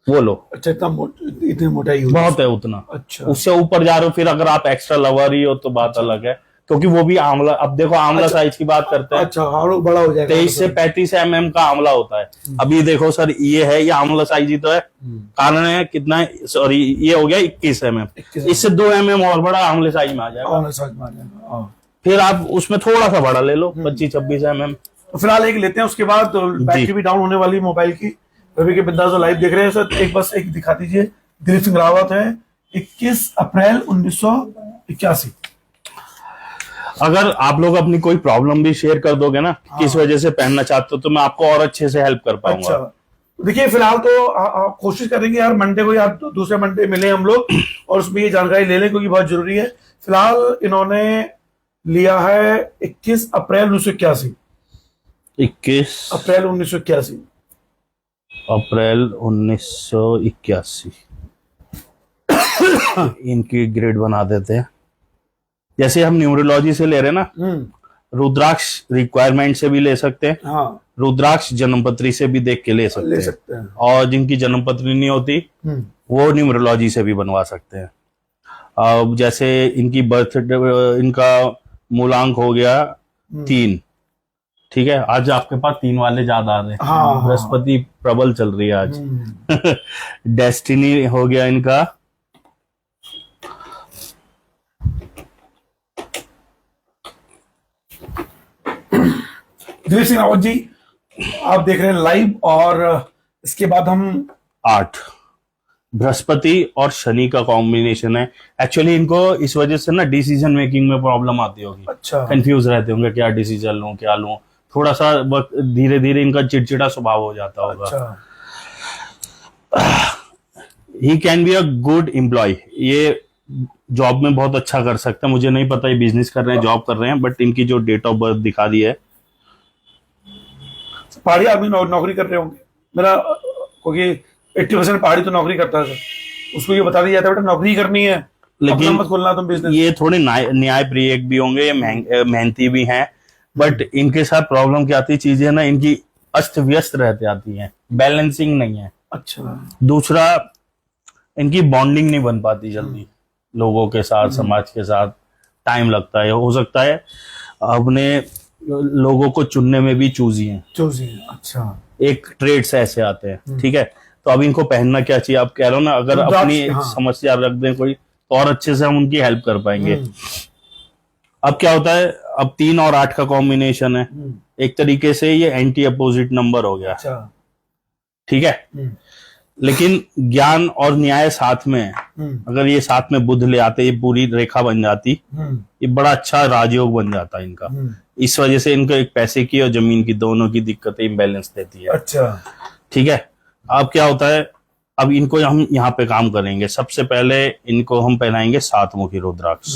वो लो। अच्छा, इतनी मोटाई होगी। बहुत है उतना। अच्छा, उससे ऊपर जा रहे हो फिर अगर आप एक्स्ट्रा लवर ही हो तो बात अलग है, क्योंकि वो भी आंवला, अब देखो आंवला साइज की बात करते हैं। अच्छा, हाँ, वो बड़ा हो जाएगा। 23 से 35 mm का आंवला होता है। अभी देखो सर, ये है, ये आंवला साइज ही तो है। कारण है कितना, सॉरी ये हो गया 21 mm, इससे 2 mm और बड़ा आंवले साइज में आ जाएगा। आंवला साइज में आ जाएगा, हाँ। फिर आप उसमें थोड़ा सा बड़ा ले लो, 25-26 mm। तो फिलहाल एक लेते हैं, उसके बाद बैटरी भी डाउन होने वाली मोबाइल की। रवि के बिंदास जो लाइव देख रहे हैं सर, एक बस एक दिखा दीजिए। दिलीप सिंह रावत है, 21 अप्रैल 1981। अगर आप लोग अपनी कोई प्रॉब्लम भी शेयर कर दोगे ना, किस वजह से पहनना चाहते हो, तो मैं आपको और अच्छे से हेल्प कर पाऊंगा। अच्छा, देखिए फिलहाल तो कोशिश करेंगे यार मंडे को, यार दूसरे मंडे मिले हम लोग और उसमें ये जानकारी ले लें, क्योंकि बहुत जरूरी है। फिलहाल इन्होंने लिया है 21 अप्रैल 1981। 21 अप्रैल 1981। अप्रैल 1981। इनकी ग्रेड बना देते हैं। जैसे हम न्यूमरोलॉजी से ले रहे हैं ना, रुद्राक्ष रिक्वायरमेंट से भी ले सकते हैं, हाँ, रुद्राक्ष जन्मपत्री से भी देख के ले सकते हैं। और जिनकी जन्मपत्री नहीं होती वो न्यूमरोलॉजी से भी बनवा सकते हैं। अब जैसे इनकी बर्थ, इनका मूलांक हो गया 3, ठीक है। आज आपके पास 3 वाले ज्यादा आ रहे हैं। हाँ, बृहस्पति प्रबल चल रही है आज। डेस्टिनी हो गया इनका, दिलीप सिंह रावत जी आप देख रहे हैं लाइव, और इसके बाद हम 8 बृहस्पति और शनि का कॉम्बिनेशन है। एक्चुअली इनको इस वजह से ना डिसीजन मेकिंग में प्रॉब्लम आती होगी। अच्छा, कंफ्यूज रहते होंगे, क्या डिसीजन लूं क्या लूं, थोड़ा सा धीरे धीरे इनका चिड़चिड़ा स्वभाव हो जाता होगा। अच्छा, he can be a good employ, ये जॉब में बहुत अच्छा कर सकते हैं। मुझे नहीं पता ये बिजनेस कर रहे हैं जॉब कर रहे हैं, बट इनकी जो डेट ऑफ बर्थ दिखा दी है। पहाड़ी आदमी नौकरी कर रहे होंगे मेरा, क्योंकि 80% पहाड़ी तो नौकरी करता है सर, उसको ये बता दिया जाता है बेटा नौकरी करनी है, लेकिन मत खोलना तुम बिजनेस। ये थोड़े न्याय प्रिय भी होंगे, ये मेहनती भी हैं, बट इनके साथ प्रॉब्लम क्या आती है, चीजें ना इनकी अस्त व्यस्त रहती आती हैं, बैलेंसिंग नहीं है। अच्छा, दूसरा इनकी बॉन्डिंग नहीं बन पाती जल्दी लोगों के साथ, समाज के साथ टाइम लगता है। हो सकता है अपने लोगों को चुनने में भी चूजी हैं। अच्छा, एक ट्रेड्स ऐसे आते हैं, ठीक है। तो अब इनको पहनना क्या चाहिए, आप कह रहे हो ना, अगर अपनी समस्या रख दें कोई, तो और अच्छे से हम उनकी हेल्प कर पाएंगे। अब क्या होता है, अब 3 और 8 का कॉम्बिनेशन है, एक तरीके से ये एंटी अपोजिट नंबर हो गया। अच्छा, ठीक है। लेकिन ज्ञान और न्याय साथ में, अगर ये साथ में बुध ले आते, ये पूरी रेखा बन जाती, ये बड़ा अच्छा राजयोग बन जाता है इनका। इस वजह से इनको एक पैसे की और जमीन की दोनों की दिक्कतें इम्बैलेंस देती है। अच्छा, ठीक है। अब क्या होता है, अब इनको हम यहाँ पे काम करेंगे। सबसे पहले इनको हम पहनाएंगे 7 मुखी रुद्राक्ष,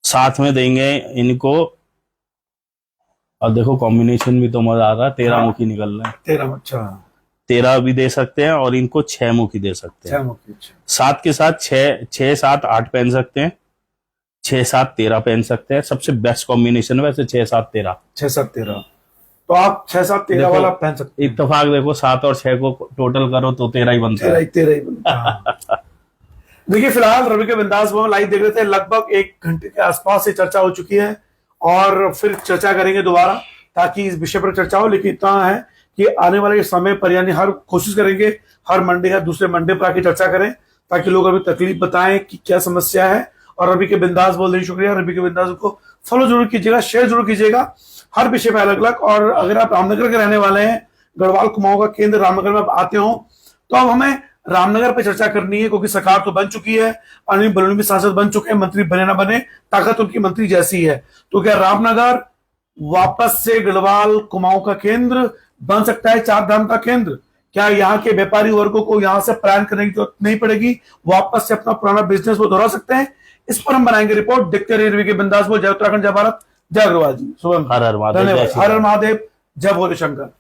साथ में देंगे इनको। और देखो कॉम्बिनेशन भी तो मजा आ रहा है, 13 मुखी निकल रहे हैं। 13, अच्छा, 13 भी दे सकते हैं, और इनको 6 मुखी दे सकते हैं। 6 मुखी, अच्छा। 7 के साथ 6, 7, 8 पहन सकते हैं, 6, 7, 13 पहन सकते हैं। सबसे बेस्ट कॉम्बिनेशन है वैसे 6, 7, 13। 6, 7, 13, तो आप 6, 7, 13 वाला पहन सकते हैं। इत्तेफाक देखो 7 और 6 को टोटल करो तो 13 ही बनता है। 13 ही बनता है। देखिए फिलहाल रवि के बिंदास वो लाइव देख रहे थे, लगभग 1 घंटे के आसपास से चर्चा हो चुकी है, और फिर चर्चा करेंगे दोबारा, ताकि इस विषय पर चर्चा हो। लेकिन इतना है कि आने वाले समय पर, यानी हर कोशिश करेंगे हर मंडे या दूसरे मंडे पर आके चर्चा करें, ताकि लोग अभी तकलीफ बताएं कि क्या समस्या है। और रवि के बिंदास बोल रही, शुक्रिया। रवि के बिंदास को फॉलो जरूर कीजिएगा, शेयर जरूर कीजिएगा, हर विषय में अलग अलग। और अगर आप रामनगर के रहने वाले हैं, गढ़वाल कुमाऊं का केंद्र रामनगर में आप आते हो, तो अब हमें रामनगर पे चर्चा करनी है, क्योंकि सरकार तो बन चुकी है, अनिल बलूनी भी सांसद बन चुके हैं, मंत्री बने ना बने ताकत उनकी मंत्री जैसी है। तो क्या रामनगर वापस से गढ़वाल कुमाऊं का केंद्र बन सकता है, 4 धाम का केंद्र? क्या यहाँ के व्यापारी वर्गों को यहाँ से पलायन करने की जरूरत नहीं पड़ेगी, वापस से अपना पुराना बिजनेस वो दोहरा सकते हैं? इस पर हम बनाएंगे रिपोर्ट। देखते रहिए रवि के बिंदास। जय उत्तराखंड, जय भारत, जय अग्रवाल जी। शुभम, हर हर महादेव, धन्यवाद। हर हर महादेव, जय भोले शंकर।